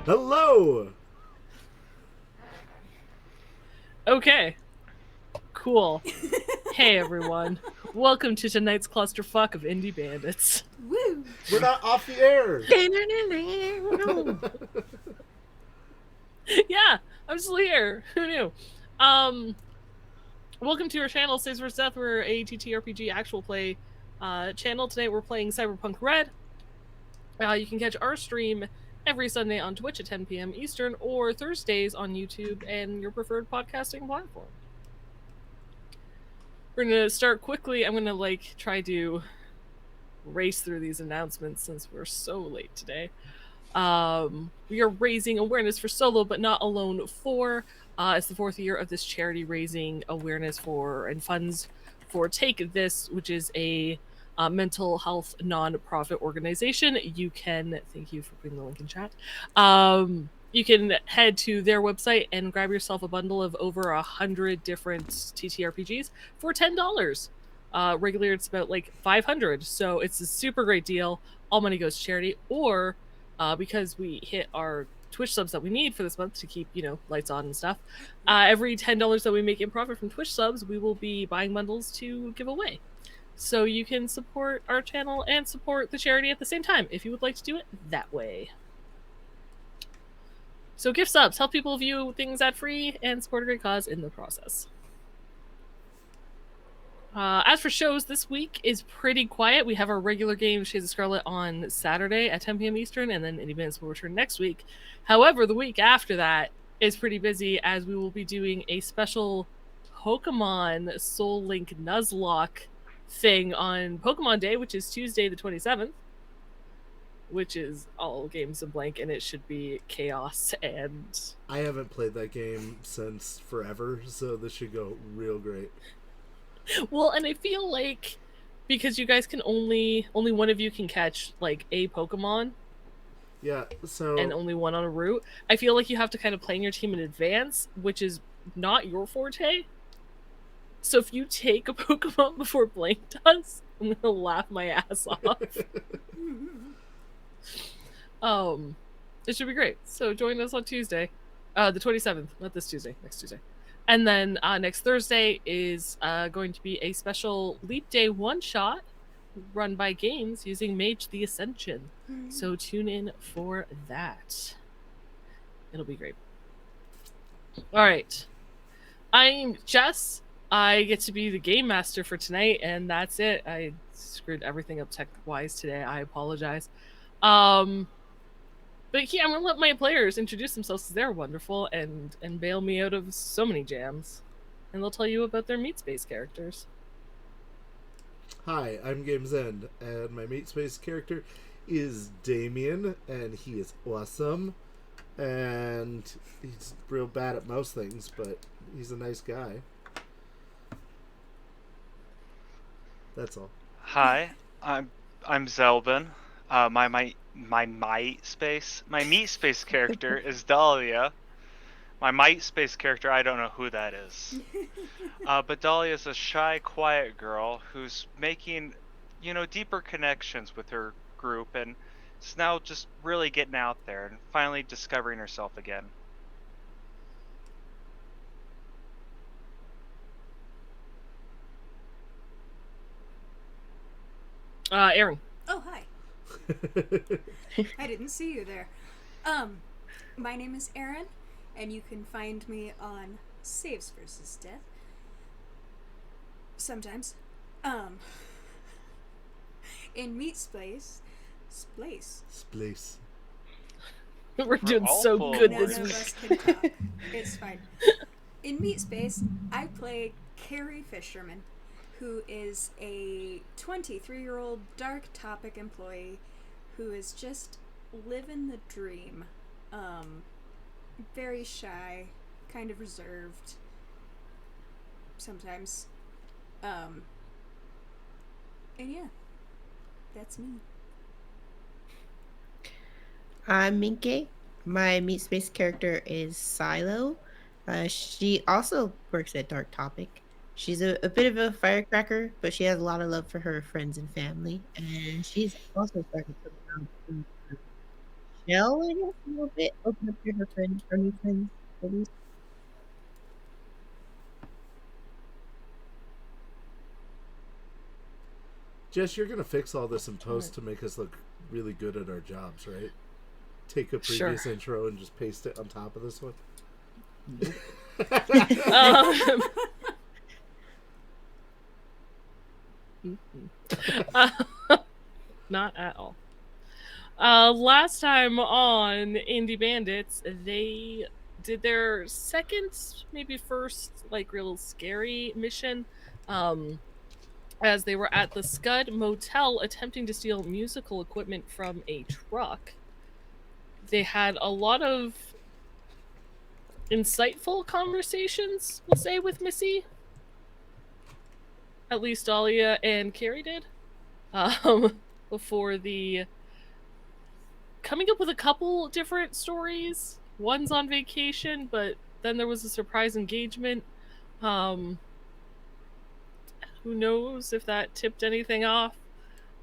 Hello! Okay, cool. Hey everyone, welcome to tonight's clusterfuck of indie bandits. Woo! We're not off the air! Yeah, I'm still here. Who knew? Welcome to our channel, Saves vs. Death. We're a TTRPG actual play channel. Tonight we're playing Cyberpunk Red. You can catch our stream every Sunday on Twitch at 10 p.m. Eastern or Thursdays on YouTube and your preferred podcasting platform. We're gonna start quickly. I'm gonna try to race through these announcements since we're so late today. We are raising awareness for Solo But Not Alone 4. It's the 4th year of this charity raising awareness for and funds for Take This, which is a mental health non-profit organization. You can, thank you for putting the link in chat. You can head to their website and grab yourself a bundle of over 100 different TTRPGs for $10. Regularly it's about like 500, so it's a super great deal. All money goes to charity. Or because we hit our Twitch subs that we need for this month to keep, lights on and stuff, every $10 that we make in profit from Twitch subs, we will be buying bundles to give away. So you can support our channel and support the charity at the same time if you would like to do it that way. So gift subs help people view things at free and support a great cause in the process. As for shows, this week is pretty quiet. We have our regular game, Shades of Scarlet, on Saturday at 10 p.m. Eastern, and then Indie Bandits will return next week. However, the week after that is pretty busy, as we will be doing a special Pokemon Soul Link Nuzlocke thing on Pokemon Day, which is Tuesday the 27th, which is all games in blank, and it should be chaos. And I haven't played that game since forever, so this should go real great. Well, and I feel like because you guys can only one of you can catch like a Pokemon. Yeah, so and only one on a route. I feel like you have to kind of plan your team in advance, which is not your forte. So if you take a Pokemon before Blank does, I'm gonna laugh my ass off. It should be great. So join us on Tuesday, the 27th, not this Tuesday, next Tuesday. And then next Thursday is going to be a special Leap Day one-shot run by Games using Mage the Ascension. So tune in for that. It'll be great. All right. I'm Jess. I get to be the game master for tonight, and that's it. I screwed everything up tech-wise today. I apologize. But yeah, I'm gonna let my players introduce themselves because they're wonderful and bail me out of so many jams. And they'll tell you about their Meat Space characters. Hi, I'm Games End, and my Meat Space character is Damien, and he is awesome. And he's real bad at most things, but he's a nice guy. That's all. Hi, I'm Zelbin. My Meat Space character is Dahlia. My Might Space character, I don't know who that is. But Dahlia is a shy, quiet girl who's making, deeper connections with her group, and is now just really getting out there and finally discovering herself again. Aaron. Oh, hi. I didn't see you there. My name is Aaron, and you can find me on Saves vs. Death. Sometimes. In Meat Space. Splace. We're doing so good None this of week. us can talk. It's fine. In Meat Space, I play Carrie Fisherman, who is a 23-year-old dark topic employee who is just living the dream. Very shy, kind of reserved sometimes. And yeah, that's me. I'm Minke. My Meat Space character is Silo. She also works at Dark Topic. She's a bit of a firecracker, but she has a lot of love for her friends and family. And she's also starting to come around. shell, I guess, a little bit. Open up to her friend, her new friends, at least. Jess, you're gonna fix all this in post to make us look really good at our jobs, right? Take a previous Sure. intro and just paste it on top of this one. Um, not at all. Last time on Indie Bandits, they did their second, maybe first, like real scary mission. As they were at the Scud Motel attempting to steal musical equipment from a truck. They had a lot of insightful conversations, we'll say, with Missy. At least Dahlia and Carrie did. Before the coming up with a couple different stories. One's on vacation, but then there was a surprise engagement. Who knows if that tipped anything off?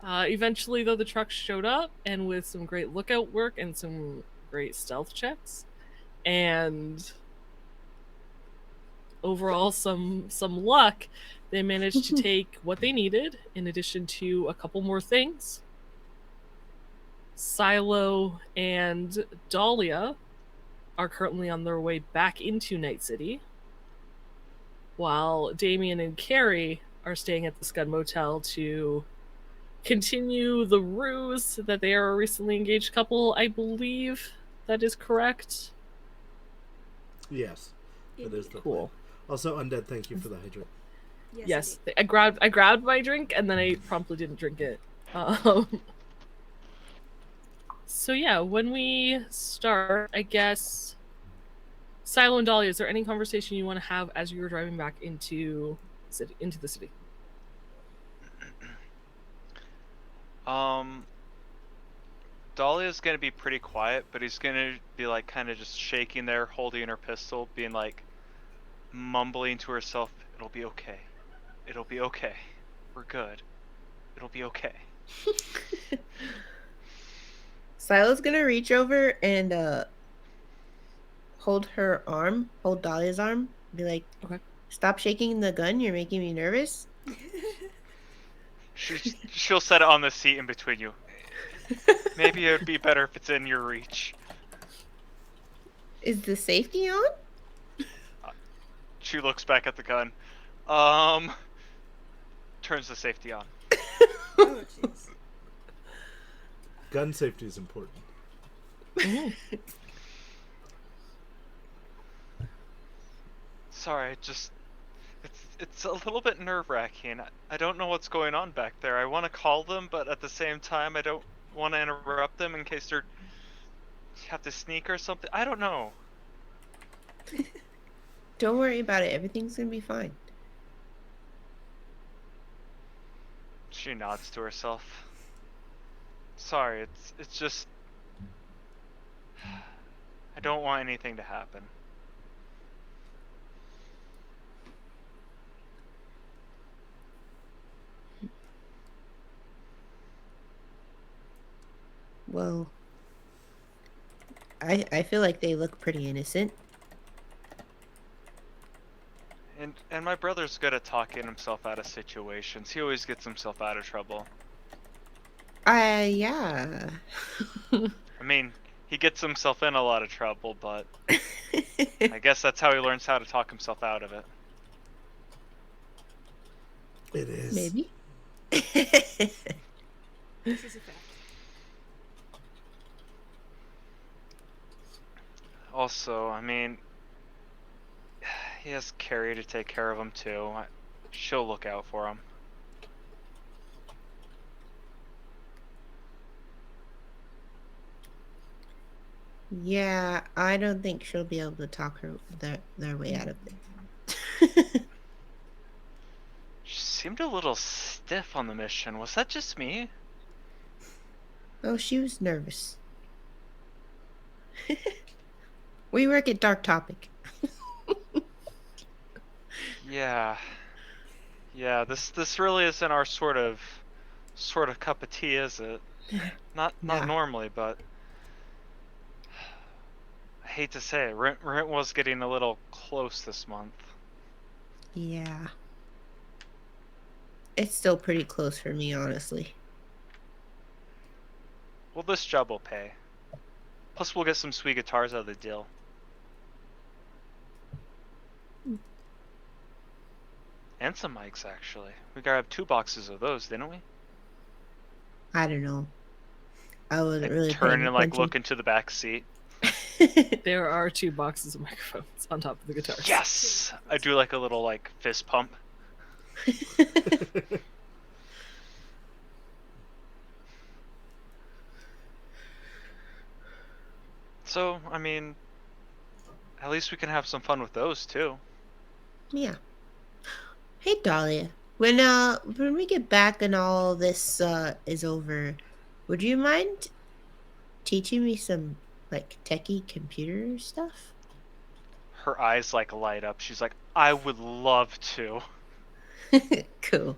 Eventually, though, the truck showed up, and with some great lookout work and some great stealth checks, and overall some luck, they managed to take what they needed, in addition to a couple more things. Silo and Dahlia are currently on their way back into Night City, while Damien and Carrie are staying at the Scud Motel to continue the ruse that they are a recently engaged couple. I believe that is correct. Yes, that is the Cool. plan. Also, Undead, thank you for the hydrant. Yes, I grabbed my drink and then I promptly didn't drink it. So yeah, when we start, I guess, Silo and Dahlia, is there any conversation you want to have as you're driving back into the city? Dahlia's gonna be pretty quiet, but he's gonna be like kind of just shaking there, holding her pistol, being like mumbling to herself, "It'll be okay. It'll be okay. We're good. It'll be okay." Silo's gonna reach over and hold Dahlia's arm, be like, Okay. "Stop shaking the gun, you're making me nervous." She'll set it on the seat in between you. Maybe it'd be better if it's in your reach. Is the safety on? She looks back at the gun. Turns the safety on. Oh, jeez. Gun safety is important. Sorry, it's a little bit nerve-wracking. I don't know what's going on back there. I want to call them, but at the same time, I don't want to interrupt them in case they're have to sneak or something. I don't know. Don't worry about it. Everything's gonna be fine. She nods to herself. Sorry, it's just I don't want anything to happen. Well, I feel like they look pretty innocent. And my brother's good at talking himself out of situations. He always gets himself out of trouble. Yeah. I mean, he gets himself in a lot of trouble, but I guess that's how he learns how to talk himself out of it. It is. Maybe. This is a fact. Also, I mean, he has Carrie to take care of him too. She'll look out for him. Yeah, I don't think she'll be able to talk their way out of it. She seemed a little stiff on the mission. Was that just me? Oh, she was nervous. We work at Dark Topic. Yeah. Yeah, this really isn't our sort of cup of tea, is it? Not Nah. normally, but hate to say it, rent was getting a little close this month. Yeah. It's still pretty close for me, honestly. Well, this job will pay. Plus, we'll get some sweet guitars out of the deal. And some mics, actually. We grabbed 2 boxes of those, didn't we? I don't know. I wasn't really Turn paying and like attention. look into the back seat. There are 2 boxes of microphones on top of the guitars. Yes! I do like a little like fist pump. So, I mean, at least we can have some fun with those too. Yeah. Hey, Dahlia. When we get back and all this is over, would you mind teaching me some like techie computer stuff? Her eyes like light up. She's like, I would love to. Cool.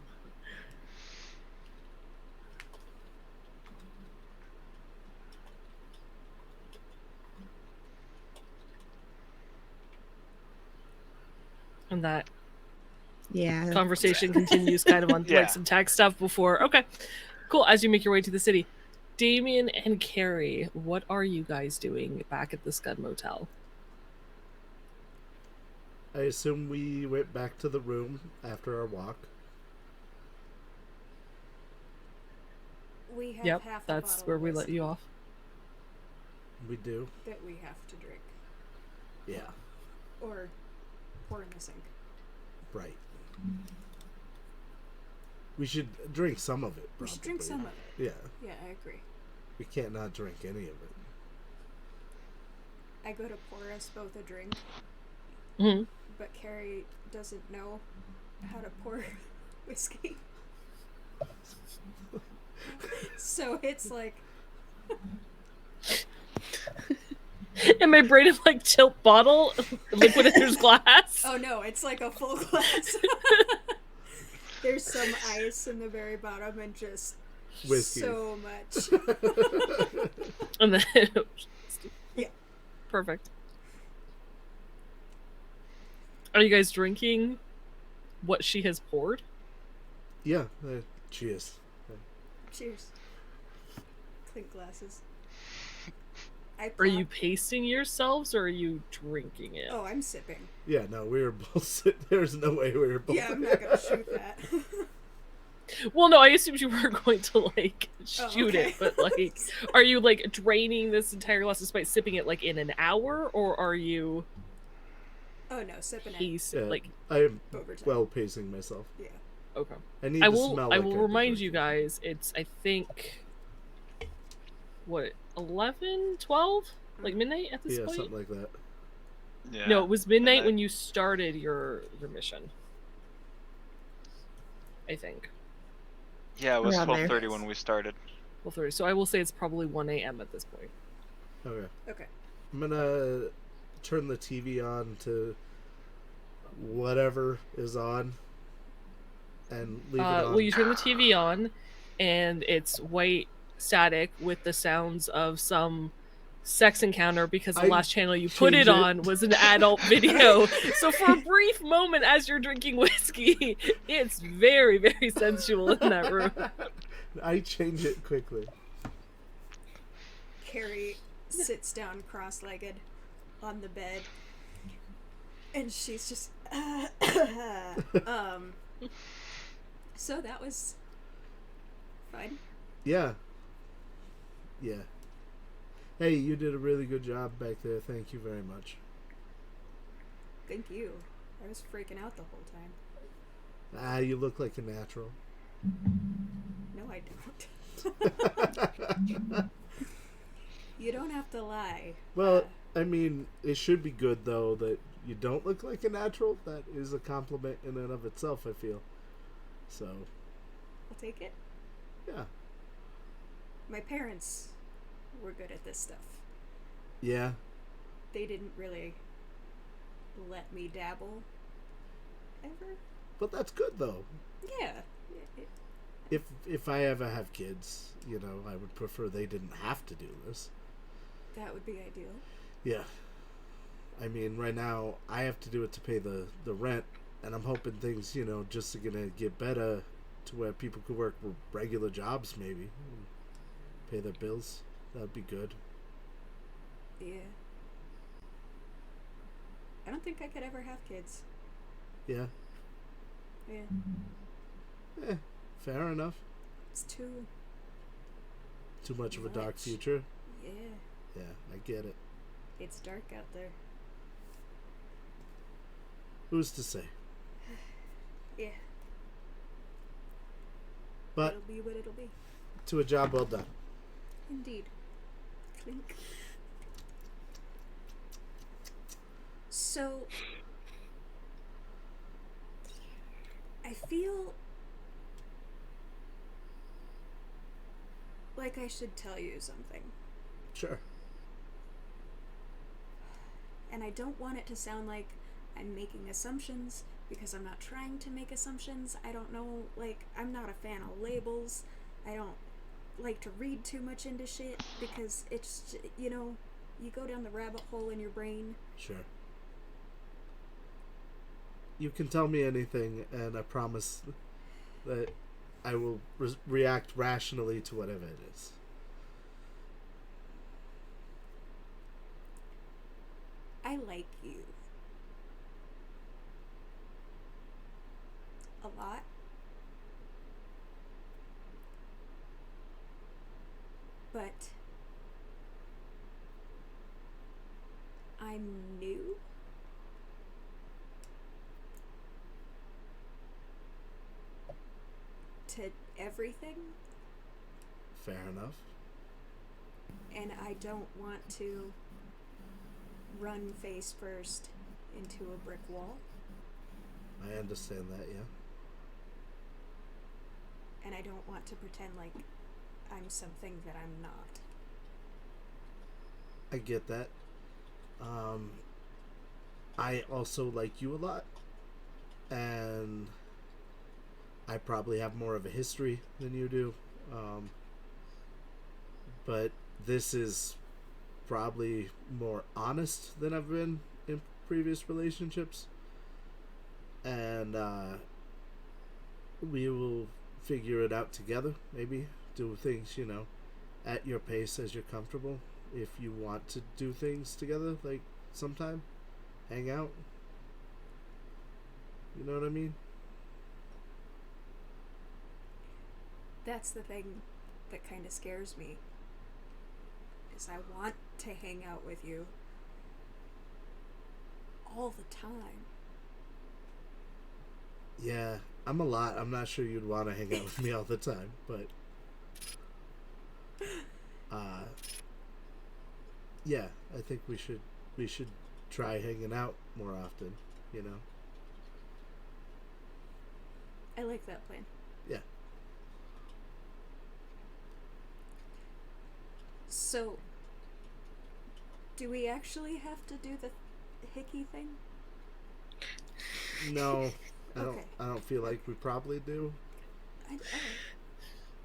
And that Yeah. conversation continues kind of on Yeah. like some tech stuff before. Okay, cool. As you make your way to the city, Damien and Carrie, what are you guys doing back at the Scud Motel? I assume we went back to the room after our walk. We have Yep, half a that's bottle where of we let you whiskey off. We do. that we have to drink Yeah. or pour in the sink. Right. We should drink some of it. We should drink probably. some of it. Yeah. Yeah, I agree. We can't not drink any of it. I go to pour us both a drink, Hmm. but Carrie doesn't know how to pour whiskey. So it's like, In my brain of like tilt bottle, liquid enters glass. oh no, it's like a full glass. There's some ice in the very bottom and just Whiskey. so much. And then Yeah. Perfect. Are you guys drinking what she has poured? Yeah. Cheers. Cheers. Clink glasses. I Are you plop- pacing yourselves or are you drinking it? Oh, I'm sipping. Yeah, no, we were both. There's no way we were both. Yeah, I'm not gonna shoot that. Well, no, I assumed you were going to like Oh, shoot okay. it, but like, are you like draining this entire glass despite sipping it like in an hour, or are you Oh no, sipping it pace Yeah, like? I'm over time. well pacing myself. Yeah. Okay, I need I to will. smell. I like will I've been remind you drinking. guys. It's I think what 11, 12? Like midnight at this Yeah, point. something like that. Yeah. No, it was midnight midnight. when you started your mission. I think. Yeah, it was Around there. 12:30 when we started. 12:30. So I will say it's probably 1 a.m. at this point. Okay. Okay. I'm gonna turn the TV on to whatever is on, and leave it on. Well, you turn the TV on, and it's white static with the sounds of some sex encounter because the I last channel you put change it it. on was an adult video. So for a brief moment as you're drinking whiskey, it's very, very sensual in that room. I change it quickly. Carrie sits down cross-legged on the bed, and she's just so that was fun. Yeah. Yeah. Hey, you did a really good job back there. Thank you very much. Thank you. I was freaking out the whole time. You look like a natural. No, I don't. You don't have to lie. Well, I mean, it should be good though that you don't look like a natural. That is a compliment in and of itself, I feel. So, I'll take it. yeah. My parents were good at this stuff. Yeah. They didn't really let me dabble ever. But that's good though. Yeah. If I ever have kids, I would prefer they didn't have to do this. That would be ideal. Yeah. I mean, right now I have to do it to pay the rent, and I'm hoping things, just are gonna get better to where people could work regular jobs, maybe pay their bills. That'd be good. Yeah. I don't think I could ever have kids. Yeah. Yeah. Fair enough. It's too much of a dark much. future. Yeah. Yeah, I get it. It's dark out there. Who's to say? Yeah. But It'll be what it'll be. to a job well done. Indeed. Clink. So, I feel like I should tell you something. Sure. And I don't want it to sound like I'm making assumptions, because I'm not trying to make assumptions. I don't know, I'm not a fan of labels. I don't like to read too much into shit, because it's, you go down the rabbit hole in your brain. Sure. You can tell me anything, and I promise that I will react rationally to whatever it is. I like you. A lot. But I'm new. To everything, Fair enough. and I don't want to run face first into a brick wall, I understand that, yeah. and I don't want to pretend like I'm something that I'm not. I get that. I also like you a lot, and I probably have more of a history than you do. But this is probably more honest than I've been in previous relationships. And we will figure it out together, maybe. Do things, at your pace as you're comfortable. If you want to do things together, like sometime, hang out. You know what I mean? That's the thing that kind of scares me, is I want to hang out with you all the time. Yeah, I'm a lot. I'm not sure you'd want to hang out with me all the time, but yeah, I think we should try hanging out more often, I like that plan. Yeah. So, do we actually have to do the hickey thing? No, I don't. Okay. I don't feel like we probably do. Okay.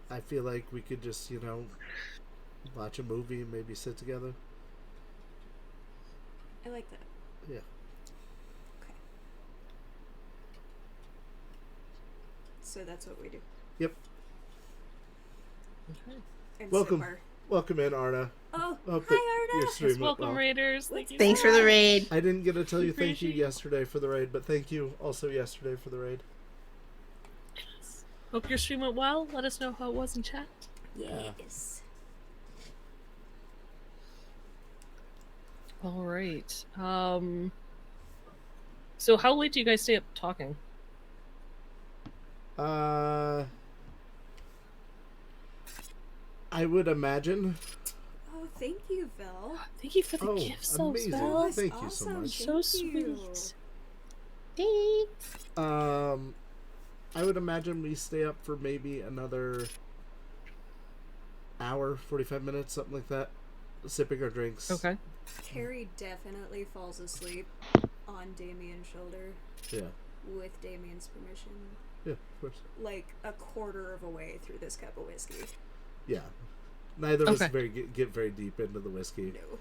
I feel like we could just, watch a movie and maybe sit together. I like that. Yeah. Okay. So that's what we do. Yep. Okay. And Welcome. sip our- Welcome in, Arna. Oh, Hope hi, that Arna. your stream Yes, went welcome, well. Raiders. Thank you. Thanks so for the much. raid. I didn't get to tell you thank you Appreciate it. yesterday for the raid, but thank you also yesterday for the raid. Yes. Hope your stream went well. Let us know how it was in chat. Yeah. Yes. All right. So how late do you guys stay up talking? I would imagine. Oh, thank you, Vel. Thank you for the Oh, gift subs, amazing. Val. That's Thank you so awesome. much. So Thank sweet. you. Thanks. I would imagine we stay up for maybe another hour, 45 minutes, something like that, sipping our drinks. Okay. Carrie definitely falls asleep on Damien's shoulder Yeah. with Damien's permission, Yeah, of course. like a quarter of a way through this cup of whiskey. Yeah. Neither of us Okay. get very deep into the whiskey, No.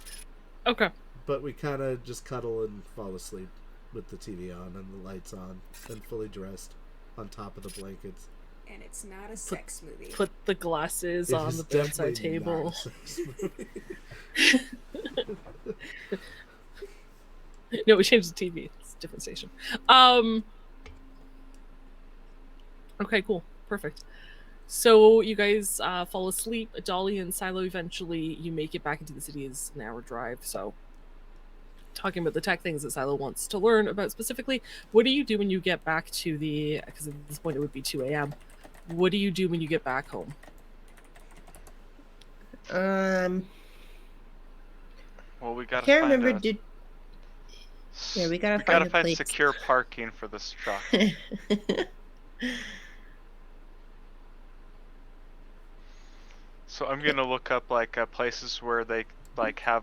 Okay. but we kind of just cuddle and fall asleep with the TV on and the lights on and fully dressed on top of the blankets. And it's not a sex movie. Put the glasses It on is the bedside definitely not table. a sex movie. No, we changed the TV. It's a different station. Okay, cool. Perfect. So you guys fall asleep. Dolly and Silo, eventually you make it back into the city. Is an hour drive. So talking about the tech things that Silo wants to learn about specifically, what do you do when you get back to the, because at this point it would be 2 a.m. What do you do when you get back home? Well, we gotta Can't find remember. a... Yeah, we gotta we gotta find a find place. secure parking for this truck. So I'm gonna look up like places where they like have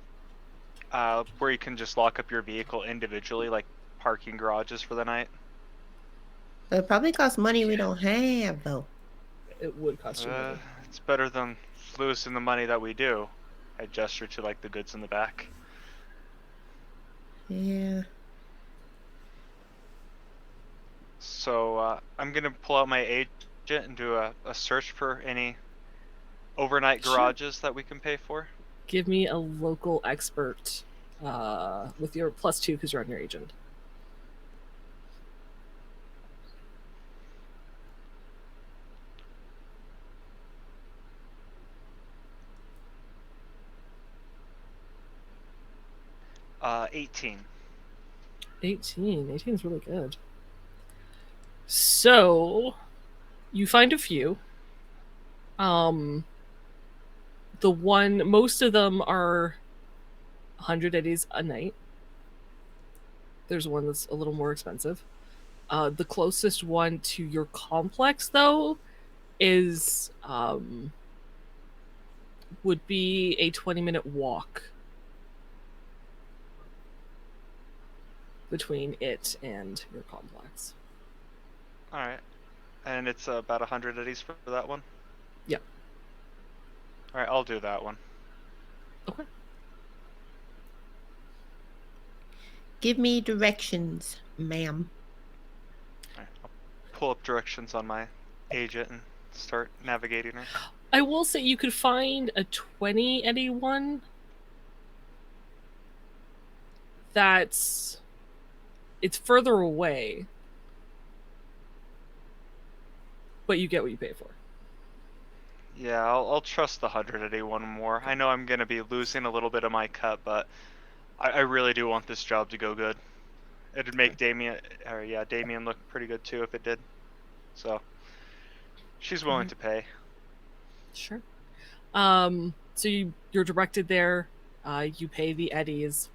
where you can just lock up your vehicle individually, like parking garages for the night. It'll probably cost money we don't have, though. It would cost you money. It's better than losing the money that we do. I gesture to like the goods in the back. Yeah. So I'm gonna pull out my agent and do a search for any overnight Sure. garages that we can pay for. Give me a local expert with your +2 because you're on your agent. Uh, 18. 18. 18 is really good. So you find a few. Most of them are 100 eddies a night. There's one that's a little more expensive. The closest one to your complex, though, is would be a 20-minute walk between it and your complex. Alright. And it's about 100 eddies for that one? Yep. Alright, I'll do that one. Okay. Give me directions, ma'am. Alright, I'll pull up directions on my agent and start navigating her. I will say you could find a 20 eddy one it's further away, but you get what you pay for. Yeah, I'll trust the 100 eddy one more. I know I'm gonna be losing a little bit of my cut, but I really do want this job to go good. It'd make Damien look pretty good too if it did. So she's willing to pay. Sure. So you're directed there. You pay the eddies.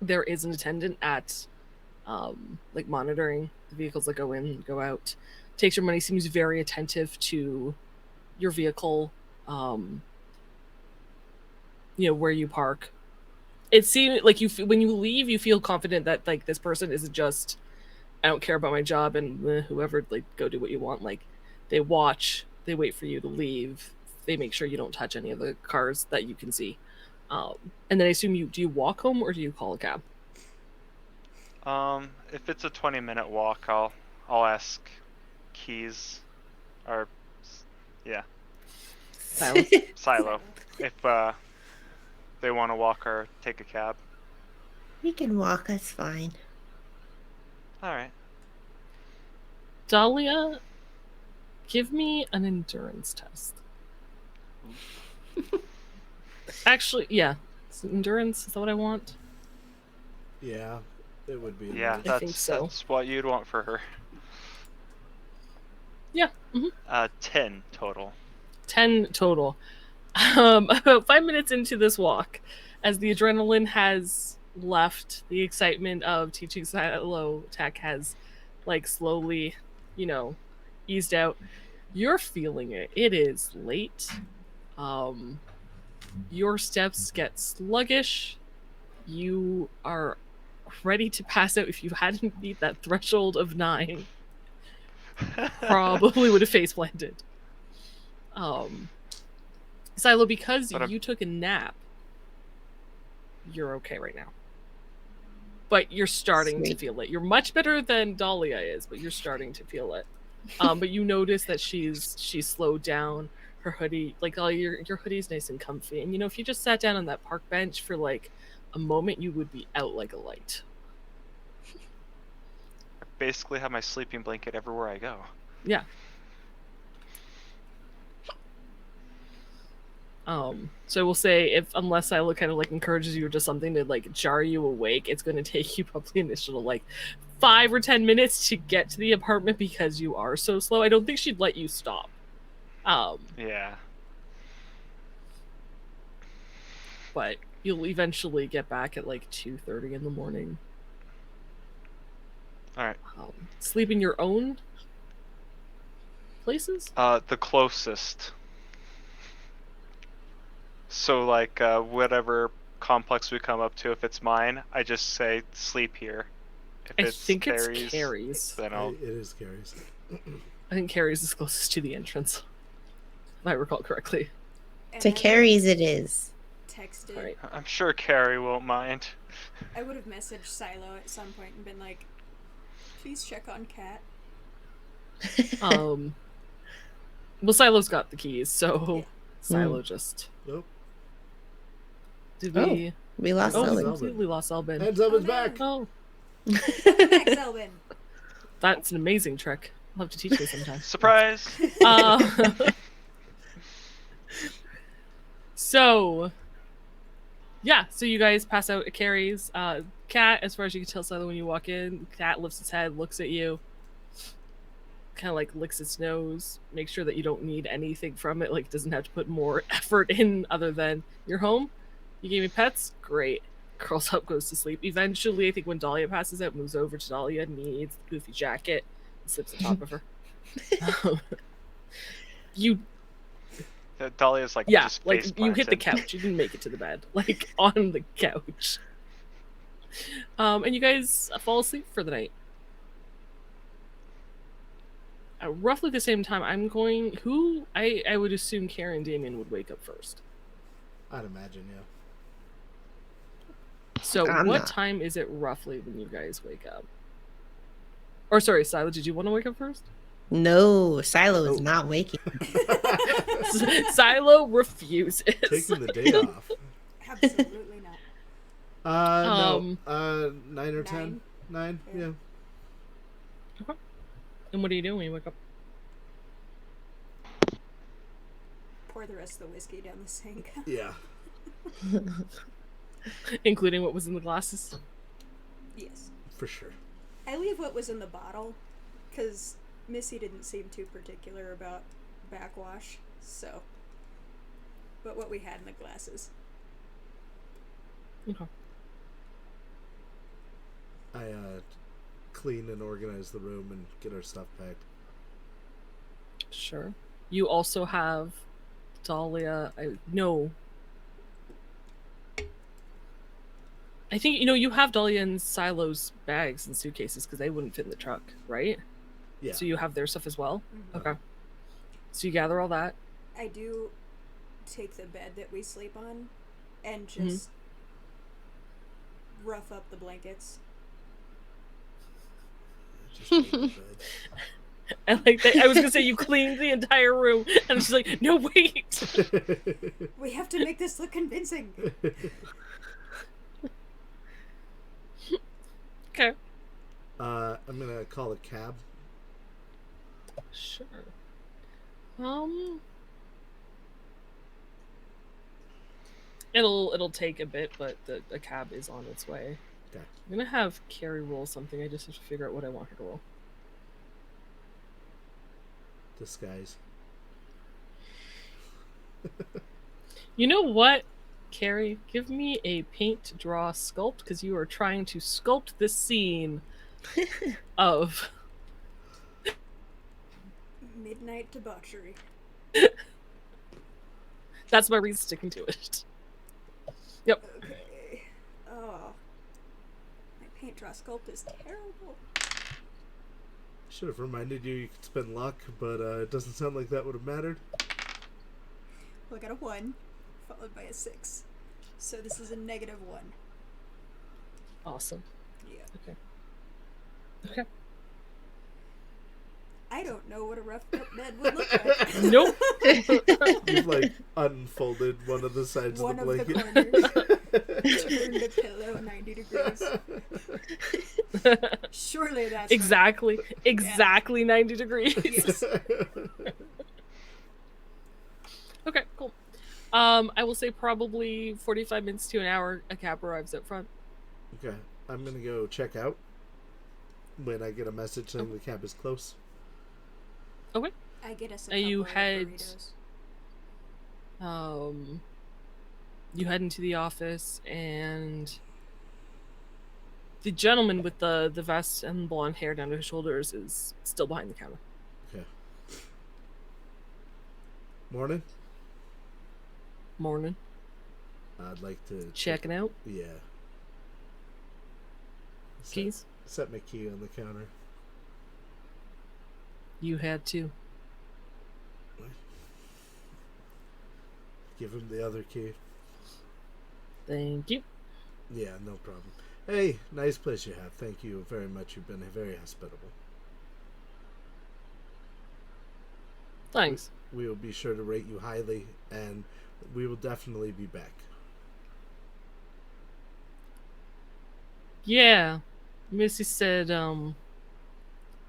There is an attendant at like monitoring the vehicles that go in and go out. Takes your money, seems very attentive to your vehicle, where you park. It seems like when you leave, you feel confident that like this person isn't just, I don't care about my job and whoever, like, go do what you want. Like, they watch, they wait for you to leave, they make sure you don't touch any of the cars that you can see. And then I assume do you walk home or do you call a cab? If it's a 20-minute walk, I'll ask Keys, or yeah, Silo, if they want to walk or take a cab. We can walk, that's fine. Alright. Dahlia, give me an endurance test. Actually, yeah. Endurance, is that what I want? Yeah, it would be. Yeah, I think so. That's what you'd want for her. Yeah. 10 total. 10 total. About 5 minutes into this walk, as the adrenaline has left, the excitement of teaching Silo tech has, like, slowly, eased out. You're feeling it. It is late. Your steps get sluggish. You are ready to pass out. If you hadn't beat that threshold of 9, probably would have face planted. Silo, because you took a nap, you're okay right now. But you're starting to Sweet. feel it. You're much better than Dahlia is, but you're starting to feel it. But you notice that she's slowed down. Her hoodie, like all your hoodie's nice and comfy. And if you just sat down on that park bench for like a moment, you would be out like a light. I basically have my sleeping blanket everywhere I go. Yeah. So we'll say unless Silo kind of like encourages you to something to like jar you awake, it's going to take you probably initial like 5 or 10 minutes to get to the apartment because you are so slow. I don't think she'd let you stop. Yeah. But you'll eventually get back at like 2:30 in the morning. All right. Sleep in your own places? The closest. So like whatever complex we come up to, if it's mine, I just say sleep here. If I it's think Carrie's, it's Carrie's. then I'll. It is Carrie's. I think Carrie's is closest to the entrance, if I recall correctly. And To I Carrie's it is. texted. Right. I'm sure Carrie won't mind. I would have messaged Silo at some point and been like, please check on Kat. Well, Silo's got the keys, so Yeah. Silo just. Nope. Did Oh. we? We lost Oh, we Ellen. Zelda. completely lost Elbin. And Zelda's no. back. Oh, Welcome back, Zelvin. that's an amazing trick. I'll have to teach me sometime. Surprise! So, yeah, so you guys pass out at Carrie's. Kat, as far as you can tell, Silo, when you walk in, Kat lifts its head, looks at you, kind of like licks its nose, make sure that you don't need anything from it, like doesn't have to put more effort in other than you're home. You gave me pets? Great. Curls up, goes to sleep. Eventually, I think when Dahlia passes out, moves over to Dahlia, needs the goofy jacket, and slips on top of her. You Dahlia's like Yeah, just like face you hit the planted. couch. You didn't make it to the bed. Like on the couch. And you guys fall asleep for the night. At roughly the same time, I would assume Karen and Damien would wake up first. I'd imagine, yeah. So I'm what not. time is it roughly when you guys wake up? Or sorry, Silo, did you want to wake up first? No, Silo is Oh. not waking. Silo refuses. Taking the day off. Absolutely not. No. 9 or 10. 9, yeah. And what do you do when you wake up? Pour the rest of the whiskey down the sink. Yeah. Including what was in the glasses? Yes. For sure. I leave what was in the bottle, because Missy didn't seem too particular about backwash, so. But what we had in the glasses. Okay. I clean and organize the room and get our stuff packed. Sure. You also have Dahlia. I think you have Dahlia and Silo's bags and suitcases because they wouldn't fit in the truck, right? Yeah. So you have their stuff as well. Mhm. Okay. So you gather all that. I do take the bed that we sleep on and just rough up the blankets. Just make the bed. And like I was gonna say you cleaned the entire room, and she's like, "No, wait." We have to make this look convincing. Okay. I'm gonna call a cab. Sure. It'll take a bit, but the cab is on its way. Okay. I'm gonna have Carrie roll something. I just have to figure out what I want her to roll. Disguise. You know what, Carrie? Give me a paint, draw, sculpt, because you are trying to sculpt this scene of Midnight debauchery. That's my reason sticking to it. Yep. Okay. Oh. My paint draw sculpt is terrible. Should have reminded you could spend luck, but it doesn't sound like that would have mattered. Well, I got a 1, followed by a 6. So this is a -1. Awesome. Yeah. Okay. Okay. I don't know what a roughed up bed would look like. Nope. You've like unfolded one of the sides One of of the the blanket. corners. Turn the pillow 90 degrees. Surely that's exactly. Right. Exactly 90 degrees. Yes. Okay, cool. I will say probably 45 minutes to an hour, a cab arrives up front. Okay, I'm gonna go check out when I get a message saying the cab is close. Okay. I get us a And you couple of head- burritos. You head into the office, and the gentleman with the vest and blonde hair down to his shoulders is still behind the counter. Okay. Morning. Morning. I'd like to Checking out. Yeah. Set- Keys. Set my key on the counter. You had to. Give him the other key. Thank you. Yeah, no problem. Hey, nice place you have. Thank you very much. You've been very hospitable. Thanks. We will be sure to rate you highly, and we will definitely be back. Yeah. Missy said,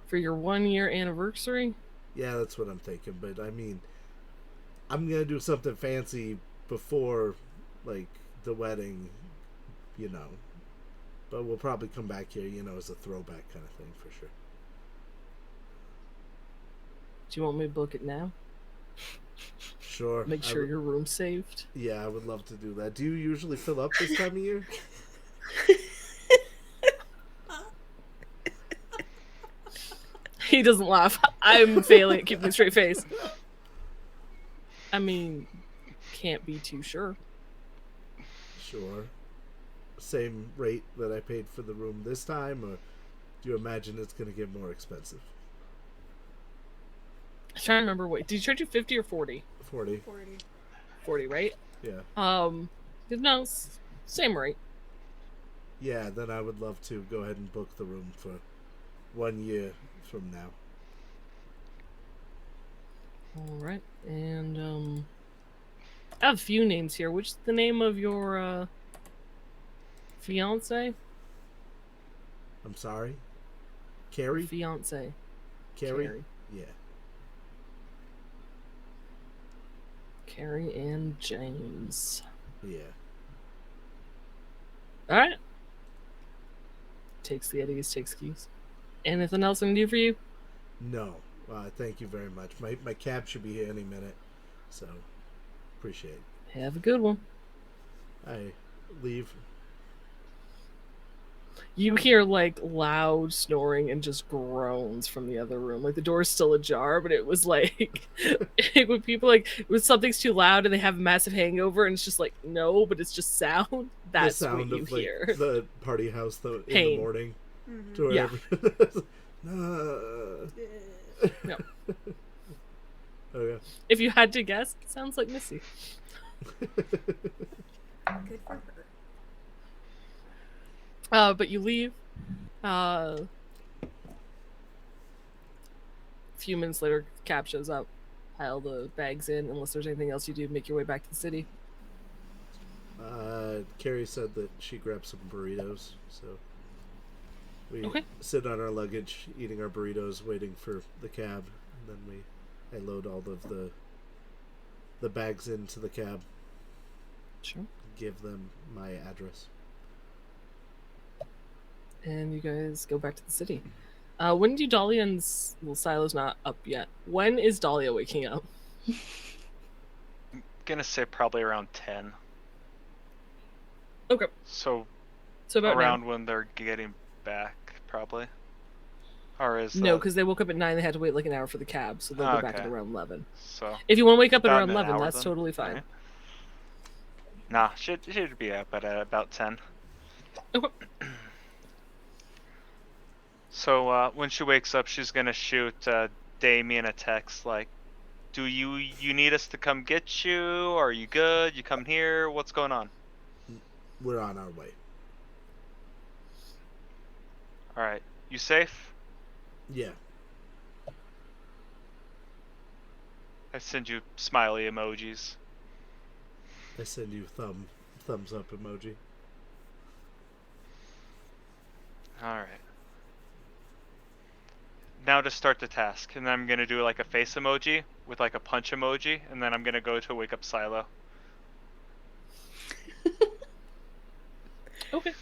for your 1-year anniversary. Yeah, that's what I'm thinking. But I mean, I'm gonna do something fancy before, like, the wedding, you know. But we'll probably come back here, you know, as a throwback kind of thing for sure. Do you want me to book it now? Sure. Make sure your room's saved. Yeah, I would love to do that. Do you usually fill up this time of year? He doesn't laugh. I'm failing at keeping a straight face. I mean, can't be too sure. Sure. Same rate that I paid for the room this time, or do you imagine it's going to get more expensive? I'm trying to remember. Wait, did you charge you 50 or 40? 40. 40. 40, right? Yeah. No, same rate. Yeah, then I would love to go ahead and book the room for 1 year from now. All right, and I have a few names here. Which is the name of your fiance? I'm sorry? Carrie? Fiance. Carrie? Yeah. Carrie and James. Yeah. All right. Takes the Eddies, takes keys. Anything else I can do for you? No. Thank you very much. My cab should be here any minute, so appreciate it. Have a good one. I leave. You hear like loud snoring and just groans from the other room. Like the door's still ajar, but it was like when people like when something's too loud and they have a massive hangover and it's just like no, but it's just sound. That's the sound what you of like hear. the party house in the Pain. morning. Mm-hmm. To Yeah. yeah. Oh yeah. If you had to guess, it sounds like Missy. Good for her. But you leave. A few minutes later, cab shows up. Pile the bags in. Unless there's anything else you do, make your way back to the city. Carrie said that she grabbed some burritos, so we Okay. sit on our luggage, eating our burritos, waiting for the cab, and then I load all of the bags into the cab, Sure. give them my address. And you guys go back to the city. When do Dahlia and Silo's not up yet? When is Dahlia waking up? I'm gonna say probably around 10. Okay. So So about around when they're getting back, probably. Or is No, because they woke up at 9. They had to wait like an hour for the cab, so they'll go back at Okay. around 11. so If you want to wake up at about around an 11, hour that's then, totally fine. right? Nah, should be up at about 10. Okay. So when she wakes up, she's gonna shoot Damien a text like, "Do you need us to come get you? Are you good? You come here? What's going on?" we're on our way. All right. You safe? Yeah. I send you smiley emojis. I send you thumbs up emoji. All right. Now to start the task, and then I'm gonna do like a face emoji with like a punch emoji, and then I'm gonna go to wake up Silo. Okay.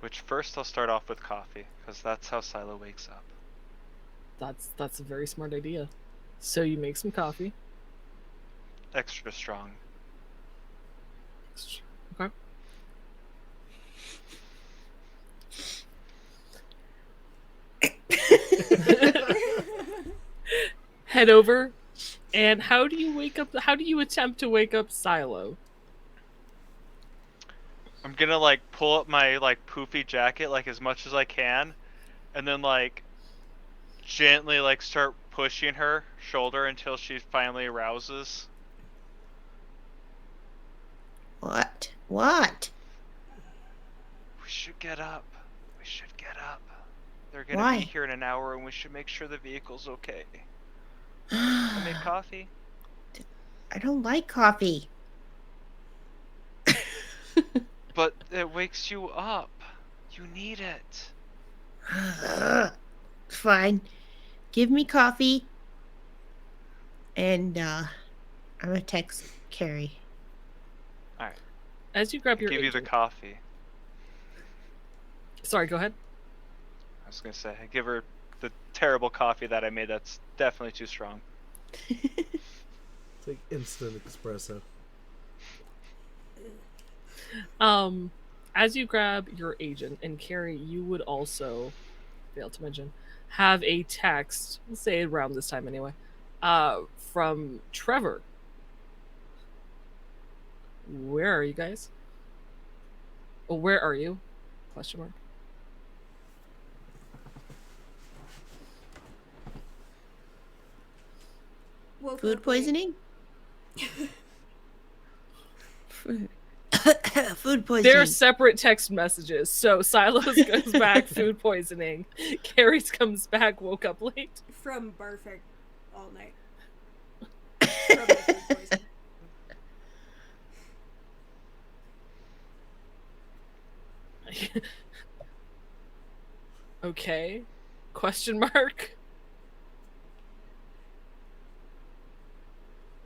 Which first I'll start off with coffee, because that's how Silo wakes up. That's a very smart idea. So you make some coffee. Extra strong. Okay. Head over, and how do you attempt to wake up Silo? I'm gonna like pull up my like poofy jacket like as much as I can, and then like gently like start pushing her shoulder until she finally arouses. What? What? We should get up. We should get up. They're gonna Why? be here in an hour, and we should make sure the vehicle's okay. I made coffee. I don't like coffee. But it wakes you up. You need it. Fine. Give me coffee. And I'm gonna text Carrie. Alright. As you grab your Give you the agent- coffee. Sorry, go ahead. I was gonna say, I give her the terrible coffee that I made that's definitely too strong. It's like instant espresso. As you grab your agent, and Carrie, you would also fail to mention, have a text, we'll say around this time anyway, from Trevor. Where are you guys? Oh, where are you? Question mark. Woke Food up late. poisoning? Food poisoning. They're separate text messages. So Silos goes back, food poisoning. Carrie's comes back, woke up late. From barfing all night. From the food poisoning. Okay. Question mark.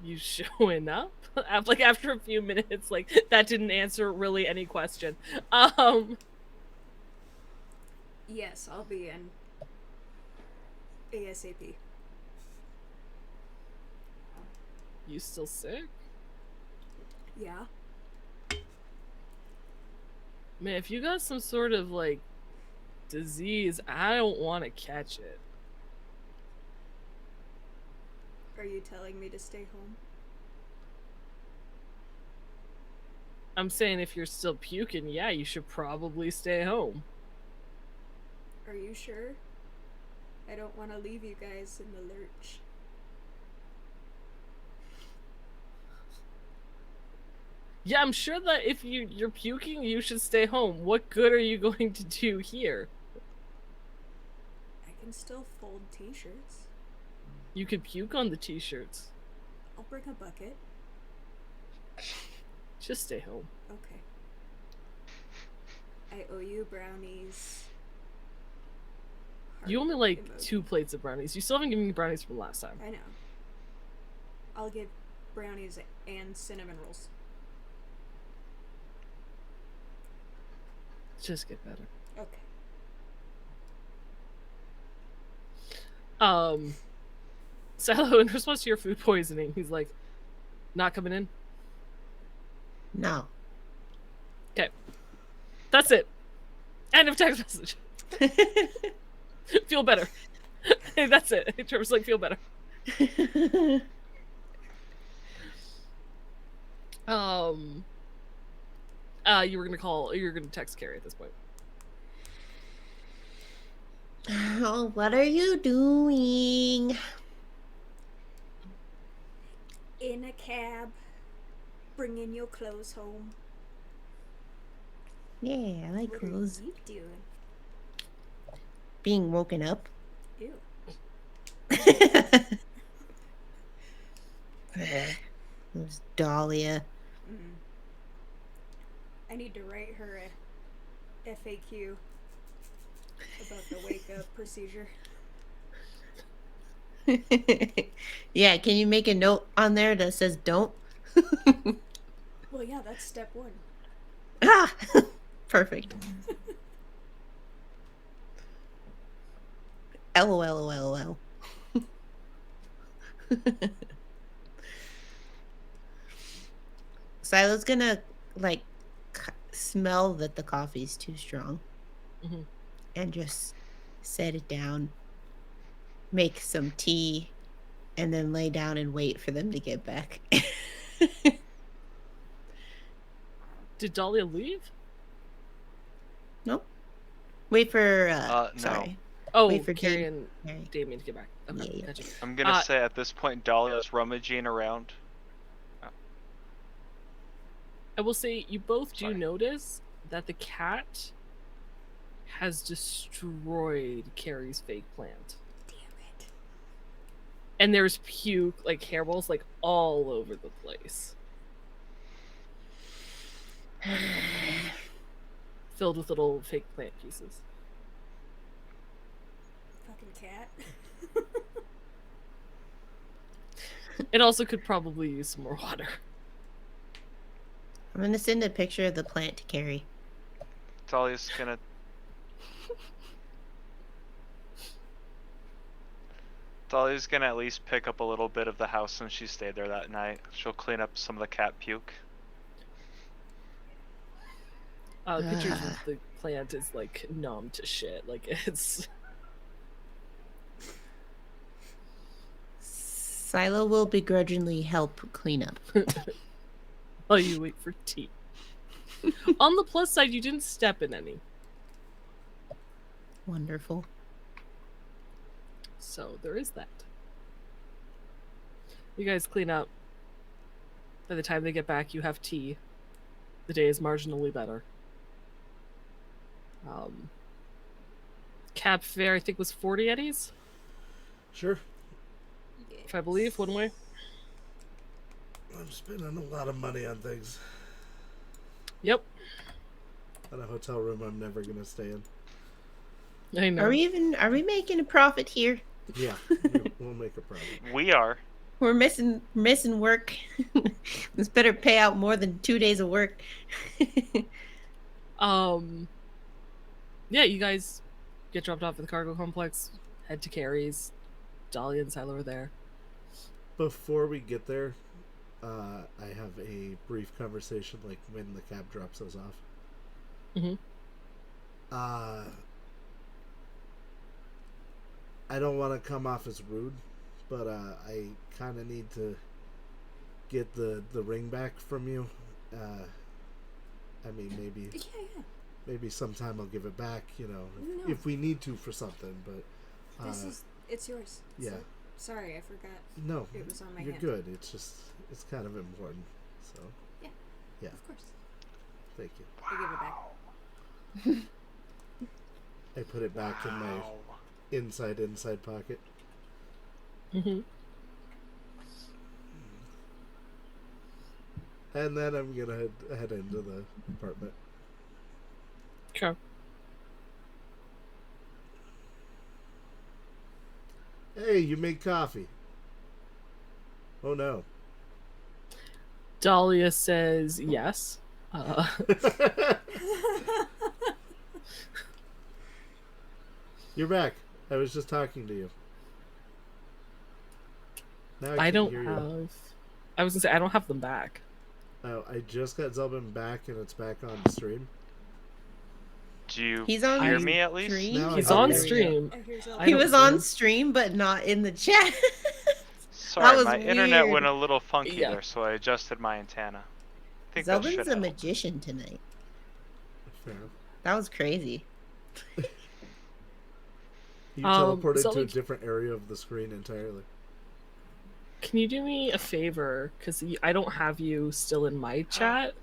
You showing up? Like after a few minutes, like that didn't answer really any question. Yes, I'll be in ASAP. You still sick? Yeah. Man, if you got some sort of like disease, I don't want to catch it. Are you telling me to stay home? I'm saying if you're still puking, yeah, you should probably stay home. Are you sure? I don't want to leave you guys in the lurch. Yeah, I'm sure that if you're puking, you should stay home. What good are you going to do here? I can still fold t-shirts. You could puke on the t-shirts. I'll bring a bucket. Just stay home. Okay. I owe you brownies. You owe me Heart like emoji. 2 plates of brownies. You still haven't given me brownies from last time. I know. I'll give brownies and cinnamon rolls. Just get better. Okay. Salo, in response to your food poisoning, he's like, not coming in? No. Okay. That's it. End of text message. Feel better. That's it. Trevor's like, feel better. You were gonna text Carrie at this point. Oh, what are you doing? In a cab. bringing your clothes home. Yeah, I like What clothes. are you doing? Being woken up. Ew. There's Dahlia. I need to write her a FAQ about the wake up procedure. Yeah, can you make a note on there that says don't? Well, yeah, that's step one. Ah, perfect. LOL. Silo's gonna like smell that the coffee's too strong, and just set it down, make some tea, and then lay down and wait for them to get back. Did Dahlia leave? Nope. Wait for No. sorry. Oh, Wait for Carrie Damien. and Damien to get back. Okay, Yeah. gotcha. I'm gonna say at this point Dahlia's rummaging around. I will say you both Sorry. do notice that the cat has destroyed Carrie's fake plant. Damn it. And there's puke, like hairballs, like all over the place. Filled with little fake plant pieces. Fucking cat. It also could probably use some more water. I'm gonna send a picture of the plant to Carrie. Dahlia's gonna at least pick up a little bit of the house since she stayed there that night. She'll clean up some of the cat puke. Pictures of the plant is like numb to shit. Like it's. Silo will begrudgingly help clean up. While you wait for tea. On the plus side, you didn't step in any. Wonderful. So there is that. You guys clean up. By the time they get back, you have tea. The day is marginally better. Cab fare, I think, was 40 eddies, Sure. if I believe, one way. I'm spending a lot of money on things. Yep. At a hotel room I'm never gonna stay in. I know. Are we making a profit here? Yeah, we'll make a profit. We are. We're missing work. This better pay out more than 2 days of work. Yeah, you guys get dropped off at the cargo complex, head to Carrie's. Dahlia and Silo are there. Before we get there, I have a brief conversation, like when the cab drops us off. I don't want to come off as rude, but I kind of need to get the ring back from you. I mean, maybe sometime I'll give it back, you know, if we need to for something, but... It's yours. Yeah. So, sorry, I forgot. No, it was on my you're hand. good. It's just, it's kind of important, so... Yeah. Of course. Thank you. I give it back. I put it back in my inside pocket. And then I'm gonna head into the apartment. Okay. Hey, you made coffee. Oh no. Dahlia says yes. You're back. I was just talking to you. Now I can don't hear you. have... I was gonna say, I don't have them back. Oh, I just got Zelbin back and it's back on stream. Do you He's on hear me at least? stream? No, He's I on hear you. stream. I He don't was see on him. stream, but not in the chat. Sorry, was my internet weird. went a little funky Yeah. there, so I adjusted my antenna. I think that Zelvin's should a help. magician tonight. Fair enough. That was crazy. You teleported to a Zelbin- different area of the screen entirely. Can you do me a favor? Because I don't have you still in my chat.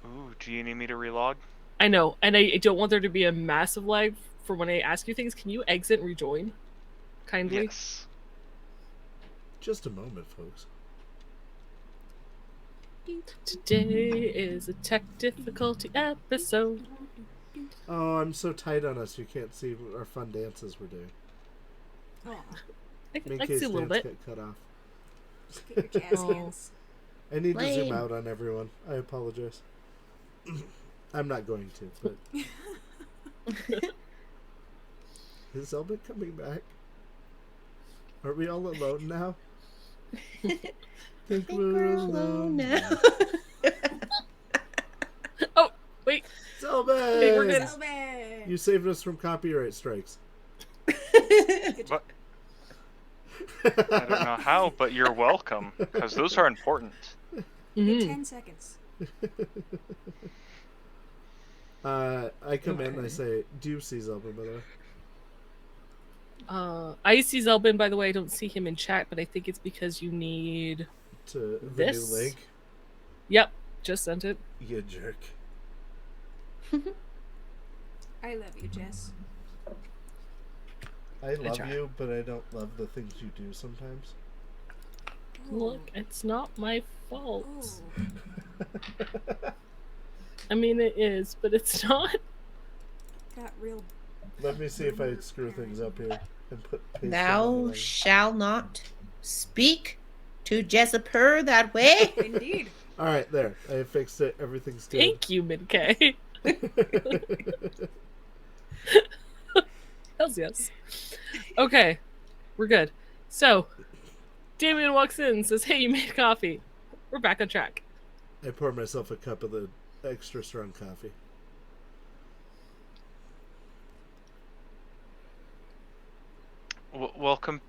Ooh, do you need me to relog? I know, and I don't want there to be a massive lag for when I ask you things. Can you exit and rejoin? Kindly? Yes. Just a moment, folks. Today is a tech difficulty episode. Oh, I'm so tight on us you can't see our fun dances we're doing. Oh, I In can case see a little dance bit. get cut off. get your jazz Oh. hands. I need to zoom Lame. out on everyone. I apologize. I'm not going to, but... Is Zelda coming back? Are we all alone now? Think we're alone now. Oh, wait. Zelda! Hey, we're good. Sylvan! You saved us from copyright strikes. Good job. What? I don't know how, but you're welcome, because those are important. You get Mhm. 10 seconds. I come in and I Okay. say, do you see Zelda, by the way? I see Zelbin, by the way. I don't see him in chat, but I think it's because you need... To the This? new link? Yep, just sent it. You jerk. I love you, Jess. I love try. you, but I don't love the things you do sometimes. Look, it's not my fault. Oh, I mean, it is, but it's not. got real. Let me see if I screw things up here and put paste them on the Thou line. shall not speak to Jessiper that way. Indeed. Alright, there. I fixed it. Everything's good. Thank you, Mid-K. Hells yes. Okay, we're good. So, Damien walks in and says, hey, you made coffee. We're back on track. I poured myself a cup of the extra strong coffee. Welcome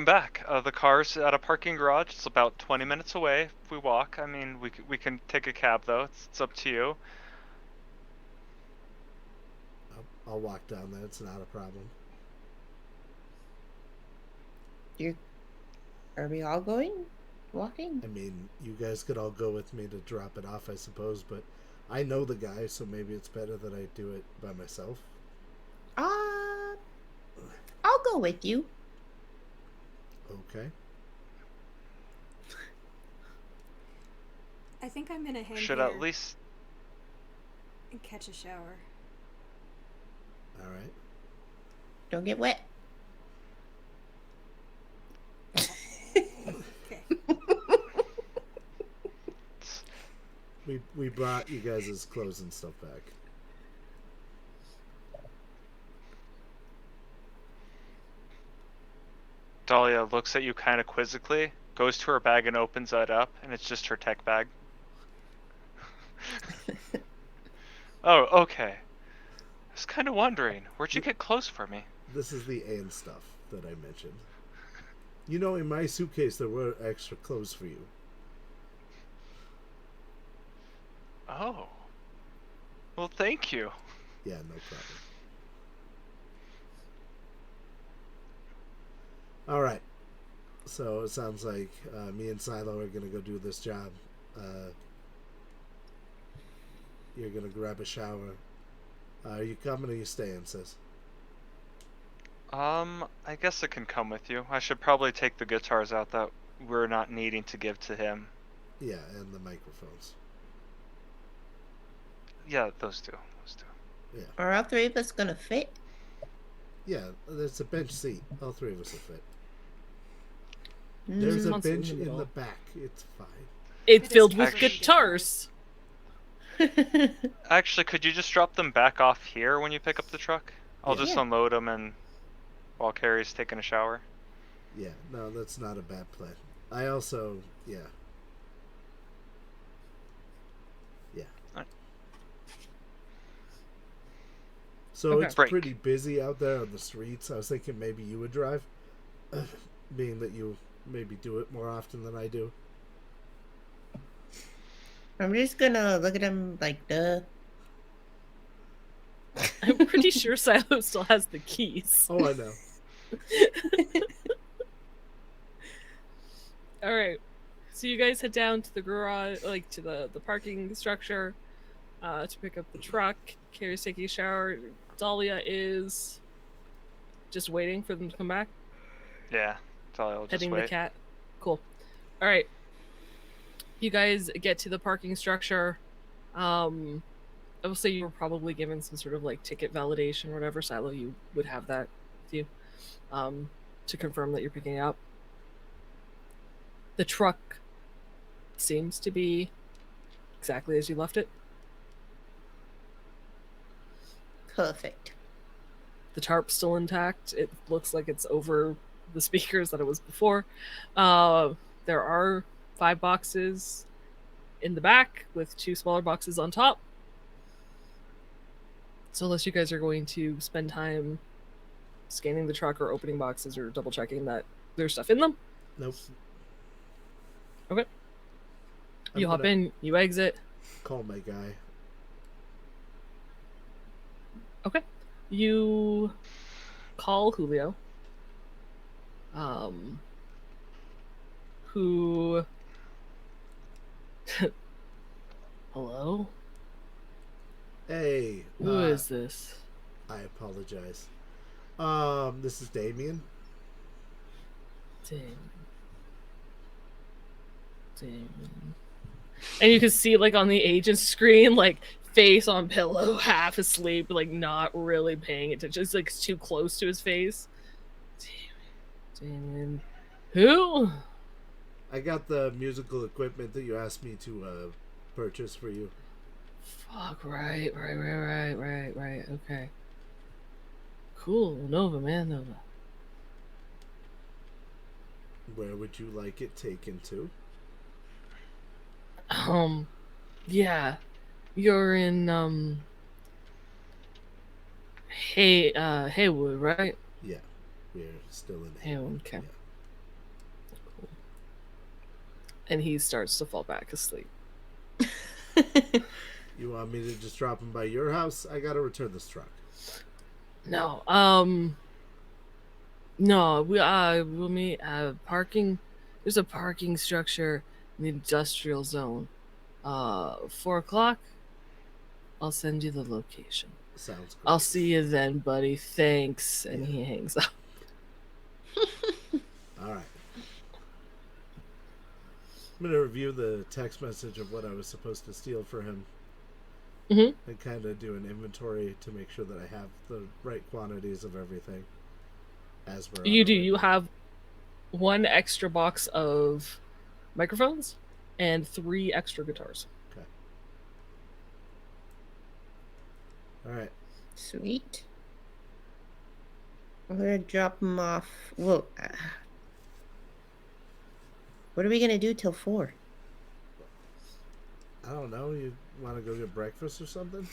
back. The car's at a parking garage. It's about 20 minutes away if we walk. I mean, we can take a cab though. It's up to you. I'll walk down there. It's not a problem. Are we all going? Walking? I mean, you guys could all go with me to drop it off, I suppose, but I know the guy, so maybe it's better that I do it by myself. I'll go with you. Okay. I think I'm gonna hang Should here at least. and catch a shower. Alright. Don't get wet. Okay. We brought you guys' clothes and stuff back. Dahlia looks at you kind of quizzically, goes to her bag and opens that up, and it's just her tech bag. Oh, okay. I was kind of wondering, where'd you get clothes for me? This is the and stuff that I mentioned. You know, in my suitcase there were extra clothes for you. Oh. Well, thank you. Yeah, no problem. Alright. So it sounds like me and Silo are going to go do this job. You're going to grab a shower. Are you coming or are you staying, sis? I guess I can come with you. I should probably take the guitars out that we're not needing to give to him. Yeah, and the microphones. Yeah, those two. Yeah. Are all three of us gonna fit? Yeah, there's a bench seat. All three of us will fit. Mm. There's a Console in bench the in middle. the back. It's fine. It's It filled is with actually- guitars. Actually, could you just drop them back off here when you pick up the truck? I'll just Yeah. unload them and while Carrie's taking a shower. Yeah, no, that's not a bad plan. I also, yeah. Yeah. Alright. So Okay. it's Break. pretty busy out there on the streets. I was thinking maybe you would drive, being that you maybe do it more often than I do. I'm just gonna look at him like, duh. I'm pretty sure Silo still has the keys. Oh, I know. All right. So you guys head down to the garage, like to the parking structure, to pick up the truck. Carrie's taking a shower. Dahlia is just waiting for them to come back. Yeah, so I'll just Petting the wait. cat. Cool. All right. You guys get to the parking structure. I will say you were probably given some sort of like ticket validation or whatever. Silo, you would have that with you to confirm that you're picking it up. The truck seems to be exactly as you left it. Perfect. The tarp's still intact. It looks like it's over the speakers that it was before. There are 5 boxes in the back with 2 smaller boxes on top. So unless you guys are going to spend time scanning the truck or opening boxes or double checking that there's stuff in them. Nope. Okay. You hop in, you exit. Call my guy. Okay. You call Julio. Who hello? Hey. Who is this? I apologize. This is Damien. Damien. And you can see like on the agent screen, like face on pillow, half asleep, like not really paying attention. It's like too close to his face. Damien. Who? I got the musical equipment that you asked me to purchase for you. Fuck, right. Okay. Cool. Nova, man, Nova. Where would you like it taken to? Yeah. You're in, Haywood, right? Yeah. We're still in Haywood, okay. Yeah. Cool. And he starts to fall back asleep. You want me to just drop him by your house? I gotta return this truck. No, we'll meet parking. There's a parking structure in the industrial zone. 4 o'clock. I'll send you the location. Sounds good. I'll see you then, buddy. Thanks. And he hangs up. All right. I'm gonna review the text message of what I was supposed to steal for him. Mm-hmm. And kind of do an inventory to make sure that I have the right quantities of everything. As we're You do. You have 1 extra box of microphones and 3 extra guitars. Okay. All right. Sweet. I'm gonna drop him off. Well, what are we gonna do till 4? I don't know. You want to go get breakfast or something?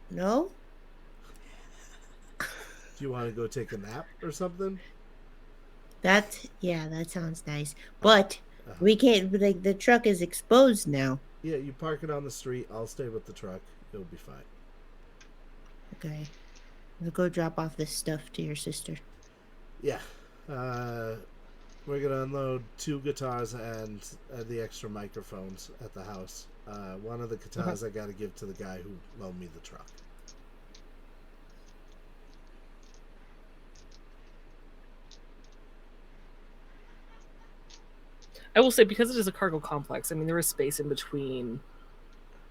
No? Do you want to go take a nap or something? That sounds nice. But we can't. Like the truck is exposed now. Yeah, you park it on the street. I'll stay with the truck. It'll be fine. Okay. We'll go drop off this stuff to your sister. Yeah. We're gonna unload 2 guitars and the extra microphones at the house. One of the guitars I gotta give to the guy who loaned me the truck. I will say, because it is a cargo complex, I mean, there is space in between,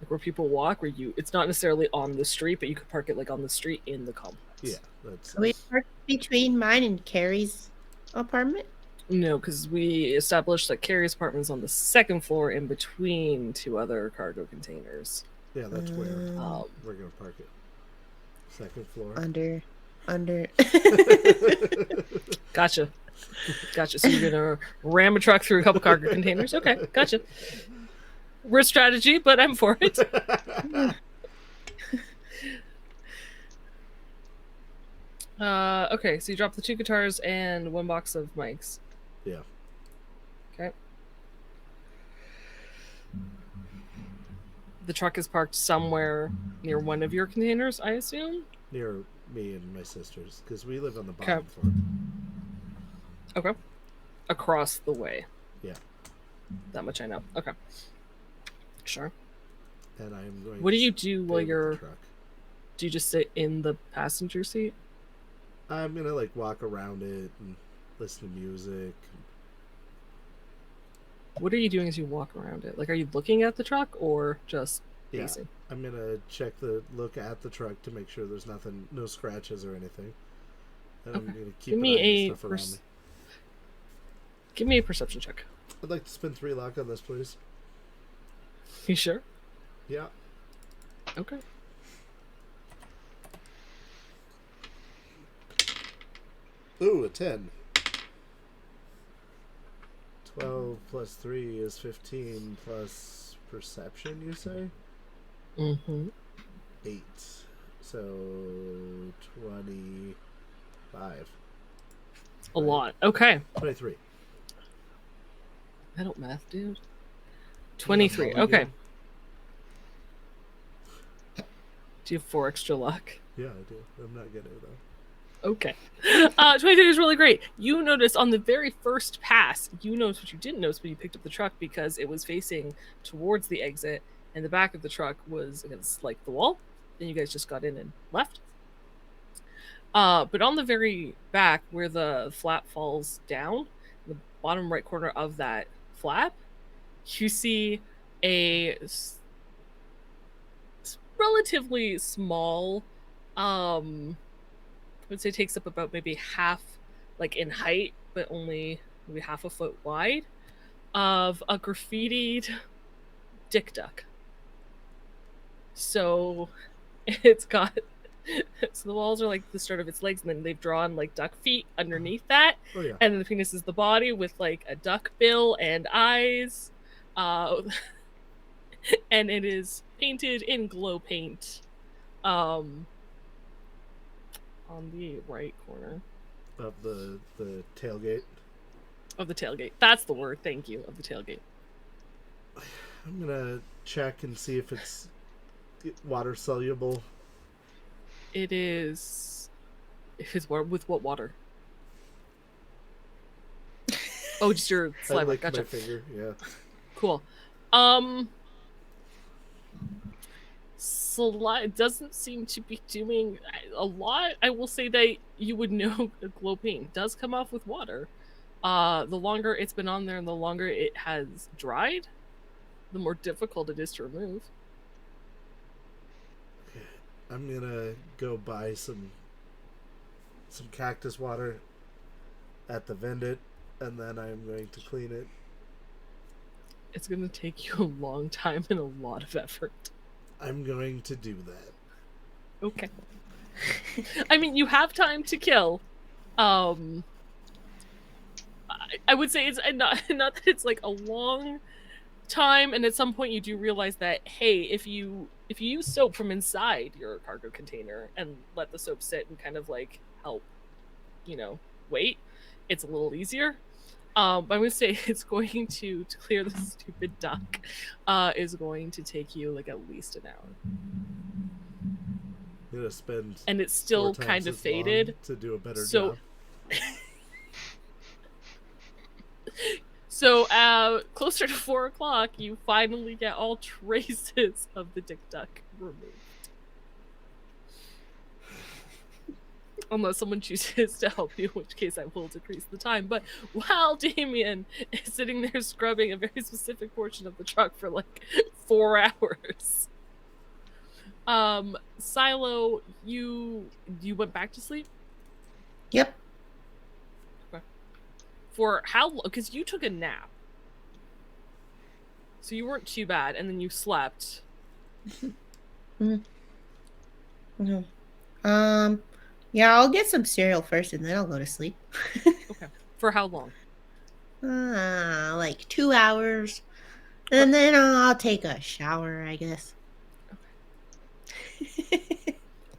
like where people walk, where it's not necessarily on the street, but you could park it like on the street in the complex. Yeah, that's. Are we parked between mine and Carrie's apartment? No, because we established that Carrie's apartment is on the 2nd floor in between 2 other cargo containers. Yeah, that's where we're gonna park it. 2nd floor. Under. Gotcha. So you're gonna ram a truck through a couple cargo containers. Okay, gotcha. Weird strategy, but I'm for it. Okay, so you drop the 2 guitars and 1 box of mics. Yeah. Okay. The truck is parked somewhere near one of your containers, I assume? Near me and my sisters, because we live on the bottom floor. Okay. Across the way. Yeah. That much I know. Okay. Sure. And I'm going. What do to you do while stay with the you're? truck. Do you just sit in the passenger seat? I'm gonna like walk around it and listen to music. What are you doing as you walk around it? Like, are you looking at the truck or just Yeah, pacing? I'm gonna look at the truck to make sure there's nothing, no scratches or anything. And I'm Okay. gonna keep Give an me eye on a stuff around me. Give me a perception check. I'd like to spend 3 luck on this, please. You sure? Yeah. Okay. Ooh, a 10. 12 plus 3 is 15 plus perception, you say? Mm-hmm. 8. So 25. A lot. Okay. 23. I don't math, dude. 23. Okay. Do you have 4 extra luck? Yeah, I do. I'm not getting it though. Okay. 23 is really great. You notice on the very first pass, you notice what you didn't notice when you picked up the truck because it was facing towards the exit and the back of the truck was against like the wall. Then you guys just got in and left. But on the very back where the flap falls down, the bottom right corner of that flap, you see a relatively small, I would say takes up about maybe half, like in height, but only maybe half a foot wide, of a graffitied dick duck. So it's got, so the walls are like the start of its legs, and then they've drawn like duck feet underneath that. Oh, yeah. And then the penis is the body with like a duck bill and eyes. And it is painted in glow paint. On the right corner Of the tailgate. of the tailgate. That's the word. Thank you. Of the tailgate. I'm gonna check and see if it's water soluble. It is. With what water? Oh, just your I saliva. licked Gotcha. my finger. Yeah. Cool. It doesn't seem to be doing a lot. I will say that you would know glow paint does come off with water. The longer it's been on there and the longer it has dried, the more difficult it is to remove. I'm gonna go buy some cactus water at the vendit, and then I'm going to clean it. It's going to take you a long time and a lot of effort. I'm going to do that. Okay. I mean, you have time to kill. I would say it's not that it's like a long time, and at some point you do realize that, hey, if you use soap from inside your cargo container and let the soap sit and kind of like help, wait, it's a little easier. But I'm going to say it's going to clear the stupid duck is going to take you like at least an hour. I'm gonna spend And it's still 4 times kind of as faded. long to do a better So- job. So closer to 4 o'clock, you finally get all traces of the dick duck removed. Unless someone chooses to help you, in which case I will decrease the time. But while Damien is sitting there scrubbing a very specific portion of the truck for like 4 hours, Silo, you went back to sleep? Yep. For how long? Because you took a nap. So you weren't too bad, and then you slept. Mm-hmm. Yeah, I'll get some cereal first and then I'll go to sleep. Okay. For how long? Like 2 hours. And then I'll take a shower, I guess.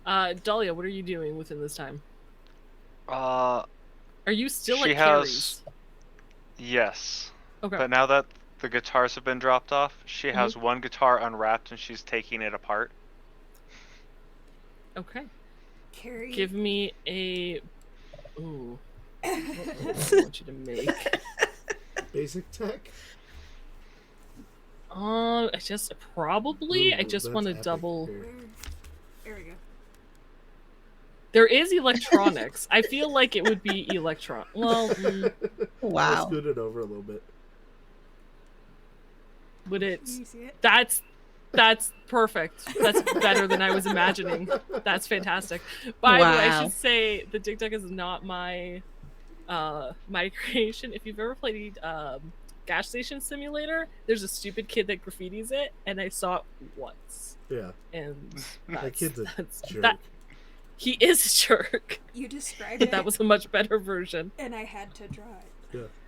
Dahlia, what are you doing within this time? Uh, Are you still she at has- Carrie's? yes. Okay. But now that the guitars have been dropped off, she has one guitar unwrapped and she's taking it apart. Okay. Carrie. Give me a... Ooh. What do I want you to make? Basic tech. I just probably. I Ooh, just that's want to epic. double. Here. There we go. There is electronics. I feel like it would be Well, I'll Wow. scoot it over a little bit. would it? Can you see it? That's perfect. That's better than I was imagining. That's fantastic. By the way, I Wow. should say the Dig Dug is not my my creation. If you've ever played Gas Station Simulator, there's a stupid kid that graffitis it, and I saw it once. Yeah, And that kid's a jerk. He is a jerk. You described But it, that was a much better version. and I had to draw it.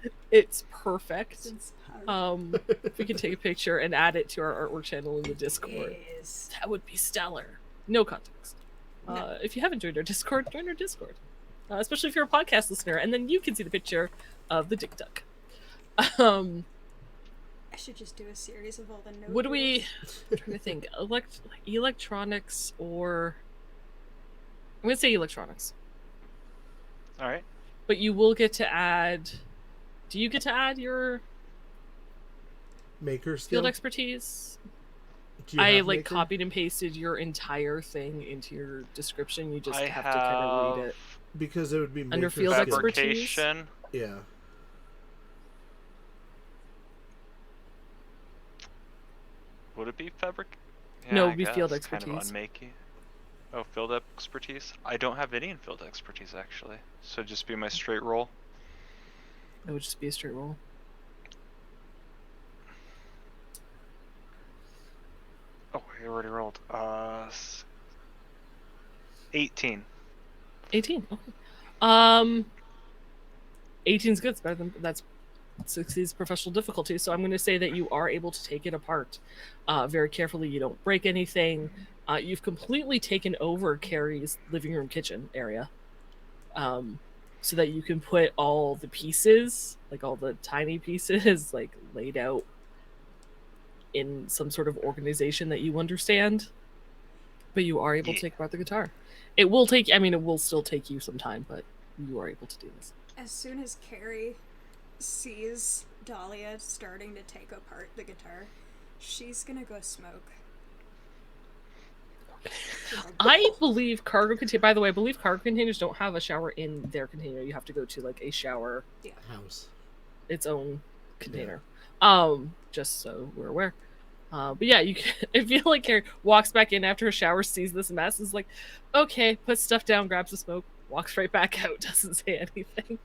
Yeah. It's perfect. Since how If we could take a picture and add it to our artwork channel in the Discord, is that would be stellar. No context. No. If you haven't joined our Discord, join our Discord. Especially if you're a podcast listener, and then you can see the picture of the Dig Dug. I should just do a series of all the notes. What do we? I'm trying to think. Electronics or I'm gonna say electronics. All right. But you will get to add. Do you get to add your Maker skill. field expertise? Do you I have like maker? copied and pasted your entire thing into your description. You just I have to kind of read it. Because it would be Under maker field skill. expertise? fabrication. Yeah. Would it be fabric? No, I it'd be field guess. Kind expertise. of unmakey. Oh, field expertise? I don't have any in field expertise, actually. So just be my straight roll. It would just be a straight roll. Oh, I already rolled. 18. 18. Okay. 18's good. It's better than that's 60's professional difficulty. So I'm going to say that you are able to take it apart very carefully. You don't break anything. You've completely taken over Carrie's living room kitchen area, so that you can put all the pieces, like all the tiny pieces, like laid out in some sort of organization that you understand. But you are able to take apart the guitar. It will take. I mean, it will still take you some time, but you are able to do this. As soon as Carrie sees Dahlia starting to take apart the guitar, she's gonna go smoke. I believe cargo container. By the way, I believe cargo containers don't have a shower in their container. You have to go to like a shower, House. its own container. Just so we're aware. But yeah, you can. I feel like Carrie walks back in after her shower, sees this mess, is like, okay, puts stuff down, grabs a smoke, walks right back out, doesn't say anything.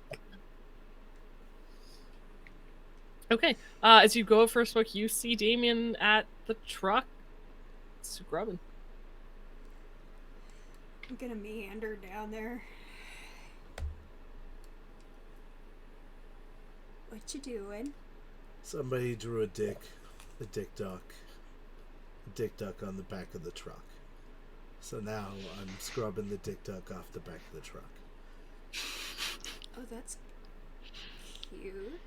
Okay, as you go for a smoke, you see Damien at the truck, scrubbing. I'm gonna meander down there. What you doing? Somebody drew a dick duck on the back of the truck. So now I'm scrubbing the dick duck off the back of the truck. Oh, that's cute.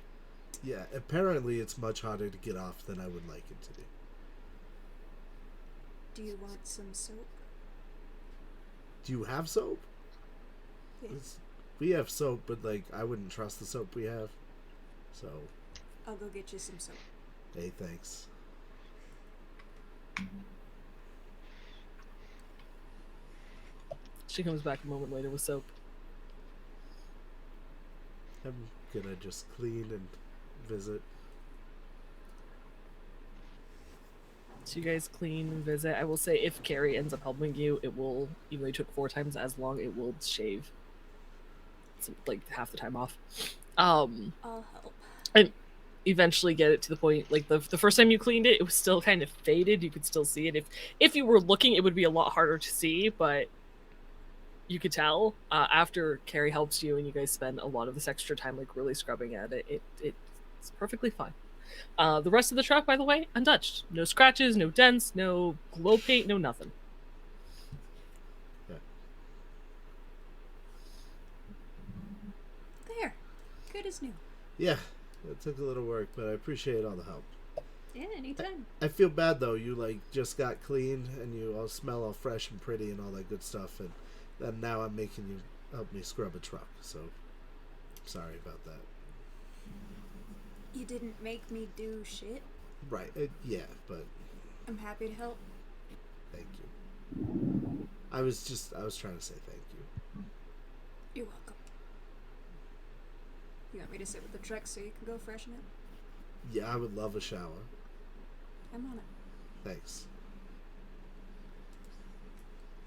Yeah, apparently it's much harder to get off than I would like it to be. Do you want some soap? Do you have soap? Yes. We have soap, but like I wouldn't trust the soap we have. So, I'll go get you some soap. hey, thanks. She comes back a moment later with soap. I'm gonna just clean and visit. So you guys clean and visit. I will say if Carrie ends up helping you, it will, even though you took 4 times as long, it will shave. It's like half the time off. I'll help. And eventually get it to the point, like the first time you cleaned it, it was still kind of faded. You could still see it. If you were looking, it would be a lot harder to see, but you could tell after Carrie helps you and you guys spend a lot of this extra time like really scrubbing at it, it's perfectly fine. The rest of the truck, by the way, untouched. No scratches, no dents, no glow paint, no nothing. Yeah. There. Good as new. Yeah, it took a little work, but I appreciate all the help. Yeah, anytime. I feel bad though. You like just got clean and you all smell all fresh and pretty and all that good stuff, and then now I'm making you help me scrub a truck. So sorry about that. You didn't make me do shit. Right, yeah, but I'm happy to help. thank you. I was trying to say thank you. You're welcome. You want me to sit with the truck so you can go freshen up? Yeah, I would love a shower. I'm on it. Thanks.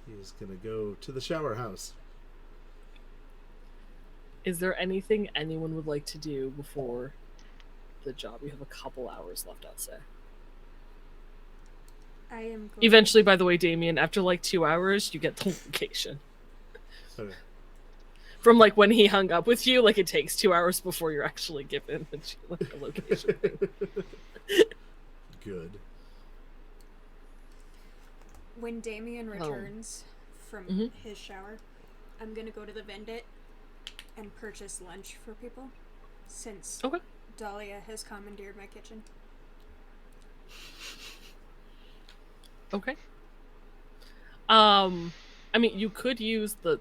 He's gonna go to the shower house. Is there anything anyone would like to do before the job? We have a couple hours left, I'd say. I am going Eventually, by the way, Damien, after like 2 hours, you get the location. Okay. From like when he hung up with you, like it takes 2 hours before you're actually given like a location. Good. When Damien returns from his shower, I'm gonna go to the Bandit and purchase lunch for people, since Okay. Dahlia has commandeered my kitchen. Okay. I mean, you could use the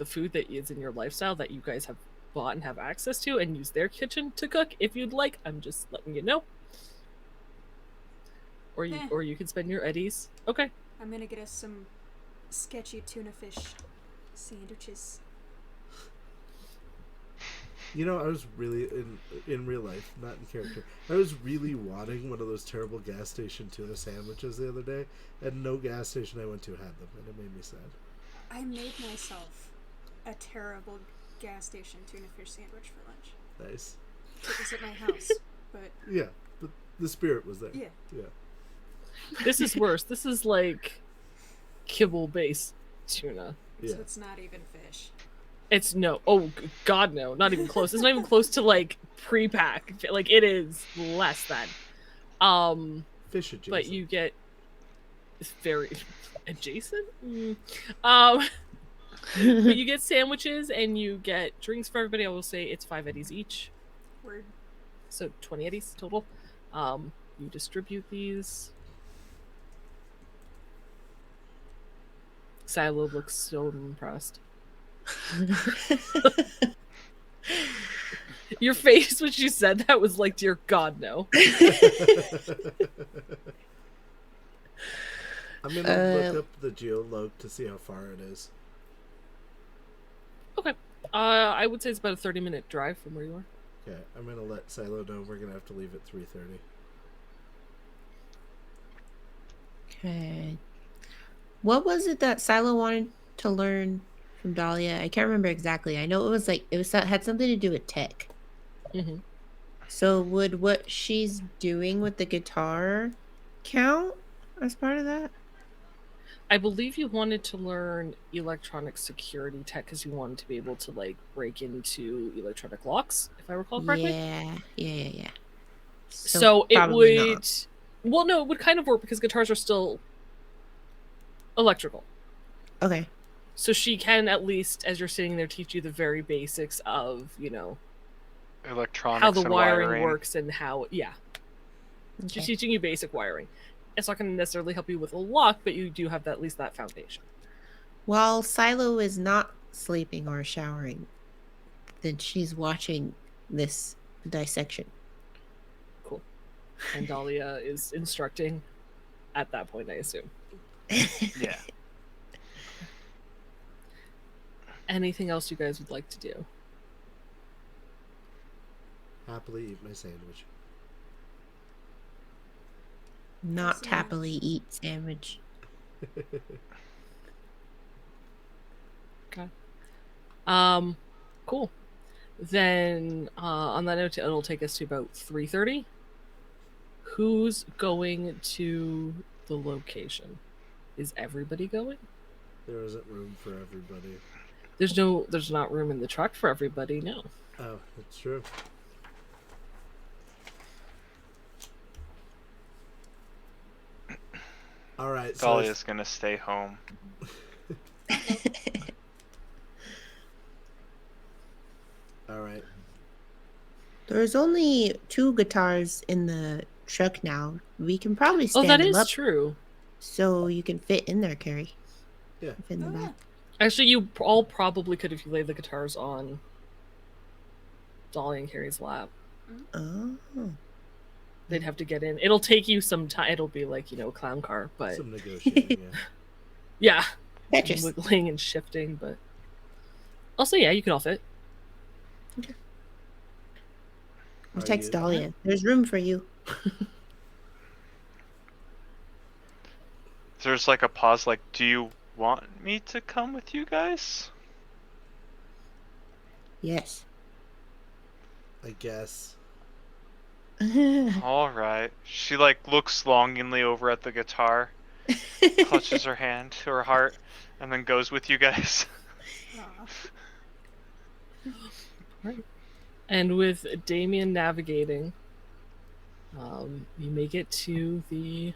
food that is in your lifestyle that you guys have bought and have access to, and use their kitchen to cook if you'd like. I'm just letting you know. Or you can spend your eddies. Okay. I'm gonna get us some sketchy tuna fish sandwiches. You know, I was really in real life, not in character. I was really wanting one of those terrible gas station tuna sandwiches the other day, and no gas station I went to had them, and it made me sad. I made myself a terrible gas station tuna fish sandwich for lunch. Nice. It was at my house, but Yeah, but the spirit was there. yeah. Yeah. This is worse. This is like kibble-based tuna. Yeah. So it's not even fish. It's no. Oh God, no! Not even close. It's not even close to like pre-pack. Like it is less than. Fish adjacent. But you get very adjacent. But you get sandwiches and you get drinks for everybody. I will say it's 5 eddies each, Word. so 20 eddies total. You distribute these. Silo looks so impressed. Your face when you said that was like, dear God, no. I'm gonna look up the geolog to see how far it is. Okay. I would say it's about a 30-minute drive from where you are. Okay, I'm gonna let Silo know we're gonna have to leave at 3:30. Okay. What was it that Silo wanted to learn from Dahlia? I can't remember exactly. I know it had something to do with tech. Mm-hmm. So would what she's doing with the guitar count as part of that? I believe you wanted to learn electronic security tech because you wanted to be able to like break into electronic locks, if I recall correctly. Yeah. So it probably would. not. Well, no, it would kind of work because guitars are still electrical. Okay. So she can at least, as you're sitting there, teach you the very basics of, Electronics how the and wiring works and how, Okay. She's teaching you basic wiring. It's not going to necessarily help you with a lock, but you do have at least that foundation. While Silo is not sleeping or showering, then she's watching this dissection. Cool. And Dahlia is instructing at that point, I assume. Yeah. Anything else you guys would like to do? Happily eat my sandwich. Not Sandwich. happily eat sandwich. Okay. Cool. Then on that note, it'll take us to about 3:30. Who's going to the location? Is everybody going? There isn't room for everybody. There's not room in the truck for everybody, no. Oh, that's true. All right, so Dahlia's gonna stay home. all right. There's only 2 guitars in the truck now. We can probably stand That them is up true. so you can fit in there, Carrie. Yeah. Fit in the Oh, yeah. back. Actually, you all probably could if you lay the guitars on Dolly and Carrie's lap. Oh. They'd have to get in. It'll take you some time. It'll be like, a clown car, but Some negotiating, yeah. yeah, Tetris. wiggling and shifting. But also, yeah, you can all fit. We'll Are text you- Dahlia. There's room for you. There's like a pause, like, do you want me to come with you guys? Yes. I guess. All right. She like looks longingly over at the guitar, clutches her hand to her heart, and then goes with you guys. Aw. And with Damien navigating, you make it to the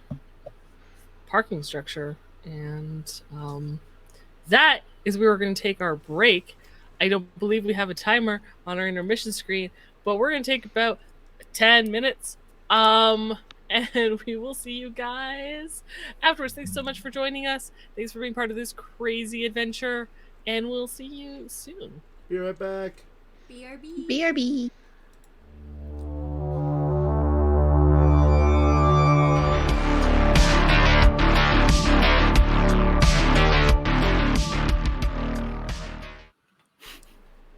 parking structure, and that is where we're going to take our break. I don't believe we have a timer on our intermission screen, but we're going to take about 10 minutes. And we will see you guys afterwards. Thanks so much for joining us. Thanks for being part of this crazy adventure, and we'll see you soon. Be right back. BRB. BRB.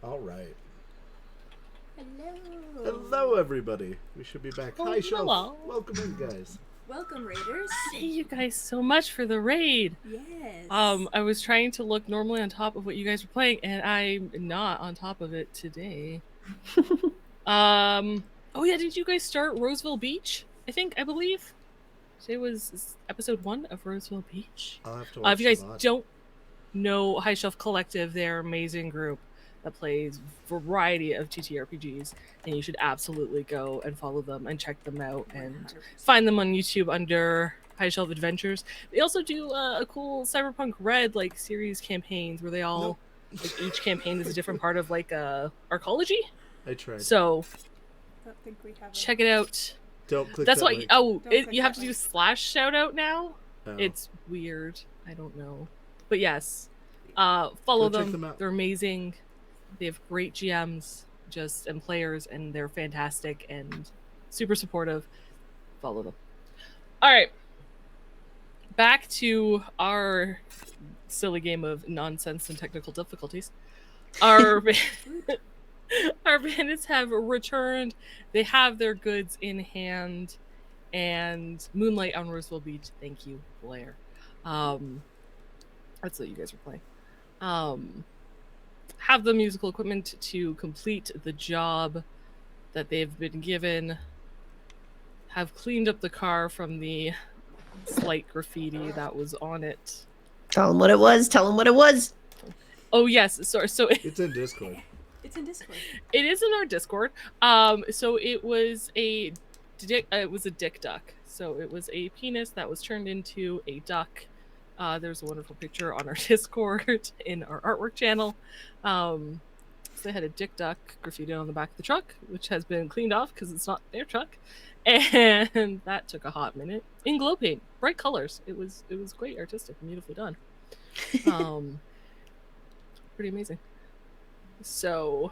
All right. Hello. Hello, everybody. We should be back. Oh, Hi, Shelf. hello. Welcome in, guys. Welcome, Raiders. Thank you guys so much for the raid. Yes. I was trying to look normally on top of what you guys were playing, and I'm not on top of it today. Oh yeah, did you guys start Roseville Beach? I believe. Today was episode 1 of Roseville Beach. I'll have to watch If you guys some on. don't know High Shelf Collective, they're an amazing group that plays variety of TTRPGs, and you should absolutely go and follow them and check them out and 100%. find them on YouTube under High Shelf Adventures. They also do a cool Cyberpunk Red like series campaigns where they all like each campaign is a different part of like arcology. I tried. So Don't think we have. check it out. Don't click That's that why. link. Oh, Don't click you have that to do link. / shout out now. Oh. It's weird. I don't know, but yes, follow Go check them. them out. They're amazing. They have great GMs, and players, and they're fantastic and super supportive. Follow them. All right, back to our silly game of nonsense and technical difficulties. Our our bandits have returned. They have their goods in hand, and Moonlight on Roseville Beach. Thank you, Blair. That's what you guys were playing. Have the musical equipment to complete the job that they've been given. Have cleaned up the car from the slight graffiti that was on it. Tell him what it was. Tell him what it was. Oh yes, so It's in Discord. It's in Discord. it is in our Discord. So it was a dick duck. So it was a penis that was turned into a duck. There's a wonderful picture on our Discord in our artwork channel. So they had a dick duck graffiti on the back of the truck, which has been cleaned off because it's not their truck, and that took a hot minute in glow paint, bright colors. It was quite artistic and beautifully done. Pretty amazing. So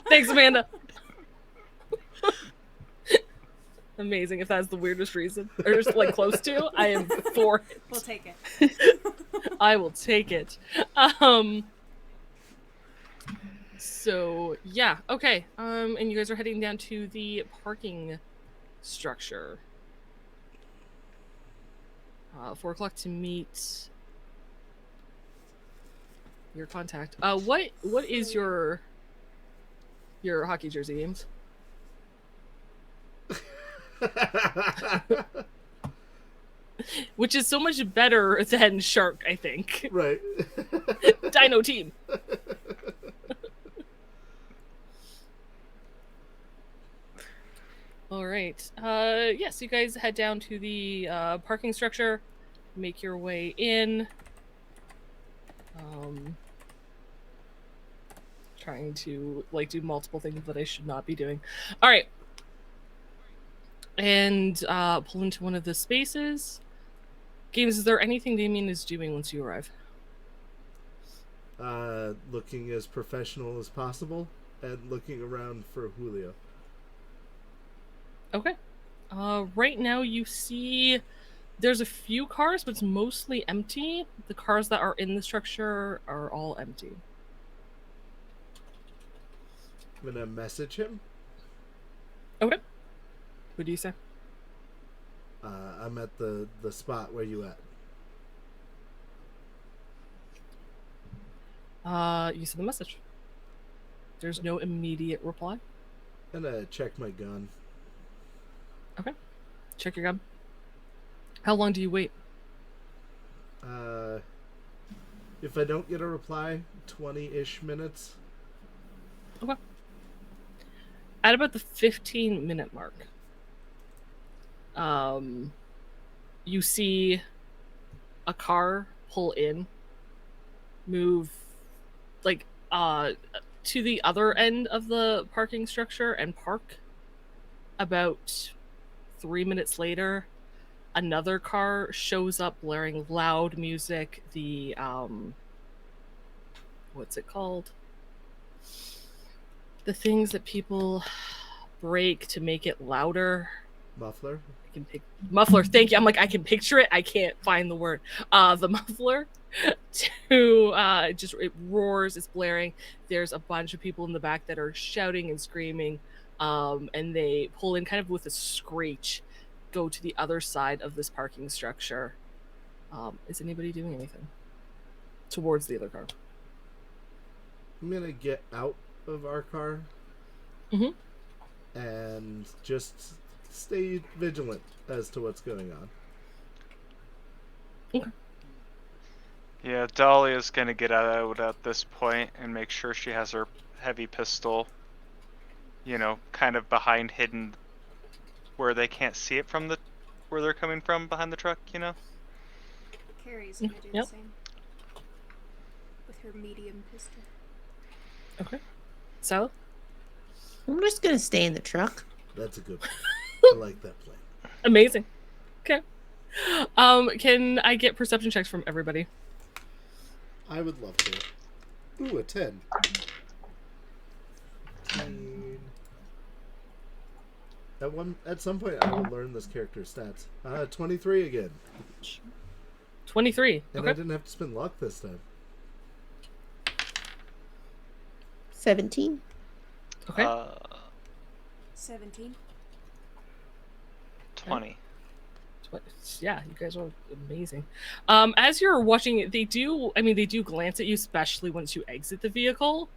thanks, Amanda. Amazing. If that's the weirdest reason, or just like close to, I am for it. We'll take it. I will take it. So yeah, okay. And you guys are heading down to the parking structure. 4 o'clock to meet your contact. What is your hockey jersey, Ames? Which is so much better than Shark, I think. Right. Dino team. All right. Yes, you guys head down to the parking structure, make your way in. Trying to like do multiple things that I should not be doing. All right. And pull into one of the spaces. Games, is there anything Damien is doing once you arrive? Looking as professional as possible and looking around for Julio. Okay. Right now you see there's a few cars, but it's mostly empty. The cars that are in the structure are all empty. I'm gonna message him. Okay. What do you say? I'm at the spot where you at. You send the message. There's no immediate reply. I'm gonna check my gun. Okay. Check your gun. How long do you wait? If I don't get a reply, 20-ish minutes. Okay. At about the 15-minute mark, you see a car pull in, move like to the other end of the parking structure and park. About 3 minutes later, another car shows up blaring loud music. The what's it called? The things that people break to make it louder. Muffler? Muffler, thank you. I'm like, I can picture it. I can't find the word. The muffler to just, it roars, it's blaring. There's a bunch of people in the back that are shouting and screaming. And they pull in kind of with a screech, go to the other side of this parking structure. Is anybody doing anything towards the other car? I'm gonna get out of our car and just stay vigilant as to what's going on. Okay. Yeah, Dahlia's gonna get out at this point and make sure she has her heavy pistol, you know, kind of behind, hidden where they can't see it from where they're coming from behind the truck, you know? Carrie's gonna do the same. With her medium pistol. Okay. So? I'm just gonna stay in the truck. That's a good plan. I like that plan. Amazing. Okay. Can I get perception checks from everybody? I would love to. Ooh, a 10. 15. At some point, I will learn this character's stats. 23 again. 23. And okay. I didn't have to spend luck this time. 17. Okay. 17. 20. Yeah, you guys are amazing. As you're watching it, they do glance at you, especially once you exit the vehicle.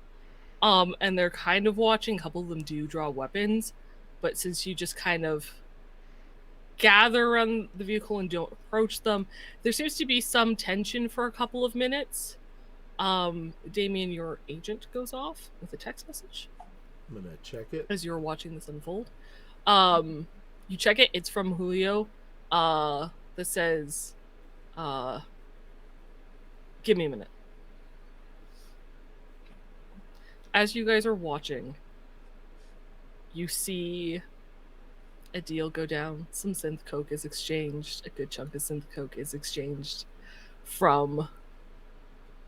And they're kind of watching. A couple of them do draw weapons, but since you just kind of gather around the vehicle and don't approach them, there seems to be some tension for a couple of minutes. Damien, your agent goes off with a text message. I'm gonna check it. As you're watching this unfold. You check it, it's from Julio. That says, give me a minute. As you guys are watching, you see a deal go down. Some synth coke is exchanged. A good chunk of synth coke is exchanged from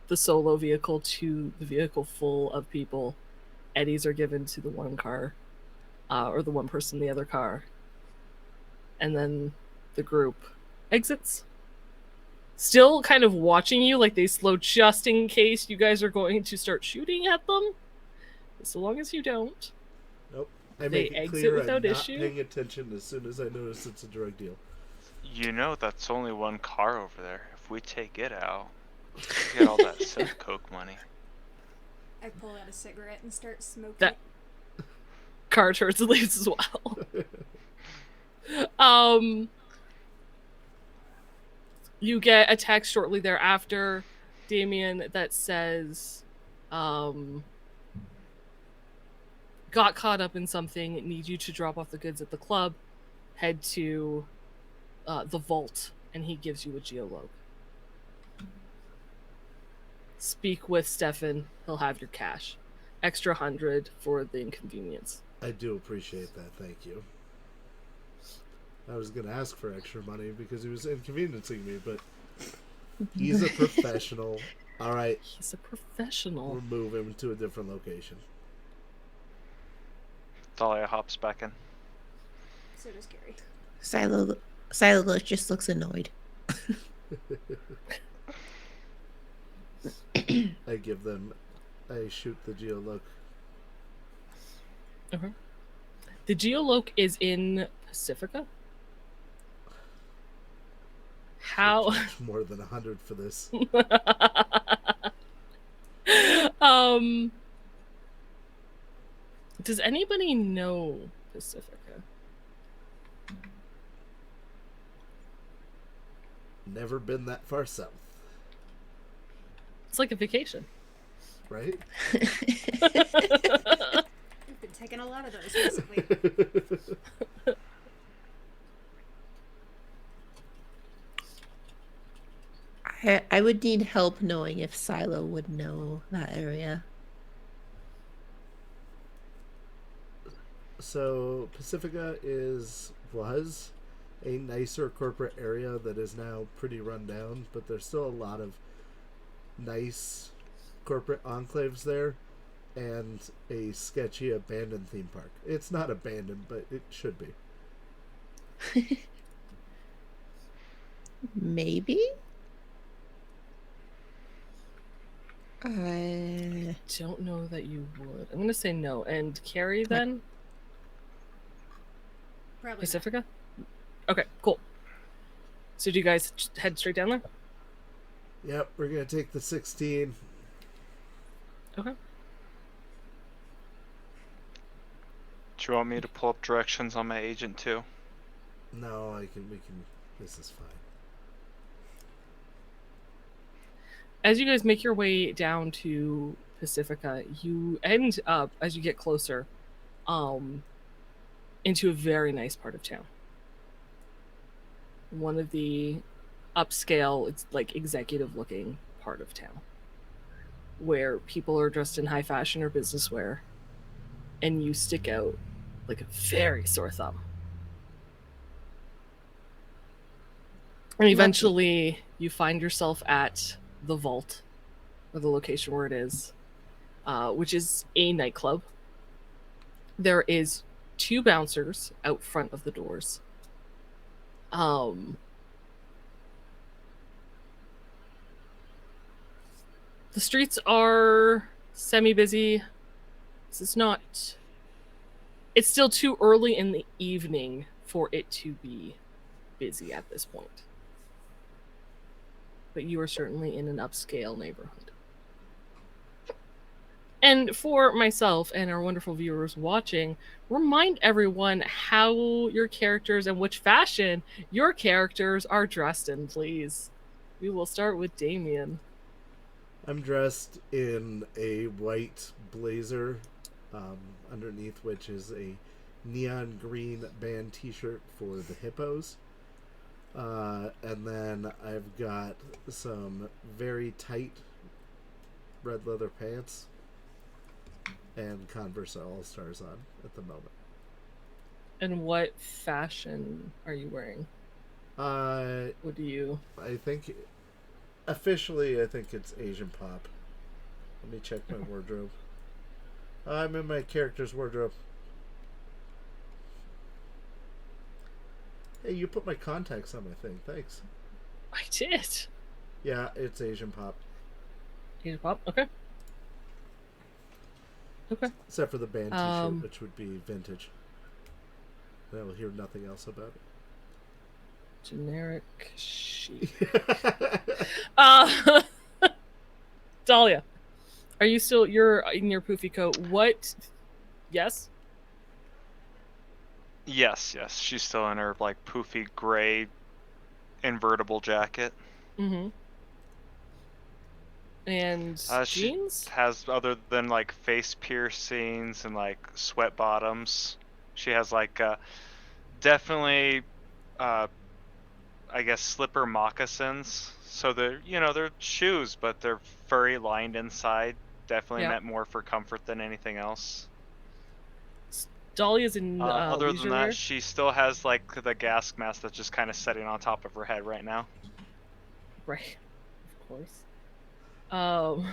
the solo vehicle to the vehicle full of people. Eddies are given to the one car, or the one person in the other car. And then the group exits. Still kind of watching you, like they slow just in case you guys are going to start shooting at them. So long as you don't. Nope. I They make it exit clear without I'm not issue? paying attention as soon as I notice it's a drug deal. You know that's only one car over there. If we take it out, we get all that synth coke money. I pull out a cigarette and start smoking. That car turns and leaves as well. You get a text shortly thereafter, Damien, that says, got caught up in something, need you to drop off the goods at the club, head to the vault, and he gives you a geolog. Speak with Stefan, he'll have your cash. Extra 100 for the inconvenience. I do appreciate that, thank you. I was going to ask for extra money because he was inconveniencing me, but he's a professional. All right, He's a professional. we'll move him to a different location. Thalia hops back in. So does Gary. Silo just looks annoyed. I shoot the geoloc. Okay. The geoloc is in Pacifica. How? More than 100 for this. Does anybody know Pacifica? Never been that far south. It's like a vacation. Right? We've been taking a lot of those recently. I would need help knowing if Silo would know that area. So Pacifica was a nicer corporate area that is now pretty run down, but there's still a lot of nice corporate enclaves there and a sketchy abandoned theme park. It's not abandoned, but it should be. Maybe? I don't know that you would. I'm gonna say no. And Carrie then? Probably Pacifica? Okay, cool. So do you guys just head straight down there? Yep, we're gonna take the 16. Okay. Do you want me to pull up directions on my agent too? No, we can. This is fine. As you guys make your way down to Pacifica, you end up, as you get closer, into a very nice part of town. One of the upscale, it's like executive looking part of town, where people are dressed in high fashion or business wear, and you stick out like a very sore thumb. And eventually you find yourself at the vault, or the location where it is, which is a nightclub. There is 2 bouncers out front of the doors. The streets are semi-busy. It's still too early in the evening for it to be busy at this point. But you are certainly in an upscale neighborhood. And for myself and our wonderful viewers watching, remind everyone how your characters and which fashion your characters are dressed in, please. We will start with Damien. I'm dressed in a white blazer, underneath which is a neon green band t-shirt for the hippos. And then I've got some very tight red leather pants and Converse All-Stars on at the moment. And what fashion are you wearing? What do you... I think, officially, I think it's Asian pop. Let me check my wardrobe. I'm in my character's wardrobe. Hey, you put my contacts on my thing. Thanks. I did. Yeah, it's Asian pop. Asian pop? Okay. Okay. Except for the band t-shirt, which would be vintage. And I will hear nothing else about it. Generic chic. Dahlia, are you still... You're in your poofy coat. What... Yes? Yes. She's still in her like poofy gray invertible jacket. Mm-hmm. And jeans? She has, other than like face piercings and like sweat bottoms, she has like definitely I guess slipper moccasins. So they're shoes, but they're furry lined inside. Definitely meant more for comfort than anything else. Dahlia's in Other than leisure that, wear. she still has like the gas mask that's just kind of sitting on top of her head right now. Right, of course. So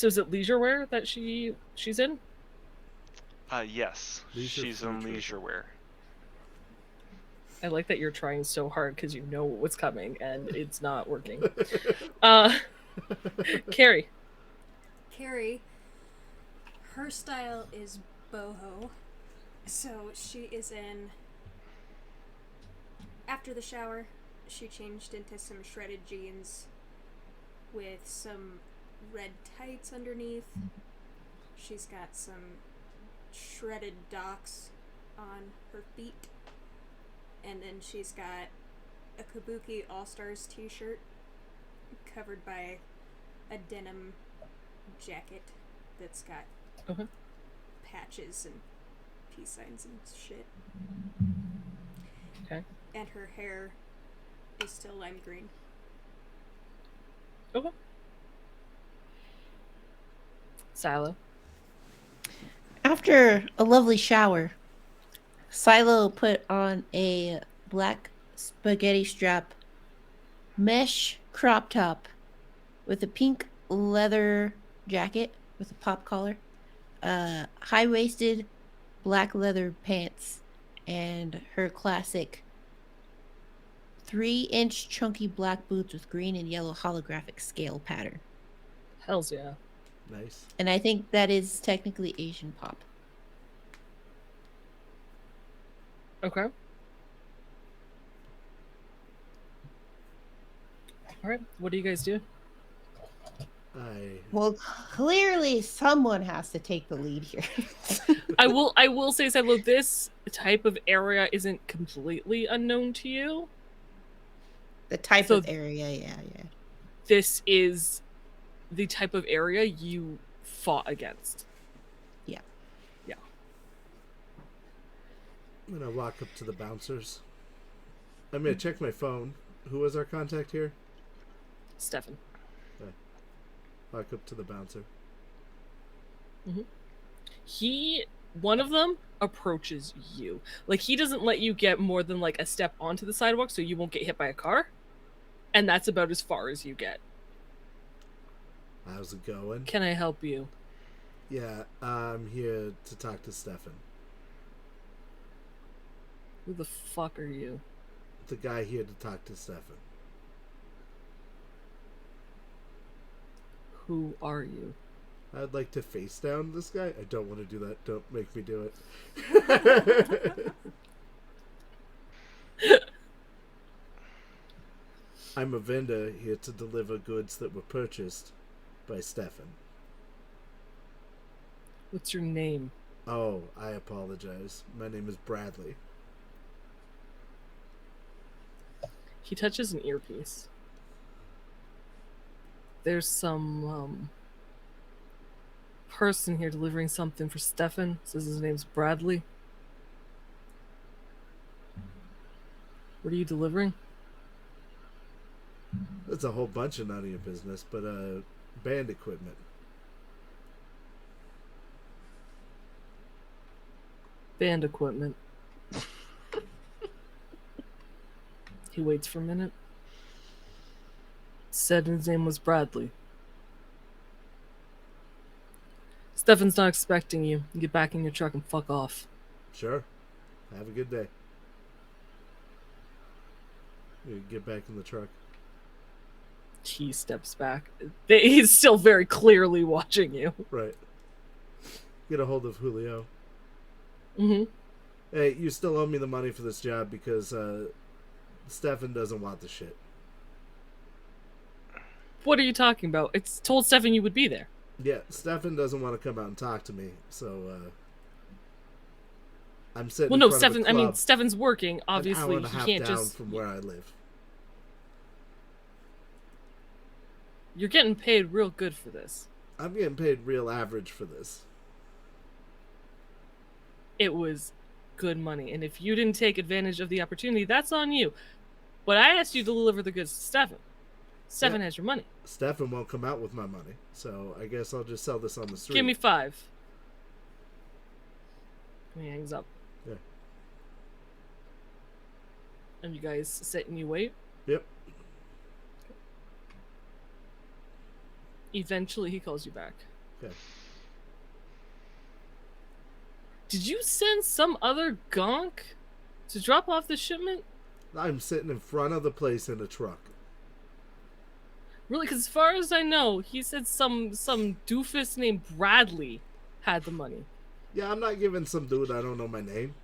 is it leisure wear that she's in? Yes, Leisure she's in future. leisure wear. I like that you're trying so hard because you know what's coming and it's not working. Carrie. Carrie, her style is boho. So she is in. After the shower, she changed into some shredded jeans with some red tights underneath. She's got some shredded docks on her feet. And then she's got a Kabuki All-Stars t-shirt covered by a denim jacket that's got Okay. patches and peace signs and shit. Okay. And her hair is still lime green. Okay. Silo. After a lovely shower, Silo put on a black spaghetti strap mesh crop top with a pink leather jacket with a pop collar, high-waisted black leather pants, and her classic 3-inch chunky black boots with green and yellow holographic scale pattern. Hells yeah. Nice. And I think that is technically Asian pop. Okay. All right. What do you guys do? Well, clearly someone has to take the lead here. I will say, Silo, this type of area isn't completely unknown to you. The type So- of area, yeah. This is the type of area you fought against. Yeah. Yeah. I'm gonna walk up to the bouncers. I'm gonna check my phone. Who was our contact here? Stefan. Walk up to the bouncer. One of them approaches you. Like, he doesn't let you get more than like a step onto the sidewalk so you won't get hit by a car. And that's about as far as you get. How's it going? Can I help you? Yeah, I'm here to talk to Stefan. Who the fuck are you? The guy here to talk to Stefan. Who are you? I'd like to face down this guy. I don't want to do that. Don't make me do it. I'm a vendor here to deliver goods that were purchased by Stefan. What's your name? Oh, I apologize. My name is Bradley. He touches an earpiece. There's some person here delivering something for Stefan. Says his name's Bradley. What are you delivering? That's a whole bunch of none of your business, but band equipment. Band equipment. He waits for a minute. Said his name was Bradley. Stefan's not expecting you. Get back in your truck and fuck off. Sure. Have a good day. You get back in the truck. He steps back. He's still very clearly watching you. Right. Get a hold of Julio. Mm-hmm. Hey, you still owe me the money for this job because Stefan doesn't want the shit. What are you talking about? It's told Stefan you would be there. Yeah, Stefan doesn't want to come out and talk to me, so I'm sitting. Well, no, in front of a Stefan. I mean, club Stefan's working. Obviously, an hour and a he half can't down just. from where I live. You're getting paid real good for this. I'm getting paid real average for this. It was good money, and if you didn't take advantage of the opportunity, that's on you. But I asked you to deliver the goods to Stefan. Stefan has your money. Stefan won't come out with my money, so I guess I'll just sell this on the street. Give me 5. And he hangs up. Yeah. And you guys sit and you wait. Yep. Eventually, he calls you back. Okay. Did you send some other gonk to drop off the shipment? I'm sitting in front of the place in a truck. Really? Because as far as I know, he said some doofus named Bradley had the money. Yeah, I'm not giving some dude I don't know my name.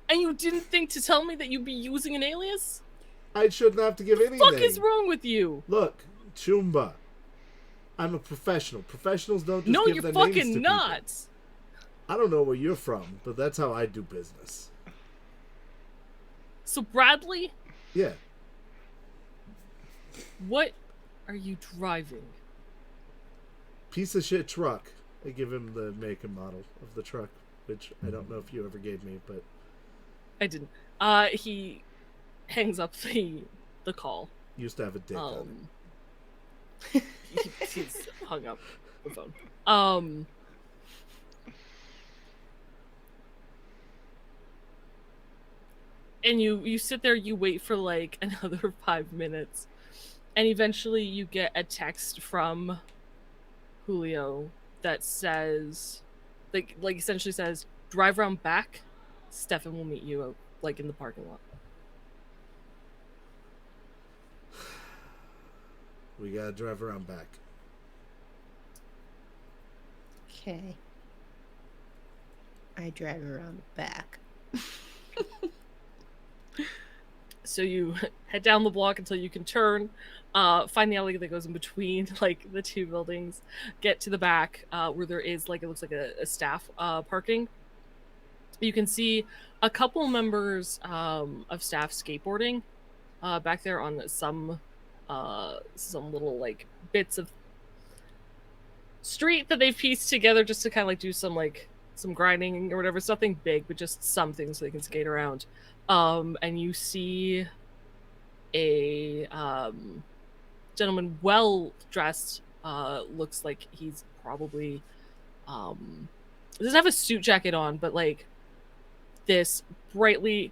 And you didn't think to tell me that you'd be using an alias? I shouldn't have to give anything. What the fuck is wrong with you? Look, Chumba. I'm a professional. Professionals don't just No, give you're their names to fucking people. not. I don't know where you're from, but that's how I do business. So Bradley, Yeah. what are you driving? Piece of shit truck. I give him the make and model of the truck, which I don't know if you ever gave me, but I didn't. He hangs up the call. used to have a dick on He's hung up the phone. And you sit there, you wait for like another 5 minutes, and eventually you get a text from Julio that says, like essentially says, drive around back. Stefan will meet you like in the parking lot. We gotta drive around back. Okay. I drive around back. So you head down the block until you can turn, find the alley that goes in between like the two buildings, get to the back where there is like, it looks like a staff parking. You can see a couple members of staff skateboarding back there on some little like bits of street that they've pieced together just to kind of like do some grinding or whatever. It's nothing big, but just something so they can skate around. And you see a gentleman well dressed, looks like he's probably doesn't have a suit jacket on, but like this brightly,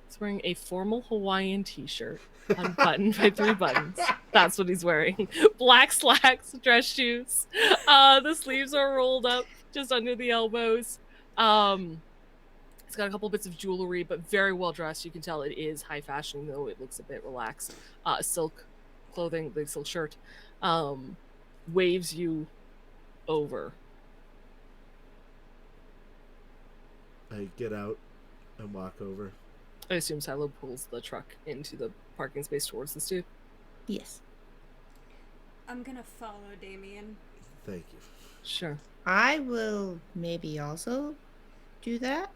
he's wearing a formal Hawaiian t-shirt unbuttoned by 3 buttons. That's what he's wearing. Black slacks, dress shoes. The sleeves are rolled up just under the elbows. It's got a couple bits of jewelry, but very well dressed. You can tell it is high fashion, though it looks a bit relaxed. Silk clothing, the silk shirt, waves you over. I get out and walk over. I assume Silo pulls the truck into the parking space towards this dude. Yes. I'm gonna follow Damien. Thank you. Sure. I will maybe also do that.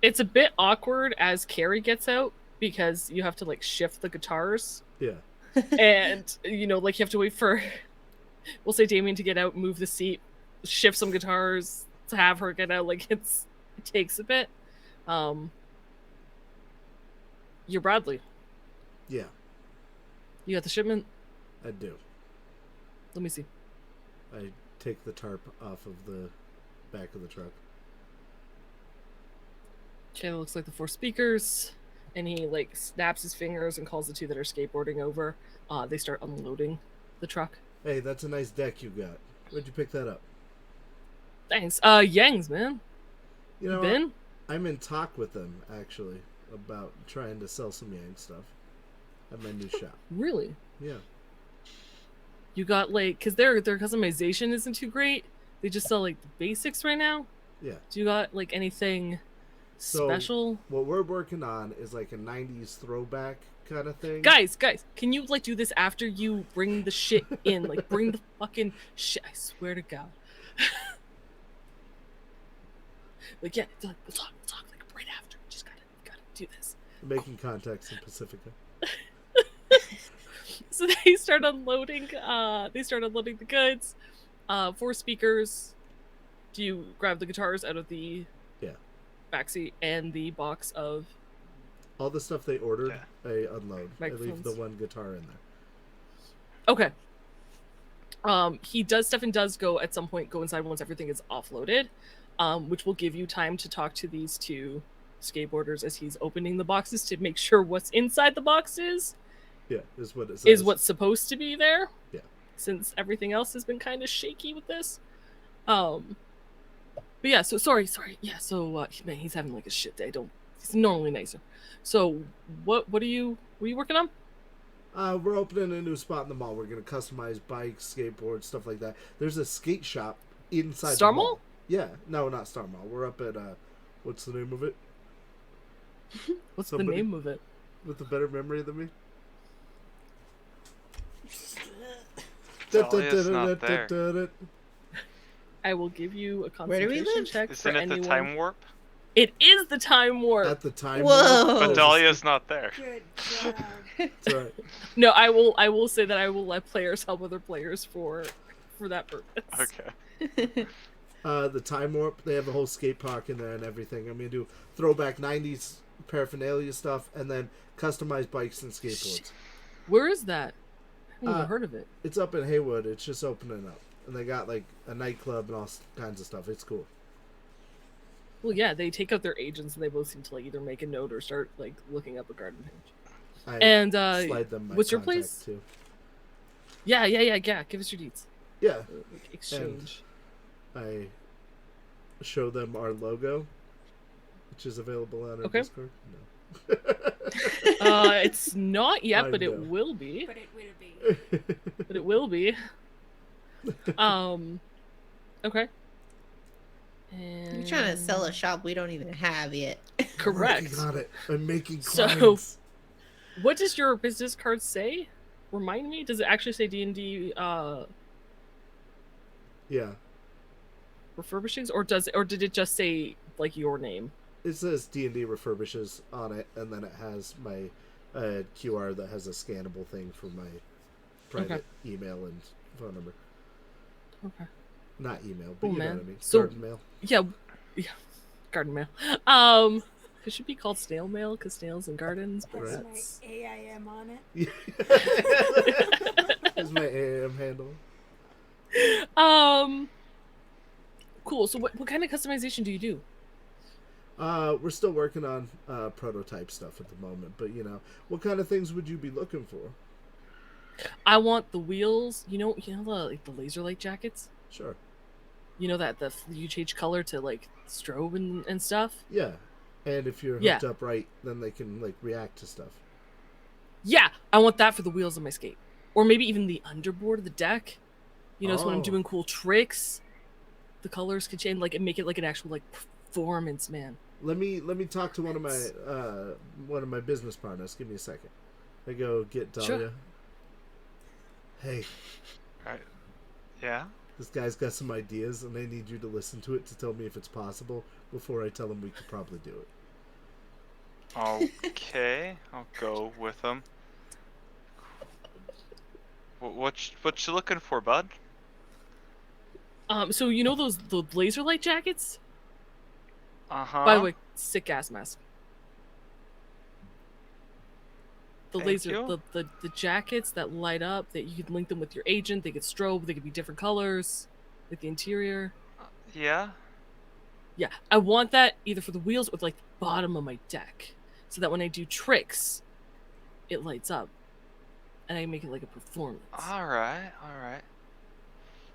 It's a bit awkward as Carrie gets out because you have to like shift the guitars. Yeah. And you know, like you have to wait for, we'll say Damien to get out, move the seat, shift some guitars to have her get out. Like it takes a bit. You're Bradley. Yeah, You got the shipment? I do. Let me see. I take the tarp off of the back of the truck. Okay, it looks like the 4 speakers. And he like snaps his fingers and calls the 2 that are skateboarding over. They start unloading the truck. Hey, that's a nice deck you got. Where'd you pick that up? Thanks. Yangs, man. You know, Ben? I'm in talk with them actually about trying to sell some Yang stuff at my new shop. Really? Yeah. You got like, because their customization isn't too great. They just sell like the basics right now. Yeah. Do you got like anything special? What we're working on is like a 90s throwback kind of thing. Guys, can you like do this after you bring the shit in? Like bring the fucking shit. I swear to God. Like yeah, we'll talk like right after. We just gotta do this. Making contacts in Pacifica. So they start unloading. The goods. 4 speakers. Do you grab the guitars out of the backseat and the box of all the stuff they ordered? I unload. I leave Microphones. the one guitar in there. Okay. Stefan does go at some point, go inside once everything is offloaded, which will give you time to talk to these two skateboarders as he's opening the boxes to make sure what's inside the boxes is what it says. is what's supposed to be there. Yeah. Since everything else has been kind of shaky with this. But yeah, so sorry. Yeah, so man, he's having like a shit day. He's normally nicer. So what are you working on? We're opening a new spot in the mall. We're gonna customize bikes, skateboards, stuff like that. There's a skate shop inside Star the mall. Mall? Yeah, no, not Star Mall. We're up at what's the name of it? What's Somebody the name of it? with a better memory than me. Dahlia's not there. I will give you a Where do we concentration live? check Isn't for it anyone. the time warp? It is the time warp. At the time. Whoa. But Dahlia's not there. Good job. That's right. No, I will say that I will let players help other players for that purpose. Okay. The time warp. They have a whole skate park in there and everything. I'm gonna do throwback '90s paraphernalia stuff, and then customized bikes and skateboards. Where is that? I haven't even heard of it. It's up in Haywood. It's just opening up, and they got like a nightclub and all kinds of stuff. It's cool. Well, yeah, they take out their agents and they both seem to like either make a note or start like looking up a garden page. And slide them my what's your contact, place? Too. Yeah. Give us your deeds. Yeah, Like, exchange. I show them our logo, which is available on our Okay. Discord. No. It's not yet, I but know. it will be. But it will be. But it will be. Okay. And... You're trying to sell a shop we don't even have yet. Correct. Got it. I'm making So- clients. What does your business card say? Remind me. Does it actually say D&D Yeah, refurbishings, or did it just say like your name? it says D&D refurbishes on it, and then it has my QR that has a scannable thing for my private email and phone number. Okay. Not email, but Cool, you know man. what I mean. So- Garden mail. Yeah. Garden mail. It should be called snail mail because snails and gardens. But Has that's... my AIM on it. That's my AM handle. Cool. So what kind of customization do you do? We're still working on prototype stuff at the moment, but what kind of things would you be looking for? I want the wheels. You know the laser light jackets. Sure. You know that you change color to like strobe and stuff. Yeah, and if you're Yeah. hooked up right, then they can like react to stuff. Yeah, I want that for the wheels of my skate, or maybe even the underboard of the deck. So when I'm Oh. doing cool tricks, the colors could change, like, and make it like an actual like performance, man. Let me talk to one of my business partners. Give me a second. I go get Dahlia. Sure. Hey, Right. Yeah. this guy's got some ideas, and I need you to listen to it to tell me if it's possible before I tell him we could probably do it. Okay, I'll go with them. What you looking for, bud? So the laser light jackets? Uh-huh. By the way, sick gas mask. The Thank laser, you. the jackets that light up, that you can link them with your agent. They could strobe. They could be different colors, like the interior. Yeah. Yeah, I want that either for the wheels or like the bottom of my deck, so that when I do tricks, it lights up, and I make it like a performance. All right.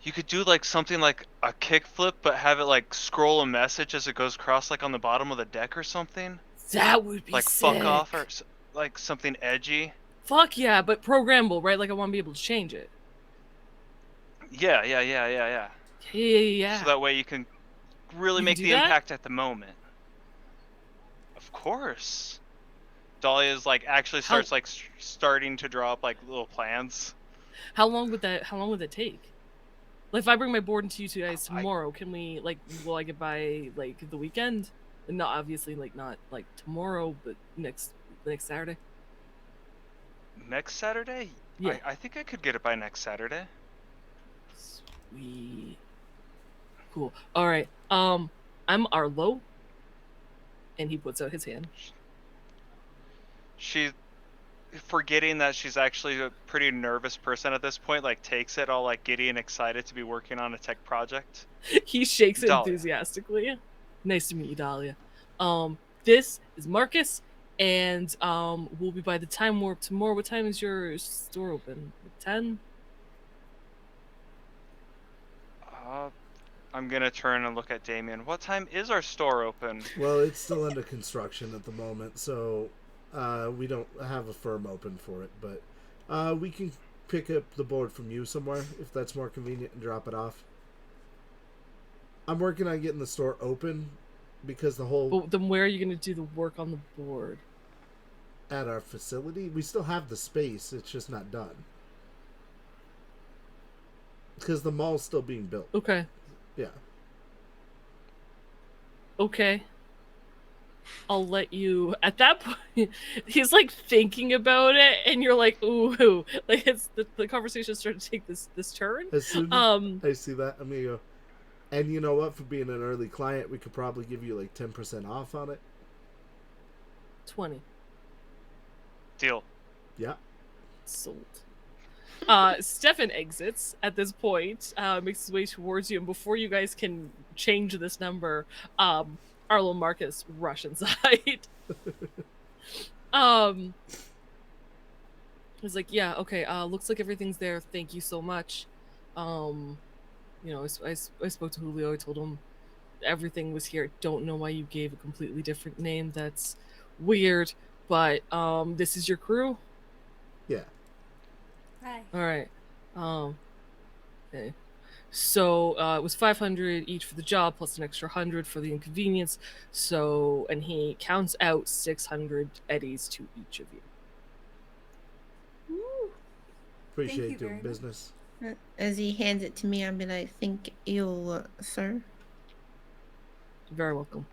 You could do like something like a kickflip, but have it like scroll a message as it goes across, like on the bottom of the deck or something. That would be Like sick. fuck off or like something edgy. Fuck yeah, but programmable, right? Like I want to be able to change it. Yeah. Yeah. So that way you can really You make can the do that? impact at the moment. Of course. Dahlia's like actually starts like starting to draw up like little plans. How long would that take? Like if I bring my board into you two guys tomorrow, can we will I get by like the weekend? And not obviously not like tomorrow, but the next Saturday. Next Saturday? Yeah. I think I could get it by next Saturday. Sweet. Cool. All right. I'm Arlo. And he puts out his hand. She forgetting that she's actually a pretty nervous person at this point, like takes it all like giddy and excited to be working on a tech project. He shakes Dahlia. enthusiastically. Nice to meet you, Dahlia. This is Marcus, and we'll be by the time warp tomorrow. What time is your store open? 10? I'm gonna turn and look at Damien. What time is our store open? Well, it's still under construction at the moment, so we don't have a firm open for it. But we can pick up the board from you somewhere if that's more convenient and drop it off. I'm working on getting the store open because the whole But then where are you going to do the work on the board? at our facility, we still have the space. It's just not done because the mall's still being built. Okay. Yeah. Okay. I'll let you. At that point, he's like thinking about it, and you're like, ooh, like it's the conversation started to take this turn. As soon as I see that, I'm gonna go. And you know what? For being an early client, we could probably give you like 10% off on it. 20 Deal. Yeah. sold. Stefan exits at this point, makes his way towards you, and before you guys can change this number, Arlo Marcus rush inside. He's like, yeah, okay, looks like everything's there. Thank you so much. You know, I spoke to Julio. I told him everything was here. Don't know why you gave a completely different name. That's weird. But this is your crew? Yeah. Hi. All right. Okay. So it was 500 each for the job plus an extra 100 for the inconvenience. So, and he counts out 600 eddies to each of you. Woo. Appreciate you doing very business. As he hands it to me, I'll be like, thank you, sir. You're very welcome.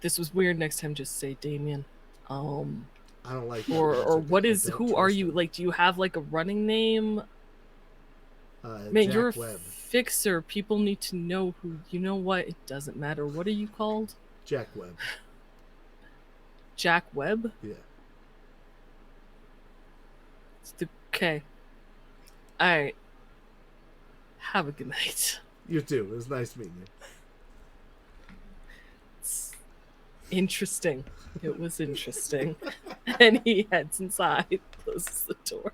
This was weird. Next time, just say Damien. I don't like that. Or what I is? don't Who are trust you? him. Like, do you have like a running name? Man, Jack you're a Webb. fixer. People need to know who. You know what? It doesn't matter. What are you called? Jack Webb. Jack Webb? Yeah. Okay. Alright. Have a good night. You too. It was nice meeting you. It's interesting. It was interesting. And he heads inside, closes the door.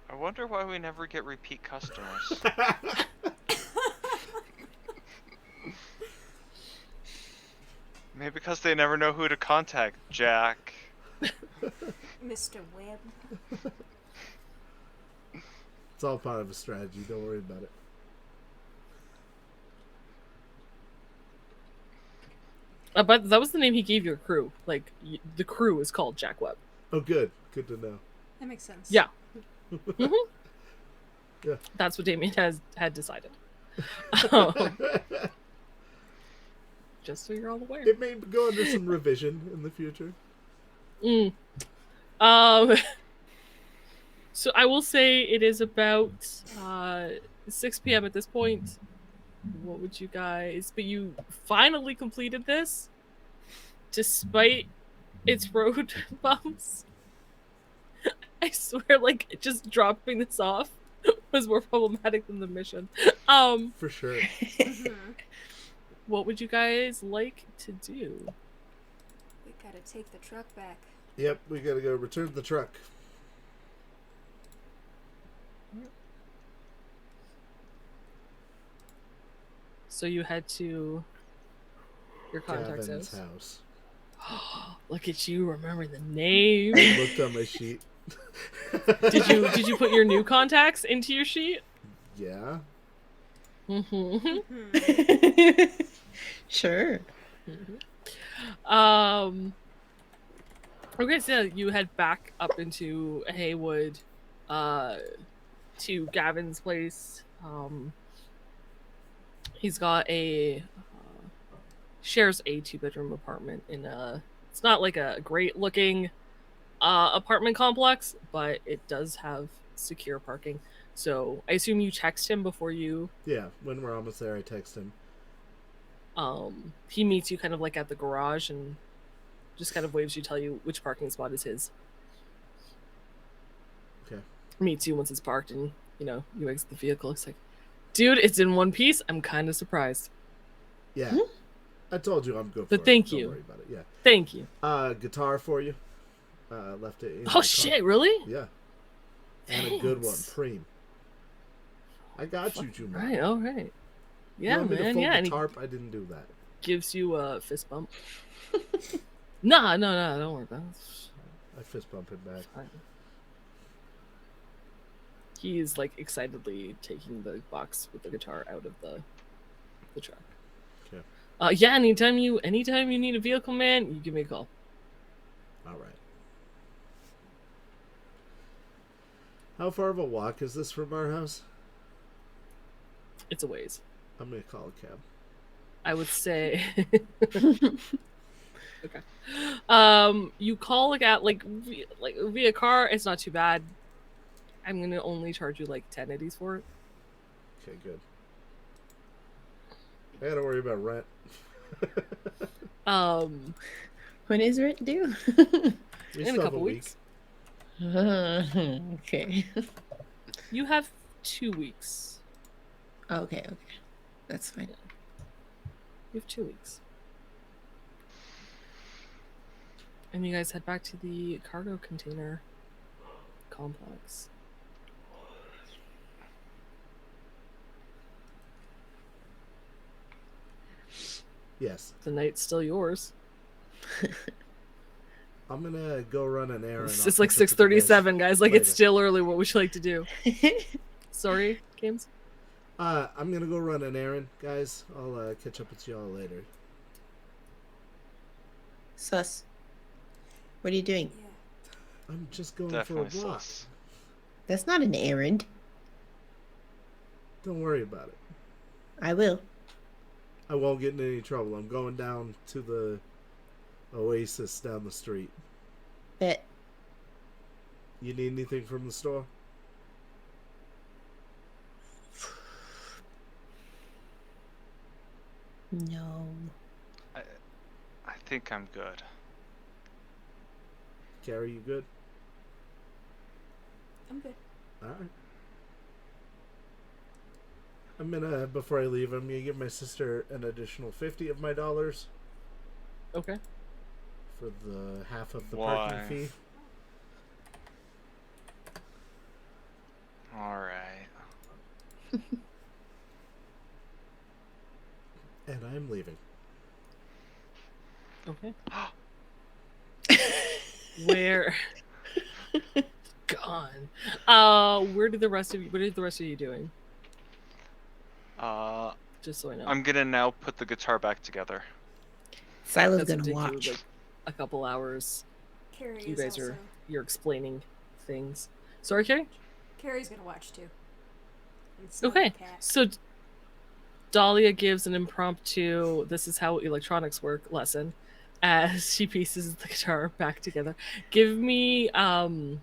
I wonder why we never get repeat customers. Maybe because they never know who to contact, Jack. Mr. Webb. It's all part of a strategy. Don't worry about it. But that was the name he gave your crew. Like, the crew is called Jack Webb. Oh, good. Good to know. That makes sense. Yeah. Mm-hmm. Yeah. That's what Damien had decided. Just so you're all aware. It may go under some revision in the future. So I will say it is about 6 p.m. at this point. What would you guys... But you finally completed this, despite its road bumps. I swear, like, just dropping this off was more problematic than the mission. For sure. What would you guys like to do? We gotta take the truck back. Yep, we gotta go return the truck. So you head to your contact's Gavin's house. house. Look at you remembering the name. I looked on my sheet. Did you put your new contacts into your sheet? Yeah. Mm-hmm. Sure. Okay, so you head back up into Haywood, to Gavin's place. He's got shares a 2-bedroom apartment in it's not like a great looking apartment complex, but it does have secure parking. So I assume you text him before you... Yeah, when we're almost there, I text him. He meets you kind of like at the garage and just kind of waves you, tell you which parking spot is his. Okay. Meets you once it's parked, and you exit the vehicle. It's like, dude, it's in one piece. I'm kind of surprised. Yeah. I told you I'm good for But it. thank Don't you. worry about it. Yeah. Thank you. Guitar for you. Left it in my Oh car. shit, really? Yeah. And a good one, Thanks. Preem. I got you, Juman. Right, all right. You Yeah, want me to man, fold yeah. the And he tarp? I didn't do that. gives you a fist bump. No, don't worry about it. I fist bump him back. Fine. He's like excitedly taking the box with the guitar out of the truck. Okay. Yeah, anytime you need a vehicle, man, you give me a call. All right. How far of a walk is this from our house? It's a ways. I'm gonna call a cab. I would say. Okay. You call via car. It's not too bad. I'm gonna only charge you like 10 eddies for it. Okay, good. I gotta worry about rent. When is rent due? We In a still have couple week. weeks. Okay. You have 2 weeks. Okay. That's fine. You have 2 weeks. And you guys head back to the cargo container complex. Yes. The night's still yours. I'm gonna go run an errand. It's like 6:37, guys. Like, it's still early. What would you like to do? Sorry, Games? I'm gonna go run an errand, guys. I'll catch up with y'all later. Sus. What are you doing? Yeah. I'm just going Definitely for a walk. sus. That's not an errand. Don't worry about it. I will. I won't get in any trouble. I'm going down to the Oasis down the street. Bet. You need anything from the store? No. I think I'm good. Carrie, you good? I'm good. Alright. Before I leave, I'm gonna give my sister an additional 50 of my dollars Okay. for the half of the Why? parking fee. Alright. And I'm leaving. Okay. Where? Gone. What are the rest of you doing? Just so I know. I'm gonna now put the guitar back together. Silas That's gonna gonna take watch. you like a couple hours. Carrie You is guys also. you're explaining things. Sorry, Carrie? Carrie's gonna watch too. And smell Okay. the cat. So Dahlia gives an impromptu "this is how electronics work" lesson as she pieces the guitar back together. Give me another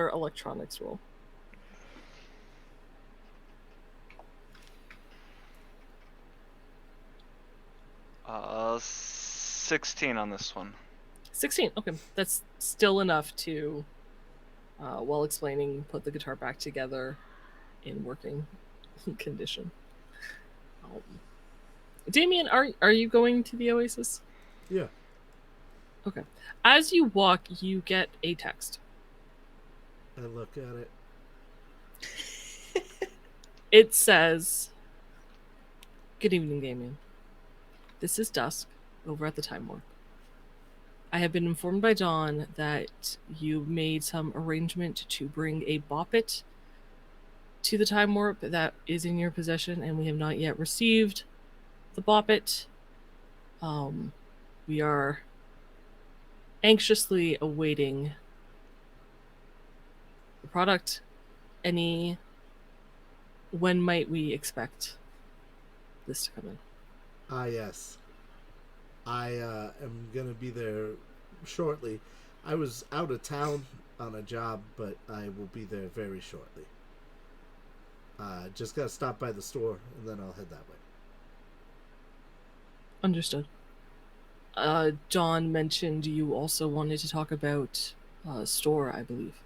electronics roll. 16 on this one. 16. Okay, that's still enough to, while explaining, put the guitar back together in working condition. Damien, are you going to the Oasis? Yeah. Okay. As you walk, you get a text. I look at it. It says, "Good evening, Damien. This is Dusk, over at the Time Warp. I have been informed by Dawn that you made some arrangement to bring a boppet to the Time Warp that is in your possession, and we have not yet received the boppet. We are anxiously awaiting the product. When might we expect this to come in?" Ah, yes. I am going to be there shortly. I was out of town on a job, but I will be there very shortly. Just got to stop by the store, and then I'll head that way. Understood. Dawn mentioned you also wanted to talk about store, I believe.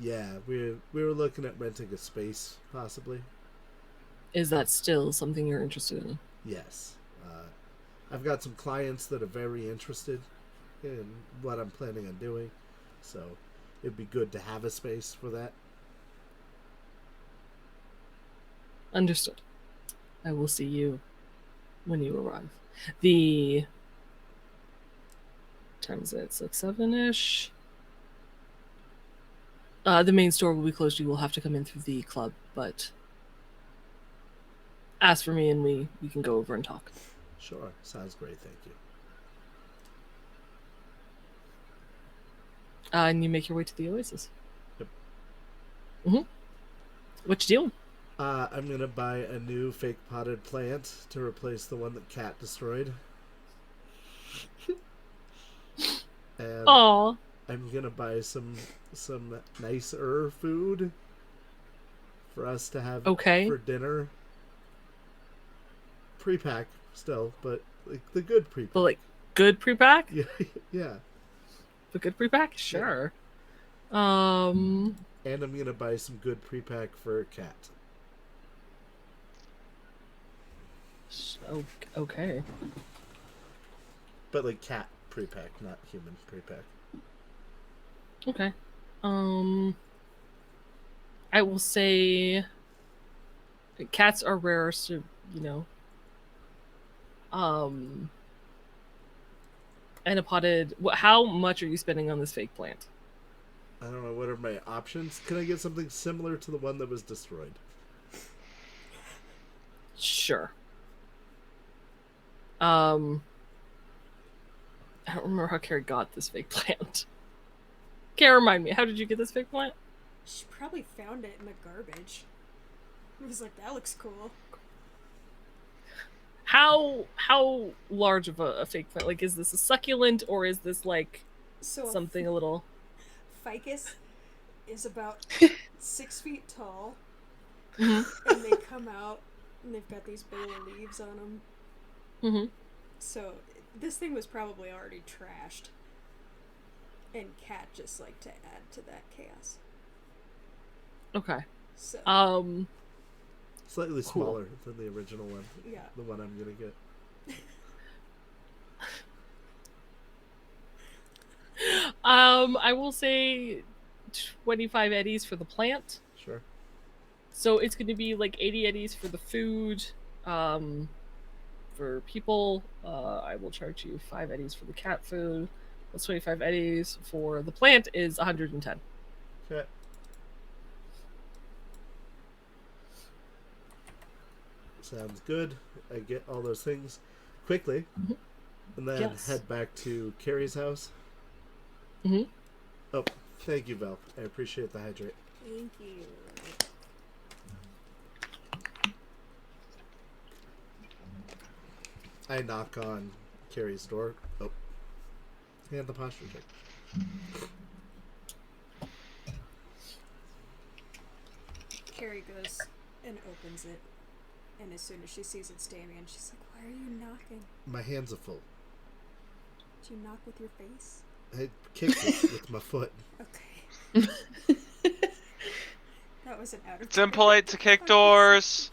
Yeah, we were looking at renting a space, possibly. Is that still something you're interested in? Yes. I've got some clients that are very interested in what I'm planning on doing, so it'd be good to have a space for that. Understood. I will see you when you arrive. The time is it? It's like 7-ish. The main store will be closed. You will have to come in through the club, but ask for me and we can go over and talk. Sure, sounds great, thank you. And you make your way to the Oasis. Yep. What you doing? I'm gonna buy a new fake potted plant to replace the one that Cat destroyed. And Aw. I'm gonna buy some nicer food for us to have Okay. for dinner. Pre-pack still, but like the good pre-pack. But like good pre-pack? Yeah, yeah. The good pre-pack? Sure. And I'm gonna buy some good pre-pack for Cat. Okay. But like cat pre-pack, not human pre-pack. Okay. I will say cats are rare, so and a potted. How much are you spending on this fake plant? I don't know, what are my options? Can I get something similar to the one that was destroyed? Sure. I don't remember how Carrie got this fake plant. Carrie, remind me, how did you get this fake plant? She probably found it in the garbage. It was like, that looks cool. How large of a fake plant? Like, is this a succulent or is this like something a little? Ficus is about 6 feet tall, Mm-hmm. and they come out and they've got these big leaves on them. Mm-hmm. So this thing was probably already trashed, and Cat just like to add to that chaos. Okay. So Slightly smaller than the original one. yeah, The one I'm gonna get. I will say 25 eddies for the plant. Sure. So it's going to be like 80 eddies for the food. For people, I will charge you 5 eddies for the cat food. Plus 25 eddies for the plant is 110. Okay. Sounds good. I get all those things quickly, and then Yes. head back to Carrie's house. Mhm. Oh, thank you, Val. I appreciate the hydrate. thank you. I knock on Carrie's door. Oh, and the posture check. Carrie goes and opens it, and as soon as she sees it's Damien, she's like, "Why are you knocking? My hands are full. Did you knock with your face?" I kicked it with my foot. Okay. That was an out of. It's impolite to kick doors.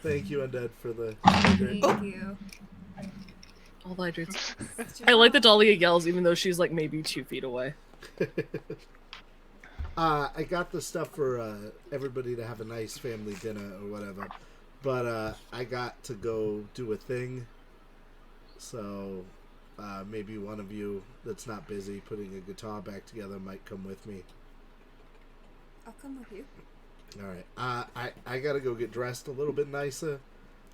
Thank you, Undead, for the hydrate. Thank you. All the hydrates. I like that Dahlia yells even though she's like maybe 2 feet away. I got the stuff for everybody to have a nice family dinner or whatever, but I got to go do a thing, so maybe one of you that's not busy putting a guitar back together might come with me. I'll come with you. Alright, I gotta go get dressed a little bit nicer.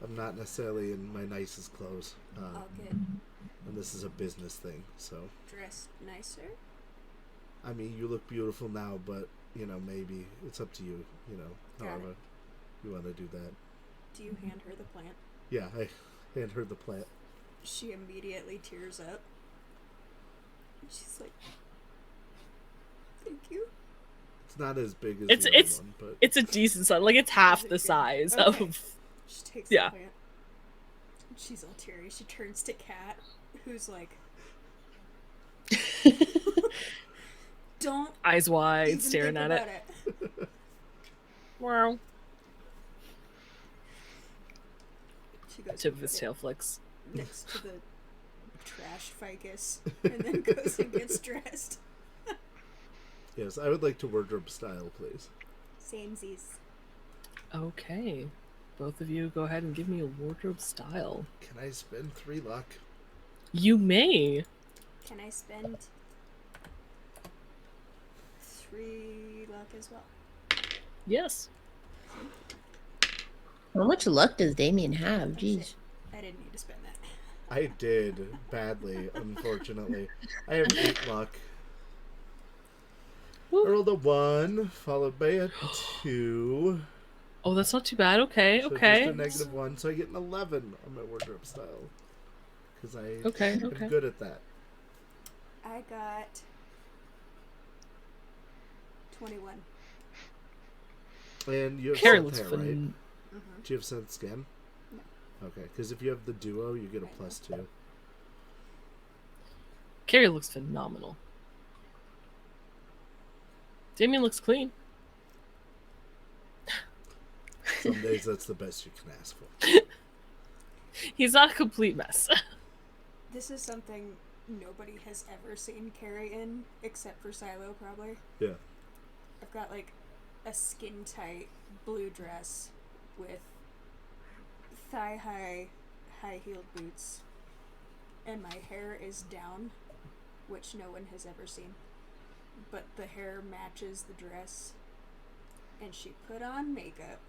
I'm not necessarily in my nicest clothes, I'll get and this is a business thing, so. dressed nicer. I mean, you look beautiful now, but, maybe it's up to you, Got however it. you want to do that. Do you hand her the plant? Yeah, I hand her the plant. She immediately tears up. She's like, "Thank you." It's not as big as It's- the other it's- one, but It's a decent size. Like it's half the size Okay. of. She takes Yeah. the plant. She's all teary. She turns to Kat, who's like, don't Eyes wide, even staring think at about it. it. Wow. She goes Tip and of his puts it tail flicks. next to the trash ficus, and then goes and gets dressed. Yes, I would like to wardrobe style, please. Samesies. Okay. Both of you go ahead and give me a wardrobe style. Can I spend 3 luck? You may. Can I spend 3 luck as well? Yes. How much luck does Damien have? Oh, Jeez. shit. I didn't need to spend that. I did badly, unfortunately. I have 8 luck. I rolled a 1, followed by a 2. Oh, that's not too bad. Okay, So okay. just a -1, so I get an 11 on my wardrobe style. Because I Okay, am okay. good at that. I got 21. And you have Carrie scent looks hair, right? fun. Mm-hmm. Do you have scent skin? No. Okay, because if you have the duo, you get a +2. Carrie looks phenomenal. Damien looks clean. Some days that's the best you can ask for. He's not a complete mess. This is something nobody has ever seen Carrie in, except for Silo, probably. Yeah. I've got, like, a skin-tight blue dress with thigh-high, high-heeled boots. And my hair is down, which no one has ever seen. But the hair matches the dress. And she put on makeup.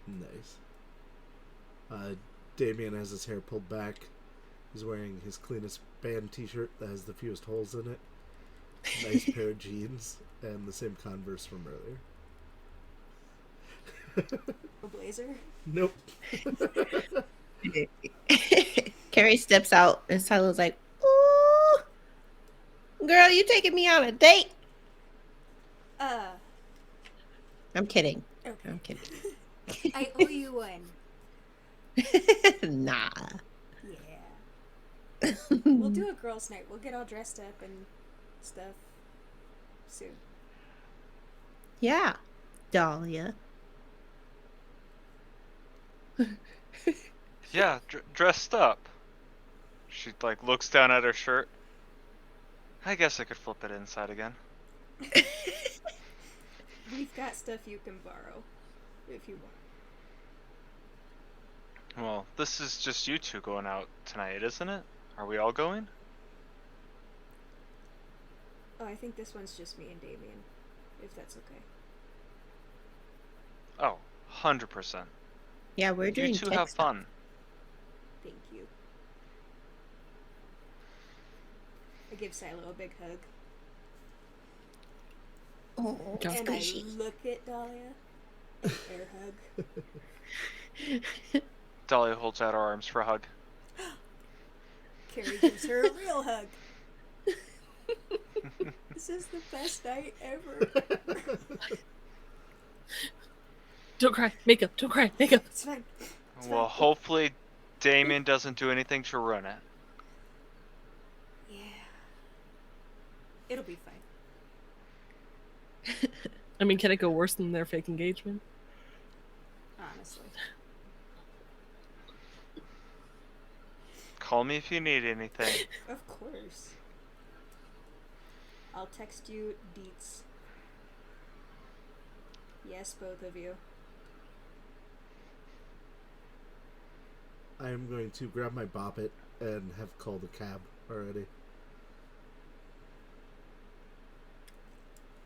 Nice. Damien has his hair pulled back. He's wearing his cleanest band t-shirt that has the fewest holes in it. Nice pair of jeans. And the same Converse from earlier. A blazer. Nope. Carrie steps out and Silo's like, "Ooh, girl, you taking me on a date?" I'm kidding. Okay. I'm kidding. I owe you one. Nah. Yeah. We'll do a girls' night. We'll get all dressed up and stuff soon. Yeah, Dahlia. Yeah, dressed up. She like looks down at her shirt. I guess I could flip it inside again. We've got stuff you can borrow if you want. Well, this is just you two going out tonight, isn't it? Are we all going? Oh, I think this one's just me and Damien, if that's okay. Oh, 100%. Yeah, we're doing You two tech have stuff. fun. Thank you. I give Silo a big hug. Oh, Don't And squishy. I look at Dahlia. An air hug. Dahlia holds out her arms for a hug. Carrie gives her a real hug. This is the best night ever. Don't cry. Makeup. Don't cry. Makeup. It's fine. It's Well, fine. hopefully Damien doesn't do anything to ruin it. Yeah. It'll be fine. I mean, can it go worse than their fake engagement? Honestly. Call me if you need anything. Of course. I'll text you deets. Yes, both of you. I am going to grab my bop it and have called a cab already.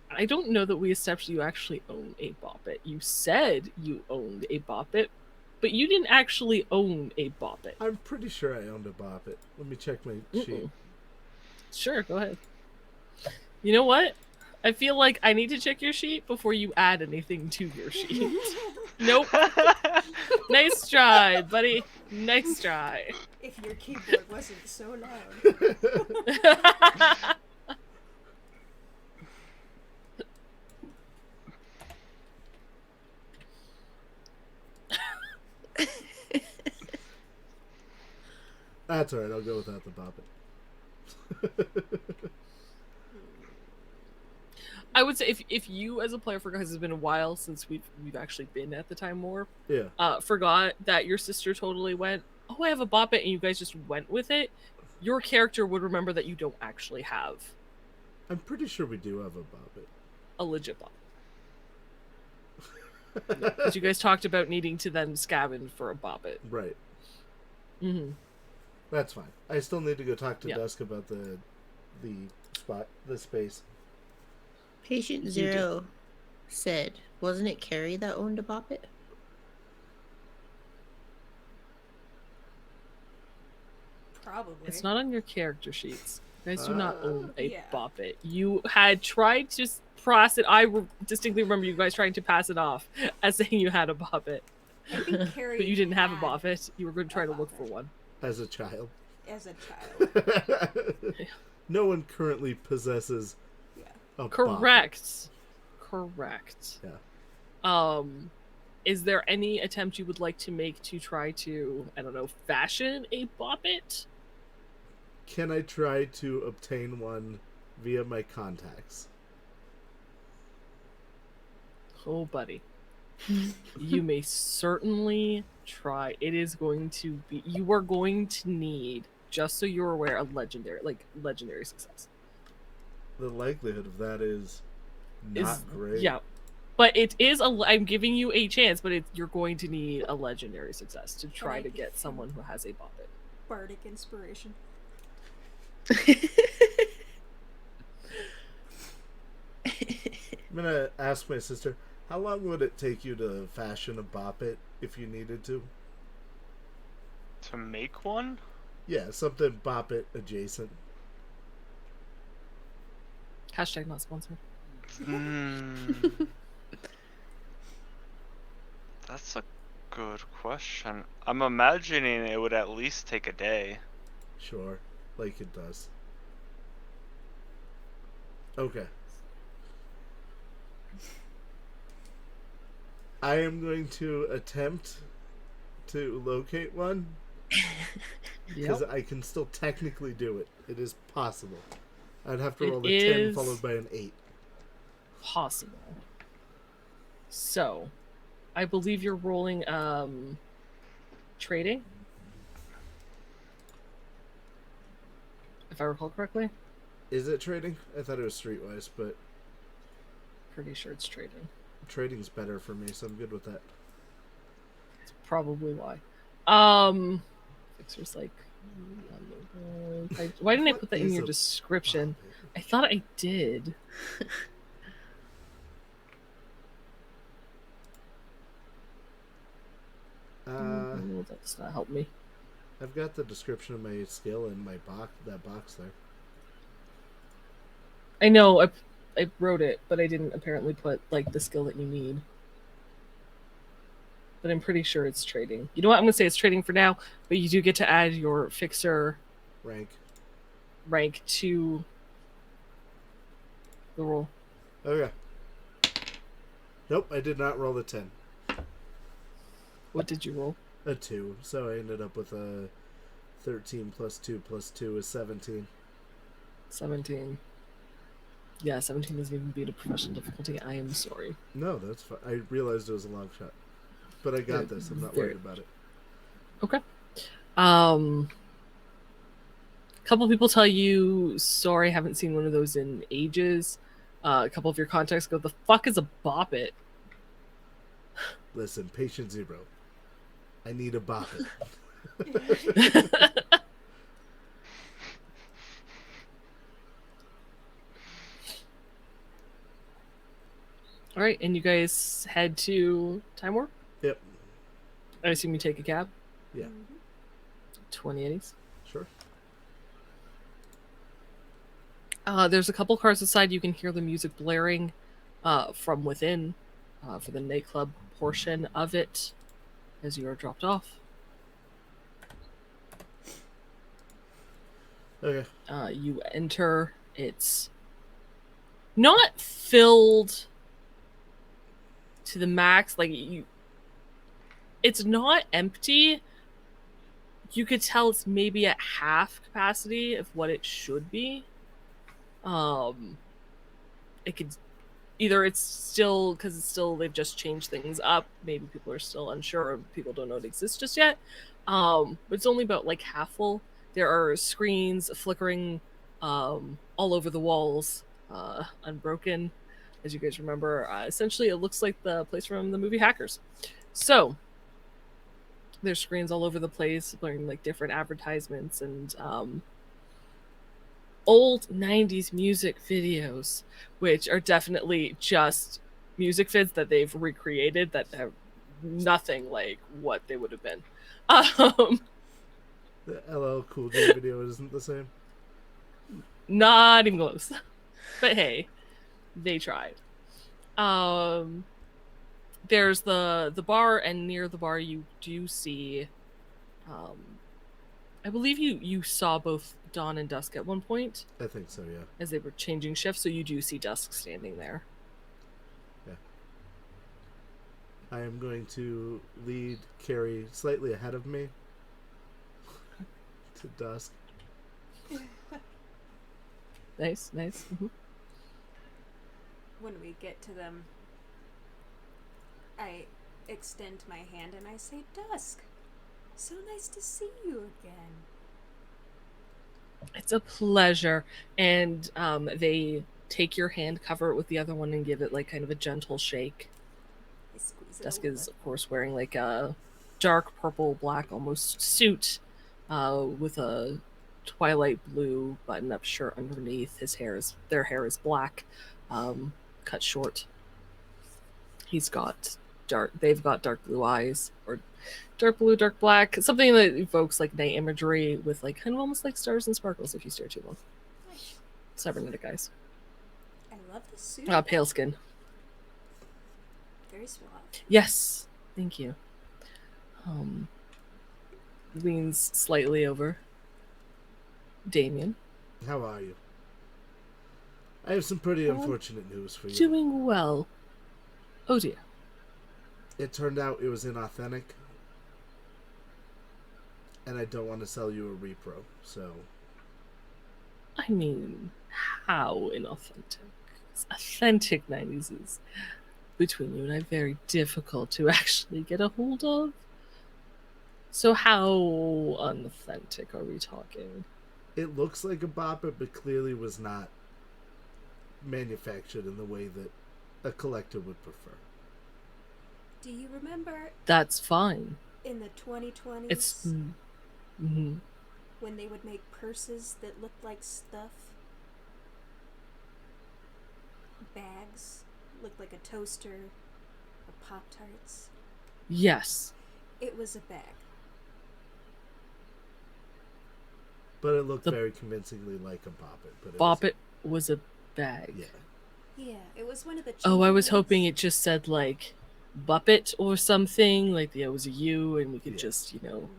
I don't know that we established you actually own a Bop It. You said you owned a Bop It, but you didn't actually own a Bop It. I'm pretty sure I owned a bop it. Let me check my sheet. Sure, go ahead. You know what? I feel like I need to check your sheet before you add anything to your sheet. Nope. Nice try, buddy. Nice try. If your keyboard wasn't so loud. That's alright, I'll go without the bobbit. I would say if you as a player forgot, because it's been a while since we've actually been at the Time Warp, Yeah. Forgot that your sister totally went, oh, I have a bobbit, and you guys just went with it, your character would remember that you don't actually have I'm pretty sure we do have a bobbit. a legit bobbit. Because you guys talked about needing to then scavenge for a bobbit. Right. Mm-hmm. That's fine. I still need to go talk to Yeah. Dusk about the space. Patient Zero said, wasn't it Carrie that owned a bobbit? Probably. It's not on your character sheets. You guys do not own a Yeah. bobbit. You had tried to pass it. Distinctly remember you guys trying to pass it off as saying you had a bobbit. I think Carrie But you didn't have a had bobbit. You were going to try a to look for bobbit. one. As a child. as a child. No one currently possesses Yeah. a Correct. Correct. Yeah. Is there any attempt you would like to make to try to, I don't know, fashion a bobbit? Can I try to obtain one via my contacts? Oh, buddy. You may certainly try. It is going to be, you are going to need, just so you're aware, a legendary success. The likelihood of that is not great. Yeah. But it is I'm giving you a chance, but you're going to need a legendary success to try to get someone who has a bobbit. Bardic inspiration. I'm gonna ask my sister, how long would it take you to fashion a bobbit if you needed to? To make one? Yeah, something bobbit adjacent. Hashtag not sponsored. That's a good question. I'm imagining it would at least take a day. Sure, like it does. Okay. I am going to attempt to locate one. Because I can still technically do it. It is possible. I'd have to roll a 10 followed by an 8. Possible. So, I believe you're rolling trading. If I recall correctly. Is it trading? I thought it was streetwise, but Pretty sure it's trading. trading's better for me, so I'm good with that. That's probably why. Fixer's like, why didn't I put that in your description? I thought I did. That does not help me. I've got the description of my skill in my box there. I know, I wrote it, but I didn't apparently put like the skill that you need. But I'm pretty sure it's trading. You know what? I'm gonna say it's trading for now, but you do get to add your fixer rank to the roll. Okay. Nope, I did not roll the 10. What did you roll? A 2, so I ended up with a 13 plus 2 plus 2 is 17. 17. Yeah, 17 doesn't even beat a professional difficulty. I am sorry. No, that's fine. I realized it was a long shot. But I got this. I'm not worried about it. Okay. A couple people tell you, sorry, haven't seen one of those in ages. A couple of your contacts go, the fuck is a bobbit? Listen, patient 0. I need a bobbit. All right, and you guys head to Time Warp? Yep. I assume you take a cab? Yeah. 2080s. Sure. There's a couple cars outside. You can hear the music blaring from within for the nightclub portion of it as you are dropped off. Okay. You enter. It's not filled to the max. Like it's not empty, You could tell it's maybe at half capacity of what it should be. It could either it's still because it's still they've just changed things up. Maybe people are still unsure, or people don't know it exists just yet. But it's only about like half full. There are screens flickering all over the walls, unbroken. As you guys remember, essentially it looks like the place from the movie Hackers. So there's screens all over the place, playing like different advertisements and old 90s music videos, which are definitely just music vids that they've recreated that have nothing like what they would have been. The LL Cool J video isn't the same. Not even close. But hey, they tried. There's the bar, and near the bar you do see I believe you saw both Dawn and Dusk at one point. I think so, yeah. As they were changing shifts, so you do see Dusk standing there. Yeah. I am going to lead Carrie slightly ahead of me to Dusk. Nice. Mm-hmm. When we get to them, I extend my hand and I say, Dusk, so nice to see you again. It's a pleasure. And they take your hand, cover it with the other one, and give it like kind of a gentle shake. I squeeze it Dusk over. is, of course, wearing like a dark purple, black almost suit with a twilight blue button-up shirt underneath. Their hair is black, cut short. They've got dark blue eyes, or dark blue, dark black, something that evokes like night imagery with like kind of almost like stars and sparkles if you stare too long. Nice. Cybernetic eyes. I love the suit. Pale skin. Very suave. Yes, thank you. Leans slightly over. Damien. How are you? I have some pretty unfortunate news for you. Doing well. Oh dear. It turned out it was inauthentic. And I don't want to sell you a repro, so... I mean, how inauthentic? It's authentic 90s is, between you and I, very difficult to actually get a hold of. So how unauthentic are we talking? It looks like a bopper, but clearly was not manufactured in the way that a collector would prefer. Do you remember That's fine. in the 2020s It's... Mm-hmm. when they would make purses that looked like stuff? Bags looked like a toaster or Pop-Tarts. Yes. It was a bag. But it looked very convincingly like a boppet. But Boppet was a bag. Yeah. Yeah, it was one of the... Oh, I was children's- hoping it just said, like, Buppet or something. Like, there was a U, and we could just, No.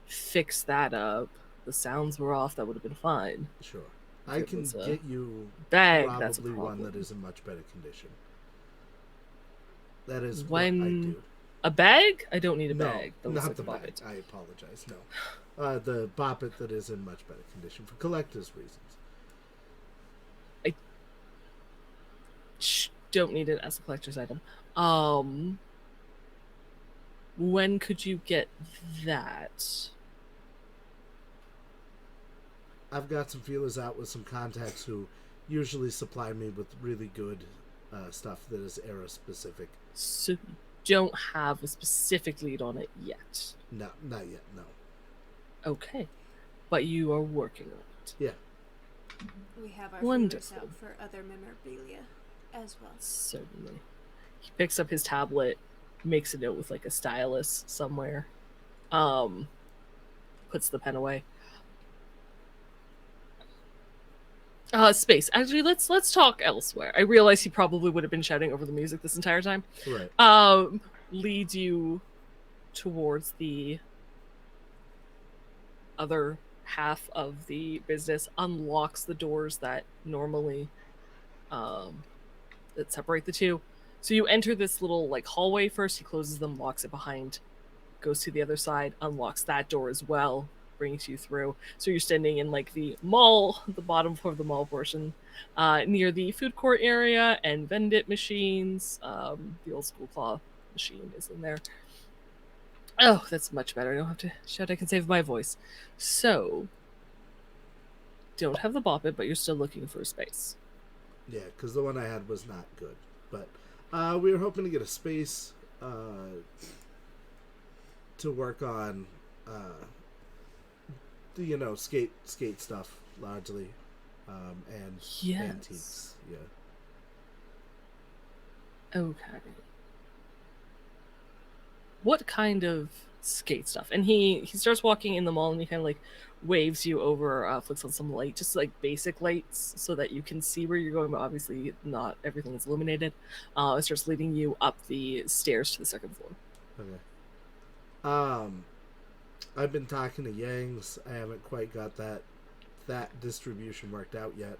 fix that up. The sounds were off. That would have been fine. Sure. If I it can was a get you bag, that's a probably one problem. that is in much better condition. That is When- what I do. A bag? I don't need a No, bag. That looks not like the a bag. Boppet. I apologize. No. The boppet that is in much better condition for collector's reasons. Don't need it as a collector's item. When could you get that? I've got some feelers out with some contacts who usually supply me with really good stuff that is era specific. So you don't have a specific lead on it yet. No, not yet. No. Okay. But you are working on it. Yeah. We have our Wonderful. fingers out for other memorabilia as well. Certainly. He picks up his tablet, makes a note with like a stylus somewhere. Puts the pen away. Space. Actually, let's talk elsewhere. I realize he probably would have been shouting over the music this entire time. Right. Leads you towards the other half of the business, unlocks the doors that normally that separate the two. So you enter this little like hallway first. He closes them, locks it behind goes to the other side, unlocks that door as well, brings you through. So you're standing in like the mall, the bottom floor of the mall portion, near the food court area and vendit machines. The old school claw machine is in there. Oh, that's much better. I don't have to shout. I can save my voice. So, don't have the bop it, but you're still looking for a space. Yeah, because the one I had was not good. But we were hoping to get a space to work on, skate stuff largely, and antiques. Yeah. Okay. What kind of skate stuff? And he starts walking in the mall and he kind of like waves you over, flicks on some light, just like basic lights so that you can see where you're going, but obviously not everything is illuminated. It starts leading you up the stairs to the second floor. Okay. I've been talking to Yang's. I haven't quite got that distribution worked out yet.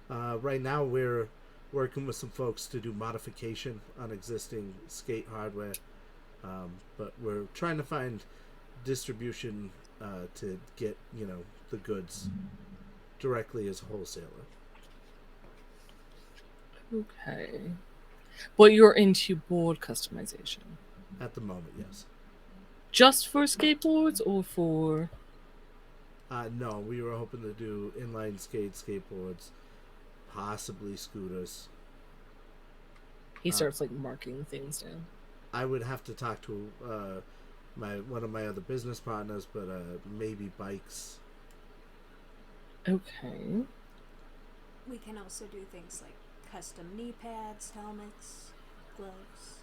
Right now we're working with some folks to do modification on existing skate hardware. But we're trying to find distribution to get, the goods directly as a wholesaler. Okay. But you're into board customization? At the moment, yes. Just for skateboards or for... No, we were hoping to do inline skateboards, possibly scooters. He starts like marking things down. I would have to talk to one of my other business partners, but maybe bikes. Okay. We can also do things like custom knee pads, helmets, gloves.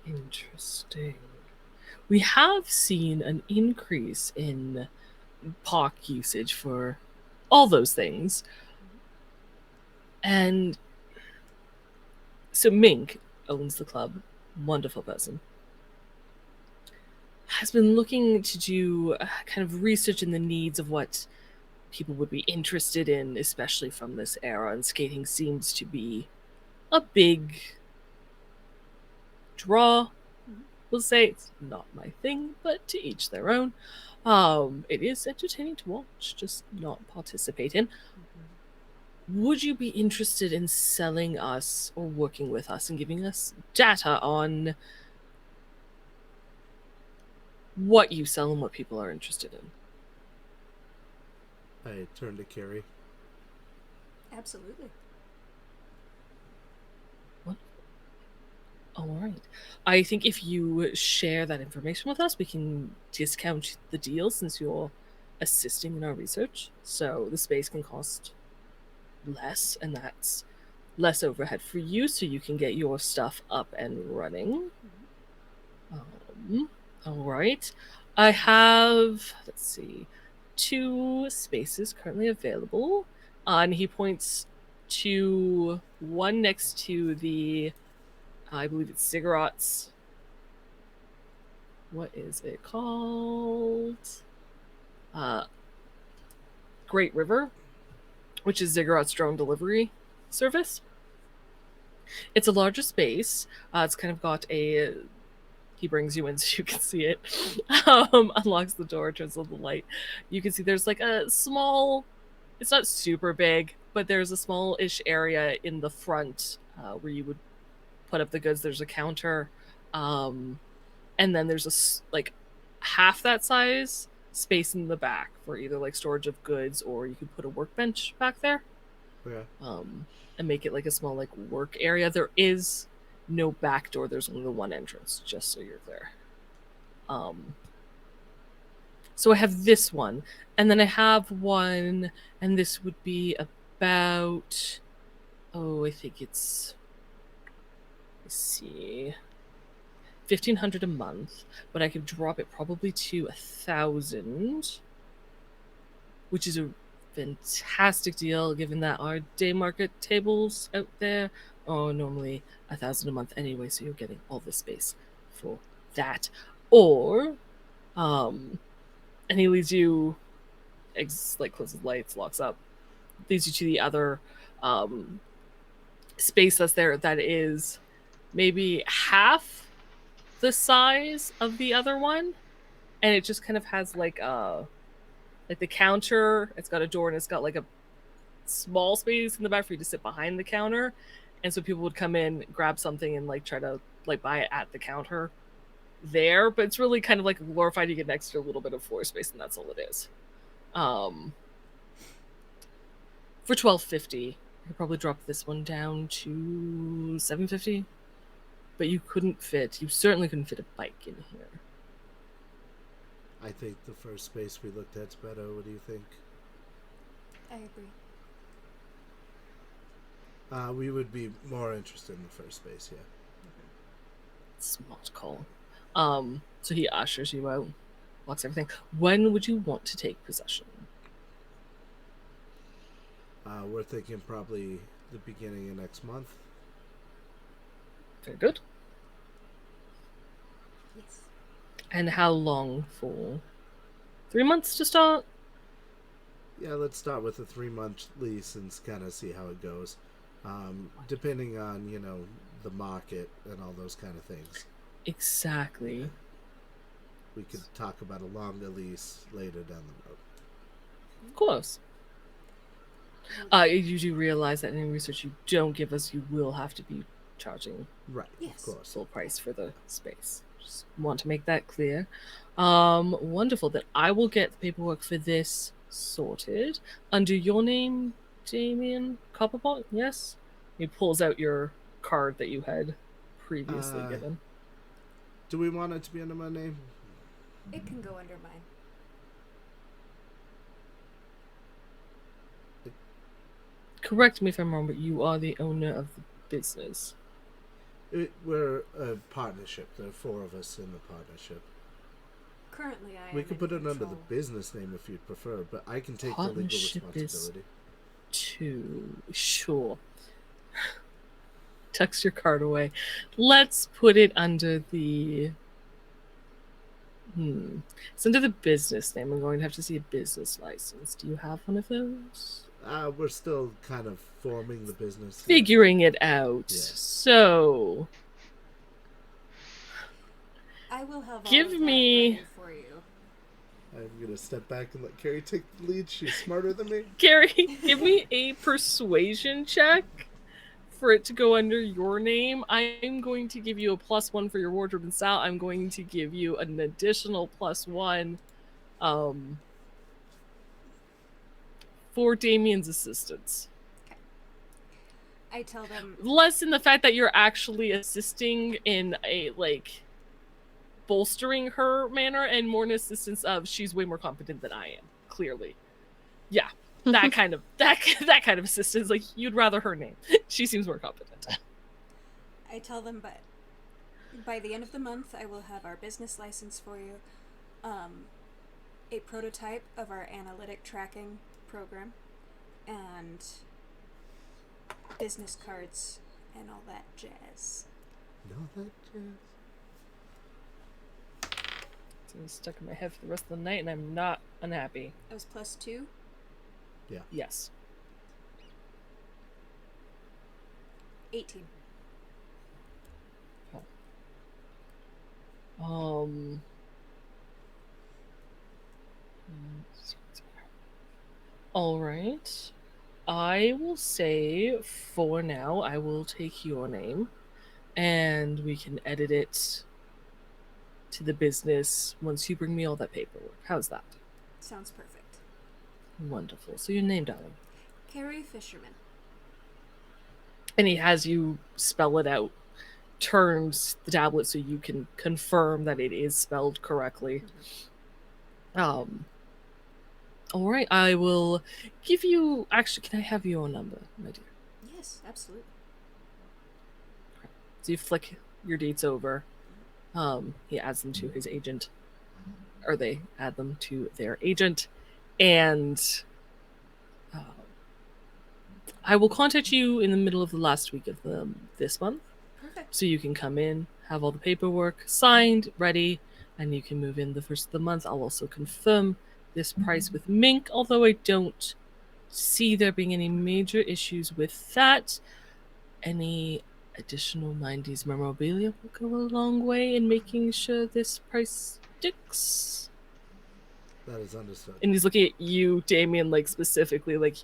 Interesting. We have seen an increase in POC usage for all those things. And so Mink owns the club, wonderful person, has been looking to do kind of research in the needs of what people would be interested in, especially from this era, and skating seems to be a big draw. We'll say it's not my thing, but to each their own. It is entertaining to watch, just not participate in. Would you be interested in selling us or working with us and giving us data on what you sell and what people are interested in? I turn to Carrie. Absolutely. What? All right. I think if you share that information with us, we can discount the deal since you're assisting in our research. So the space can cost less, and that's less overhead for you, so you can get your stuff up and running. All right. I have, let's see, 2 spaces currently available. And he points to one next to the, I believe it's Cigarettes. What is it called? Great River, which is Ziggurat's drone delivery service. It's a larger space. It's kind of got a... He brings you in so you can see it. Unlocks the door, turns on the light. You can see there's like a small... It's not super big, but there's a small-ish area in the front where you would put up the goods. There's a counter. And then there's a like half that size space in the back for either like storage of goods, or you could put a workbench back there. Yeah. And make it like a small like work area. There is no back door. There's only the one entrance, just so you're there. So I have this one, and then I have one, and this would be about, I think it's, let's see, 1,500 a month, but I could drop it probably to 1,000, which is a fantastic deal given that our day market tables out there are normally 1,000 a month anyway, so you're getting all the space for that. Or and he leads you, like closes lights, locks up, leads you to the other space that's there that is maybe half the size of the other one, and it just kind of has like the counter. It's got a door and it's got like a small space in the back for you to sit behind the counter, and so people would come in, grab something, and like try to like buy it at the counter there. But it's really kind of like glorified. You get an extra little bit of floor space, and that's all it is. For $12.50, I could probably drop this one down to $7.50. But you certainly couldn't fit a bike in here. I think the first space we looked at's better. What do you think? I agree. We would be more interested in the first space, yeah. Smart call. So he ushers you out, locks everything. When would you want to take possession? We're thinking probably the beginning of next month. Very good. Yes. And how long for? 3 months to start? Yeah, let's start with a 3-month lease and kind of see how it goes. Depending on, the market and all those kind of things. Exactly. We could talk about a longer lease later down the road. Of course. You do realize that any research you don't give us, you will have to be charging Right, Yes. of course. full price for the space. Just want to make that clear. Wonderful. Then I will get the paperwork for this sorted under your name, Damien Copperpot. Yes. He pulls out your card that you had previously given. Do we want it to be under my name? It can go under mine. Correct me if I'm wrong, but you are the owner of the business. We're a partnership. There are 4 of us in the partnership. Currently, I am We could in put it under the control. business name if you'd prefer, but I can take the legal Partnership is- responsibility. Sure. Tucks your card away. Let's put it under the. It's under the business name. I'm going to have to see a business license. Do you have one of those? We're still kind of forming the business. Figuring it out. Yeah. So. I will have all Give of that me- ready for you. I'm going to step back and let Carrie take the lead. She's smarter than me. Gary, give me a persuasion check for it to go under your name. I'm going to give you a +1 for your wardrobe and style. I'm going to give you an additional +1 for Damien's assistance. I tell them, Less in the fact that you're actually assisting in a bolstering her manner, and more in assistance of she's way more competent than I am. Clearly, yeah, that kind of assistance. Like, you'd rather her name. She seems more competent. I tell them, but by the end of the month, I will have our business license for you, a prototype of our analytic tracking program, and business cards and all that jazz. No, that jazz. It's gonna be stuck in my head for the rest of the night, and I'm not unhappy. That was +2. Yes. 18. All right. I will say for now, I will take your name, and we can edit it to the business once you bring me all that paperwork. How's that? Sounds perfect. Wonderful. So your name, darling. Carrie Fisherman. And he has you spell it out, turns the tablet so you can confirm that it is spelled correctly. All right, I will give you. Actually, can I have your number, my dear? Yes, absolutely. So you flick your dates over. He adds them to his agent, or they add them to their agent, and I will contact you in the middle of the last week of this month, Perfect. so you can come in, have all the paperwork signed, ready, and you can move in the first of the month. I'll also confirm this price with Mink, although I don't see there being any major issues with that. Any additional 90s memorabilia will go a long way in making sure this price sticks. That is understood. And he's looking at you, Damien, like specifically, like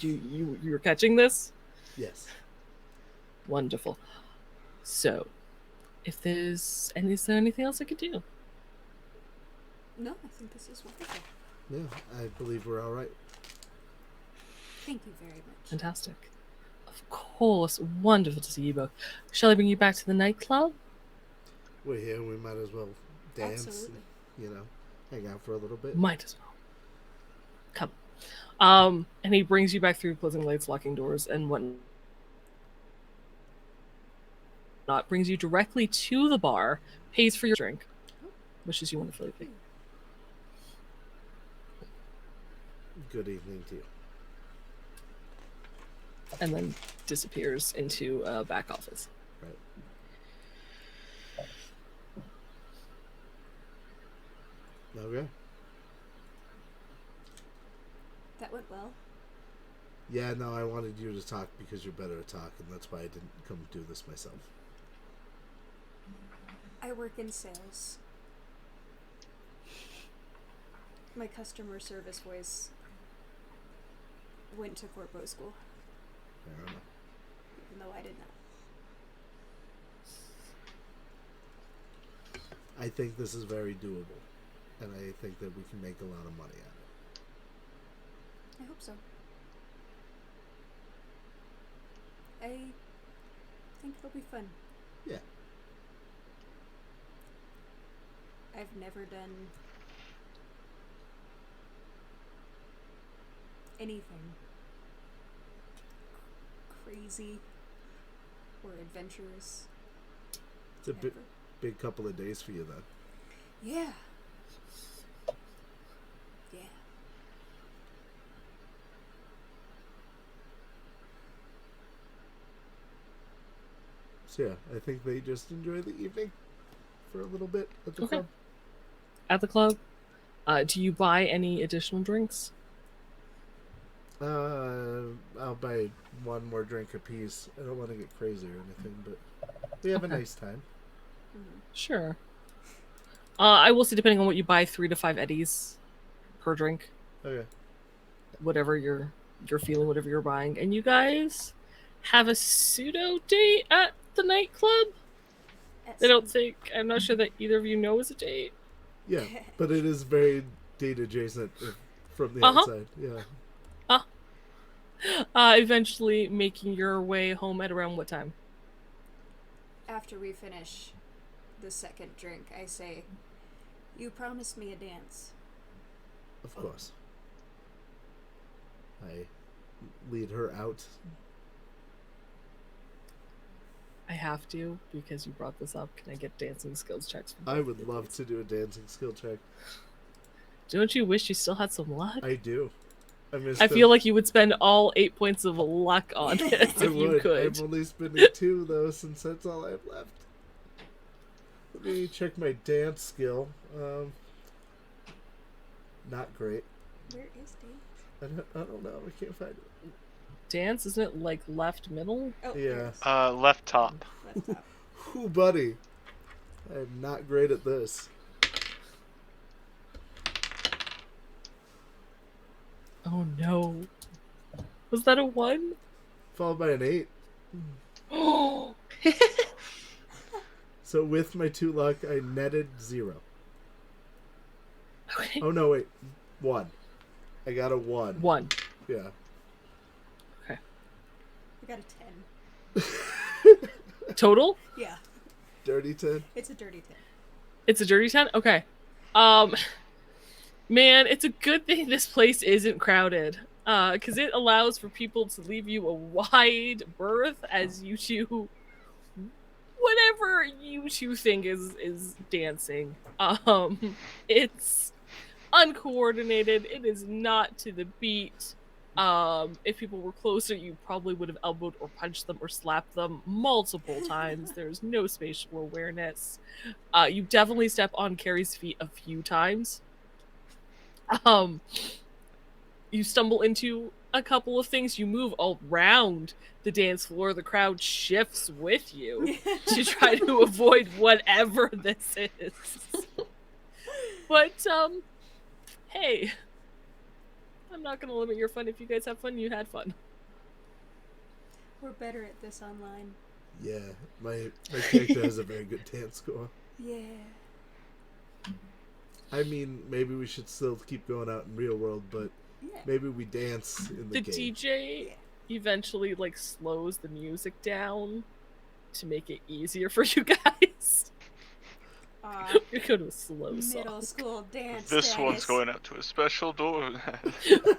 you're catching this? Yes. Wonderful. So, is there anything else I could do? No, I think this is wonderful. Yeah, I believe we're all right. Thank you very much. Fantastic. Of course, wonderful to see you both. Shall I bring you back to the nightclub? We're here. We might as well dance. Absolutely. And, hang out for a little bit. Might as well. Come. And he brings you back through closing lights, locking doors, and whatnot. Brings you directly to the bar, pays for your drink, wishes you wonderfully. Good evening to you. And then disappears into a back office. Right. Okay. That went well. Yeah, no, I wanted you to talk because you're better at talking. That's why I didn't come do this myself. I work in sales. My customer service voice went to corpo school, I don't know. even though I did not. I think this is very doable, and I think that we can make a lot of money at I hope so. I think it'll be fun. it. Yeah. I've never done anything crazy or adventurous. It's a ever. big couple of days for you, then. Yeah. Yeah. So yeah, I think they just enjoy the evening for a little bit at the Okay. club. At the club, do you buy any additional drinks? I'll buy one more drink apiece. I don't want to get crazy or anything, but we have Okay. a nice time. Mm-hmm. Sure. I will say, depending on what you buy, 3 to 5 eddies per drink, Okay. whatever you're feeling, whatever you're buying, and you guys have a pseudo date at the nightclub. I don't think, I'm not sure that either of you know is a date. Yeah, but it is very date adjacent from the Uh-huh. outside. Yeah. Eventually making your way home at around what time? After we finish the second drink, I say, "You promised me a dance." Of course. I lead her out. I have to, because you brought this up. Can I get dancing skills checks? From I both would of you, love please? to do a dancing skill check. Don't you wish you still had some luck? I do. I feel like you would spend all 8 points of luck on it I if you would. could. I'm only spending 2 though, since that's all I have left. Let me check my dance skill. Not great. Where is Dave? I don't know. I can't find it. Dance, isn't it like left middle? Oh, Yeah. yes. Left top. Left top. Ooh, buddy. I'm not great at this. Oh no. Was that a 1? Followed by an 8. Oh, So with my 2 luck, I netted 0. okay. Oh no, wait. 1. I got a 1. 1. Yeah. I got a 10. Total? Yeah, Dirty 10. it's a dirty 10. It's a dirty 10? Okay. Man, it's a good thing this place isn't crowded. Because it allows for people to leave you a wide berth as you two, whatever you two think is dancing. It's uncoordinated. It is not to the beat. If people were closer, you probably would have elbowed or punched them or slapped them multiple times. There's no spatial awareness. You definitely step on Carrie's feet a few times. You stumble into a couple of things. You move around the dance floor. The crowd shifts with you to try to avoid whatever this is. But, hey, I'm not going to limit your fun. If you guys have fun, you had fun. We're better at this online. Yeah, my character has a very good dance score. Yeah. I mean, maybe we should still keep going out in real world, but Yeah. maybe we dance in the game. DJ eventually, like, slows the music down to make it easier for you guys. You're going to a slow song. Middle school dance. This one's going up to a special door.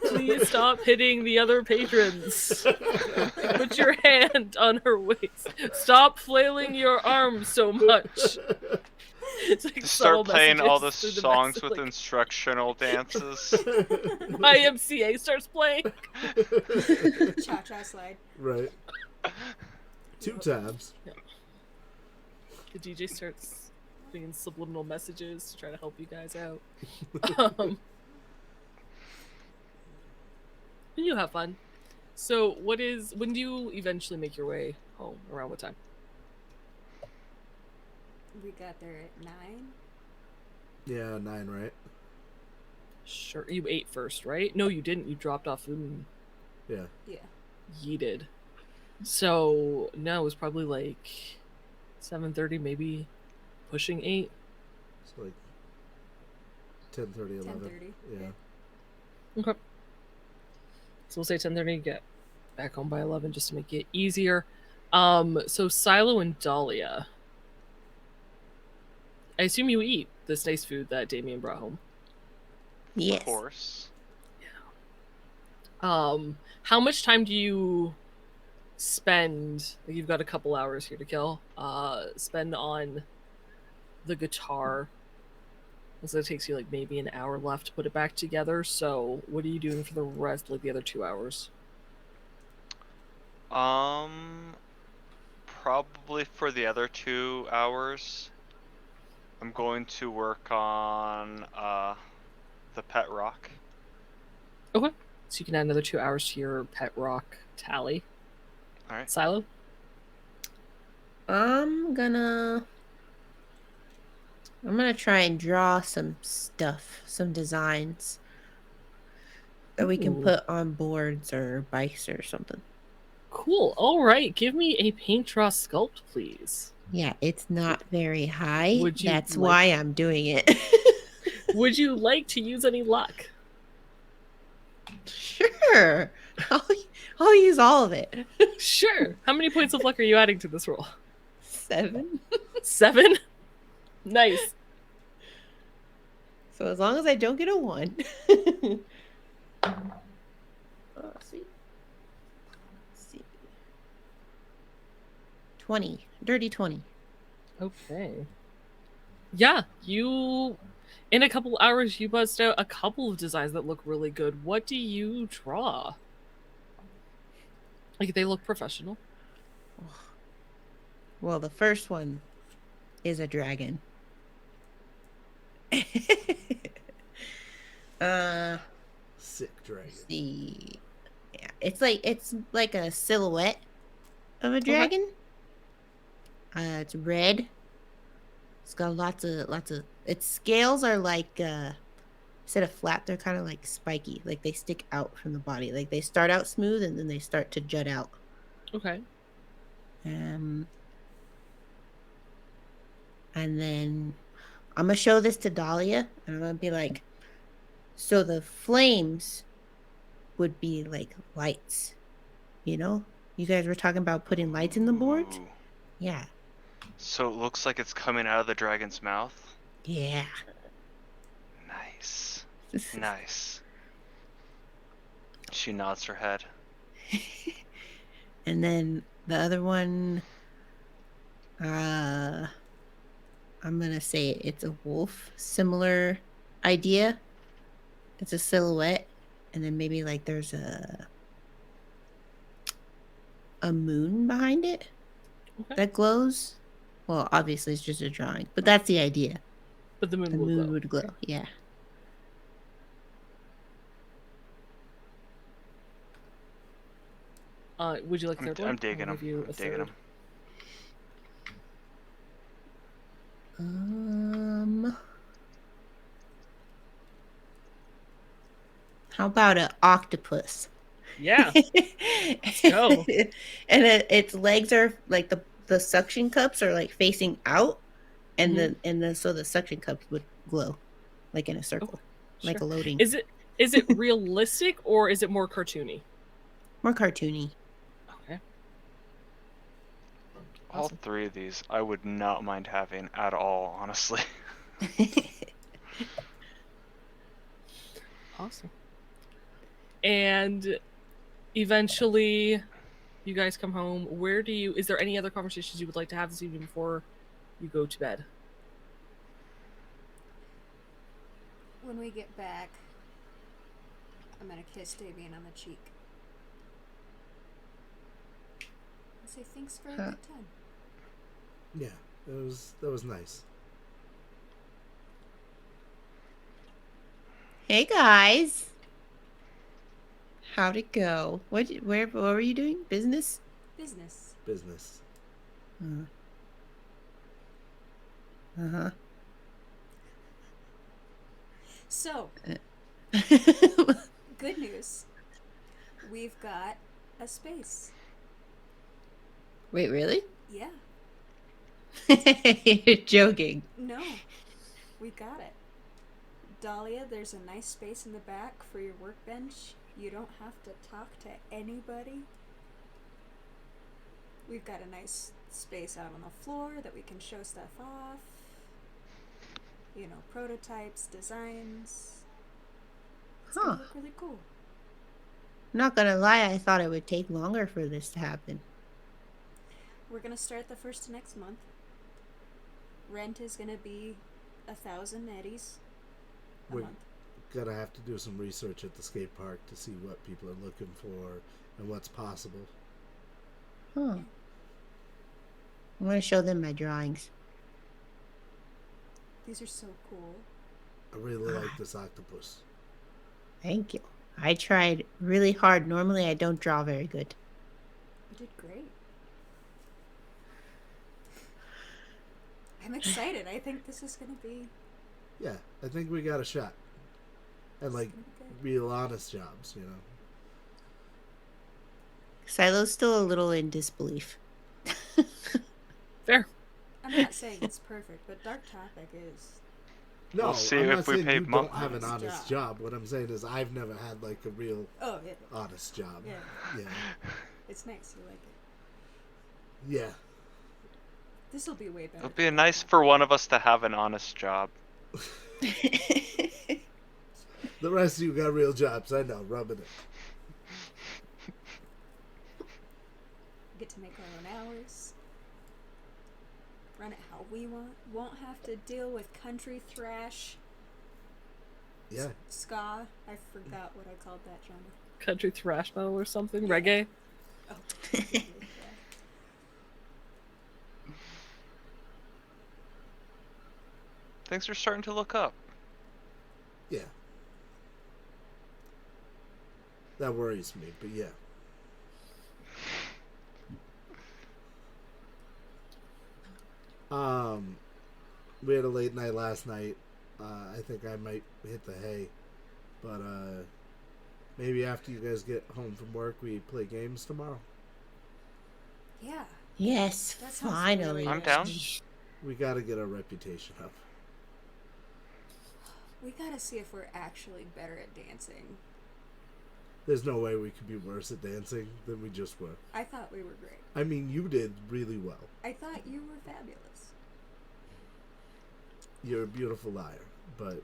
Please stop hitting the other patrons. Put your hand on her waist. Stop flailing your arms so much. It's like Start playing all the messages through songs message, with like, instructional dances. YMCA starts playing. Cha-cha slide. Right. 2 times. The DJ starts putting in subliminal messages to try to help you guys out. You have fun. So when do you eventually make your way home? Around what time? We got there at 9. Yeah, 9, right? Sure. You ate first, right? No, you didn't. You dropped off food and Yeah. Yeah. yeeted. So no, it was probably like 7:30, maybe pushing 8. It's like 10:30, 11. 10:30. Yeah. Okay. So we'll say 10:30. Get back home by 11, just to make it easier. So Silo and Dahlia, I assume you eat this nice food that Damien brought home. Yes. Of course. How much time do you spend? Like, you've got a couple hours here to kill. Spend on the guitar. So it takes you like maybe an hour left to put it back together. So what are you doing for the rest, like the other 2 hours? Probably for the other 2 hours, I'm going to work on the pet rock. Okay. So you can add another 2 hours to your pet rock tally. All right. Silo? I'm gonna try and draw some stuff, some designs that we can Ooh. put on boards or bikes or something. Cool. All right. Give me a paint draw sculpt, please. Yeah, it's not very high. Would you That's like- why I'm doing it. Would you like to use any luck? Sure. I'll use all of it. Sure. How many points of luck are you adding to this roll? 7. 7? Nice. So as long as I don't get a 1. See. 20. Dirty 20. Okay. Yeah, you in a couple hours you bust out a couple of designs that look really good. What do you draw? Like, they look professional. Well, the first one is a dragon. Sick dragon. See. Yeah, it's like a silhouette of a dragon. It's red. It's got lots of its scales are like instead of flat, they're kind of like spiky, like they stick out from the body. Like they start out smooth and then they start to jut out. Okay. And then I'm gonna show this to Dahlia and I'm gonna be like, so the flames would be like lights, you know? You guys were talking about putting lights in the boards? Ooh. Yeah. So it looks like it's coming out of the dragon's mouth. Yeah. Nice. Nice. She nods her head. And then the other one, I'm gonna say it's a wolf. Similar idea. It's a silhouette, and then maybe like there's a moon behind it Okay. that glows. Well, obviously it's just a drawing, but that's the idea. But the moon The will moon glow. would glow. Yeah. Would you like a third one? I'm digging I'll them. give you I'm a digging third. Um, how about an octopus? Yeah. Let's go. And its legs are like the suction cups are like facing out, and so the suction cups would glow, like in a circle, like a Sure. loading. Is it realistic or is it more cartoony? More cartoony. Okay. All Awesome. three of these I would not mind having at all, honestly. Awesome. And eventually you guys come home. Is there any other conversations you would like to have this evening before you go to bed? When we get back, I'm gonna kiss Damien on the cheek. And say thanks for a good time. Yeah, that was nice. Hey guys, how'd it go? What were you doing? Business? Business. Uh-huh. So, good news. We've got a space. Wait, really? Yeah. You're joking. No. We got it. Dahlia, there's a nice space in the back for your workbench. You don't have to talk to anybody. We've got a nice space out on the floor that we can show stuff off. You know, prototypes, designs. It's gonna look really cool. Not gonna lie, I thought it would take longer for this to happen. We're gonna start the first of next month. Rent is gonna be 1,000 eddies a We're month. gonna have to do some research at the skate park to see what people are looking for and what's possible. Huh. I'm gonna show them my drawings. These are so cool. I really like this octopus. Thank you. I tried really hard. Normally I don't draw very good. You did great. I'm excited. I think this is gonna be. Yeah, I think we got a shot. And like real honest jobs, you know. Silo's still a little in disbelief. Fair. I'm not saying it's perfect, but Dark Topic is. No, We'll see I'm if not we saying pay you don't monthly. have an honest job. What I'm saying is I've never had like a real Oh yeah. honest job. Yeah. Yeah. It's nice. You like it. Yeah. This will be way better. It'll be nice for one of us to have an honest job. The rest of you got real jobs, I know, rubbing it. Get to make our own hours. Run it how we want. Won't have to deal with country thrash. Yeah. Ska. I forgot what I called that genre. Country thrash metal or something? Reggae? Oh. Yeah. Things are starting to look up. Yeah. That worries me, but yeah. We had a late night last night. I think I might hit the hay. But maybe after you guys get home from work, we play games tomorrow. Yeah. Yes, That sounds finally. really I'm good. down. We gotta get our reputation up. We gotta see if we're actually better at dancing. There's no way we could be worse at dancing than we just were. I thought we were great. I mean, you did really well. I thought you were fabulous. You're a beautiful liar, but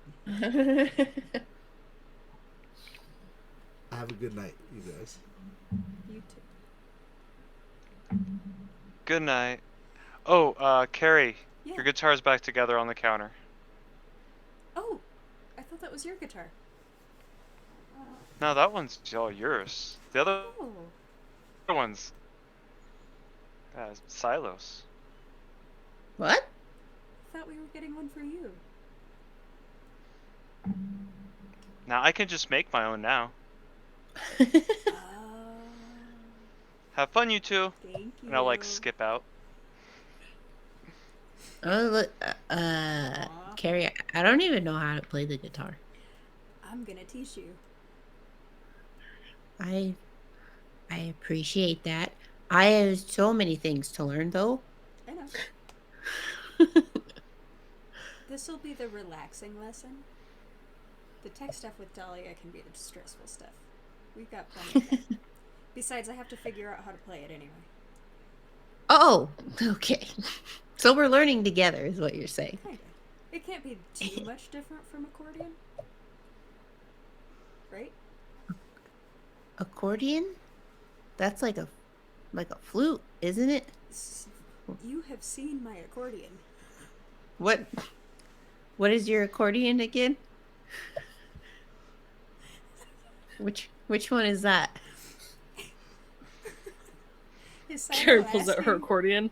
have a good night, you guys. You too. Good night. Oh, Carrie, Yeah. your guitar's back together on the counter. Oh, I thought that was your guitar. No, that one's all yours. The other Oh. one's Silos. What? I thought we were getting one for you. Now I can just make my own now. Oh. Have fun, you two. Thank you. And I'll like skip out. Oh, look, Aw. Carrie, I don't even know how to play the guitar. I'm gonna teach you. I appreciate that. I have so many things to learn, though. I know. This will be the relaxing lesson. The tech stuff with Dahlia can be the stressful stuff. We've got plenty of that. Besides, I have to figure out how to play it anyway. Oh, okay. So we're learning together, is what you're saying. Kinda. It can't be too much different from accordion. Right? Accordion? That's like a flute, isn't it? You have seen my accordion. What is your accordion again? Which one is that? Is Carrie Silo pulls out her accordion.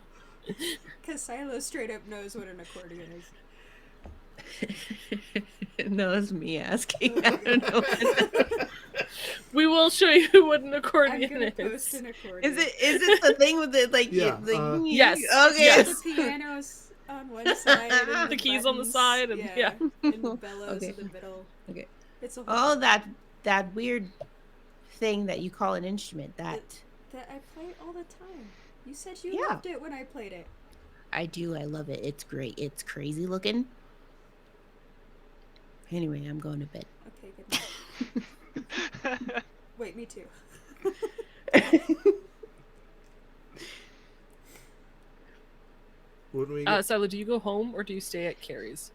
Because Silo straight up knows what an accordion is. No, it's me asking. Oh I don't know. We will show you what an I'm accordion gonna post is. an accordion. Is it the thing with it like Yeah, Yes. Okay. Yes. The piano's on one side, and The keys on the buttons, side, and yeah. and the bellows Okay. in the middle. Okay. It's a whole Oh, thing that weird thing that you call an instrument. That that I play all the time. You said you Yeah. loved it when I played it. I do. I love it. It's great. It's crazy looking. Anyway, I'm going to bed. Okay, good night. Wait, me too. When we Silo, do you go home or do you stay at Carrie's?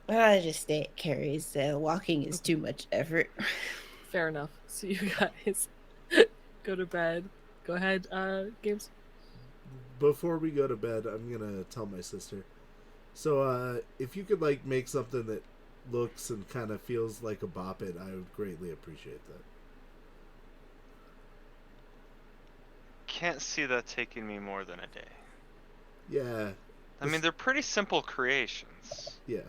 I just stay at Carrie's. Walking is too much effort. Fair enough. So you guys go to bed. Go ahead, Games. before we go to bed, I'm gonna tell my sister. So, if you could like make something that looks and kind of feels like a bop it, I would greatly appreciate that. Can't see that taking me more than a day. Yeah, I mean, they're pretty simple creations. yeah.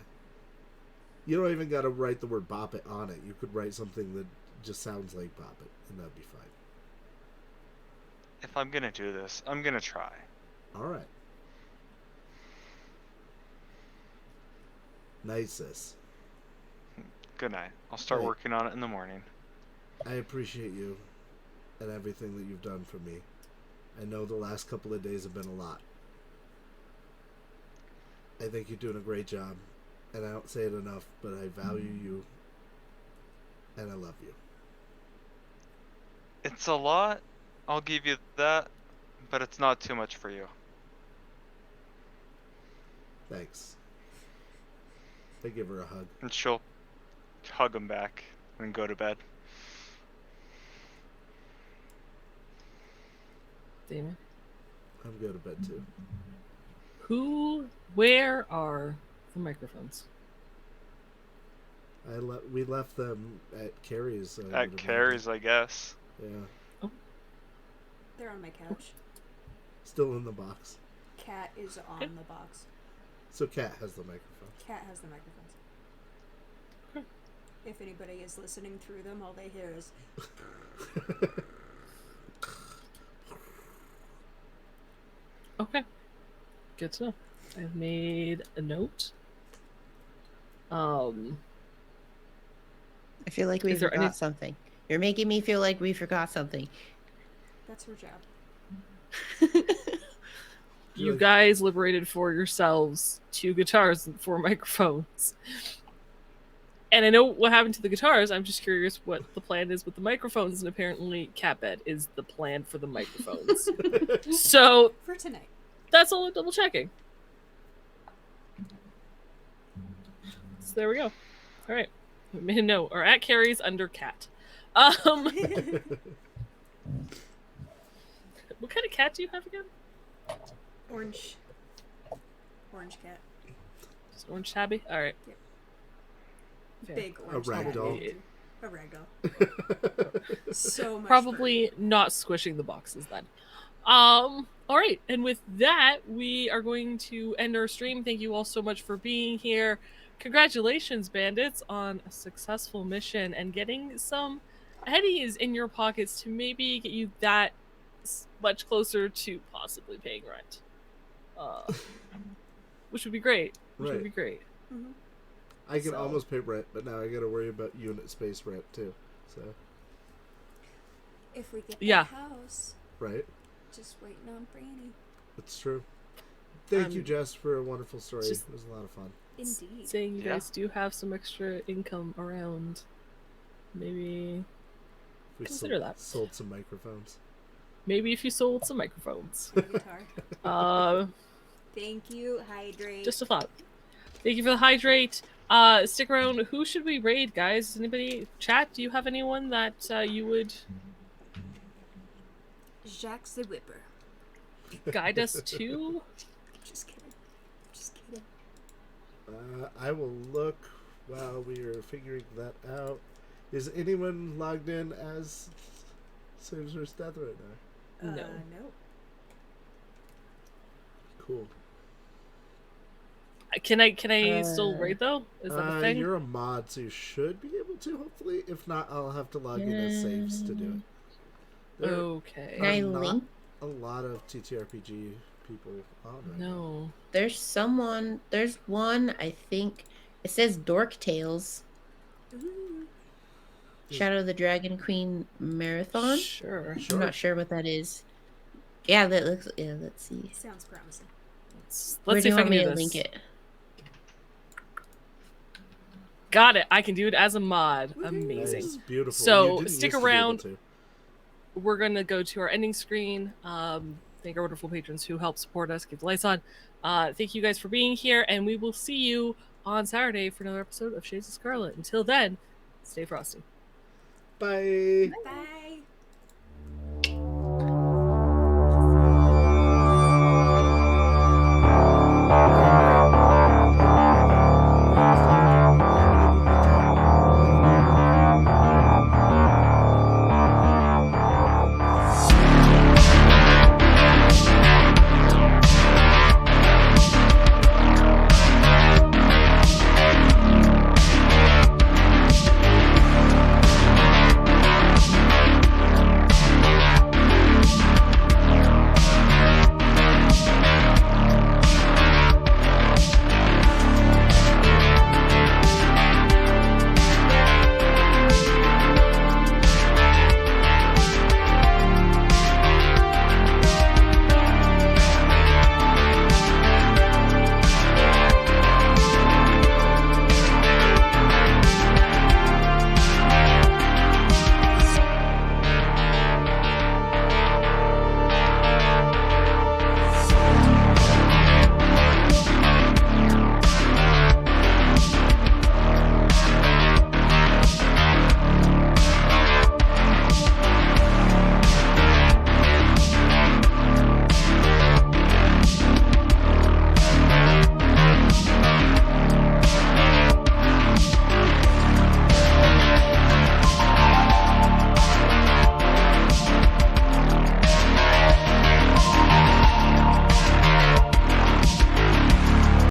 You don't even gotta write the word bop it on it. You could write something that just sounds like bop it, and that'd be fine. If I'm gonna do this, I'm gonna try. All right. Nicest. Good night. I'll start Right. working on it in the morning. I appreciate you and everything that you've done for me. I know the last couple of days have been a lot. I think you're doing a great job, and I don't say it enough, but I value you and I love you. It's a lot, I'll give you that, but it's not too much for you. Thanks. I give her a hug. And she'll hug him back and go to bed. Damon. I'm going to bed too. Where are the microphones? We left them at Carrie's. At Carrie's, I guess. Yeah. They're on my couch. Still in the box. Cat is on the box. So Kat has the microphone. Cat has the microphones. Okay. If anybody is listening through them, all they hear is Okay. Good to know. I've made a note. I feel like we Is there forgot any- something. You're making me feel like we forgot something. that's her job. You Good. guys liberated for yourselves 2 guitars and 4 microphones. And I know what happened to the guitars. I'm just curious what the plan is with the microphones. And apparently, cat bed is the plan for the microphones. So For tonight. that's all I'm double checking. So there we go. All right. I made a note. Or at Carrie's under cat. What kind of cat do you have again? Orange cat. Just orange tabby? All right. Yep. Fair. Big orange ragdoll. cat. A ragdoll. So much Probably not squishing the boxes then. All right, and with that, we are going to end our stream. Thank you all so much for being here. Congratulations, bandits, on a successful mission and getting some eddies in your pockets to maybe get you that much closer to possibly paying rent, which would be great. Which would Right. be great. Mhm. I can So- almost pay rent, but now I got to worry about unit space rent too. So, If we get Yeah. that house, right, just waiting on Franny. it's true. Thank you, Um, Jess, for a wonderful story. just- It was a lot of fun. Indeed. Saying you Yeah. guys do have some extra income around, maybe We Consider sold, that. sold some microphones. maybe if you sold some microphones. My guitar. uh, Thank you, Hydrate. just a thought. Thank you for the hydrate. Stick around. Who should we raid, guys? Does anybody chat? Do you have anyone that you would Jacques the Whipper. guide us to? Just kidding. Just kidding. I will look while we are figuring that out. Is anyone logged in as Saves Her Death right now? No. No. Cool. Can I still raid though? Is that a thing? You're a mod, so you should be able to, hopefully. If not, I'll have to log in as saves to do it. There Okay. Can I are not link? a lot of TTRPG people on right now. No. There's one, I think. It says Dork Tales. Ooh. Shadow of the Dragon Queen Marathon. Sure. I'm not sure what that is. Yeah, that looks. Yeah, let's see. Sounds promising. Let's Where see do you if I want can me do to this. link it? Got it. I can do it as a mod. Woohoo. Amazing. Nice, beautiful. So, You didn't stick used to be able around. to. We're gonna go to our ending screen. Thank our wonderful patrons who help support us, keep the lights on. Thank you guys for being here, and we will see you on Saturday for another episode of Shades of Scarlet. Until then, stay frosty. Bye. Bye.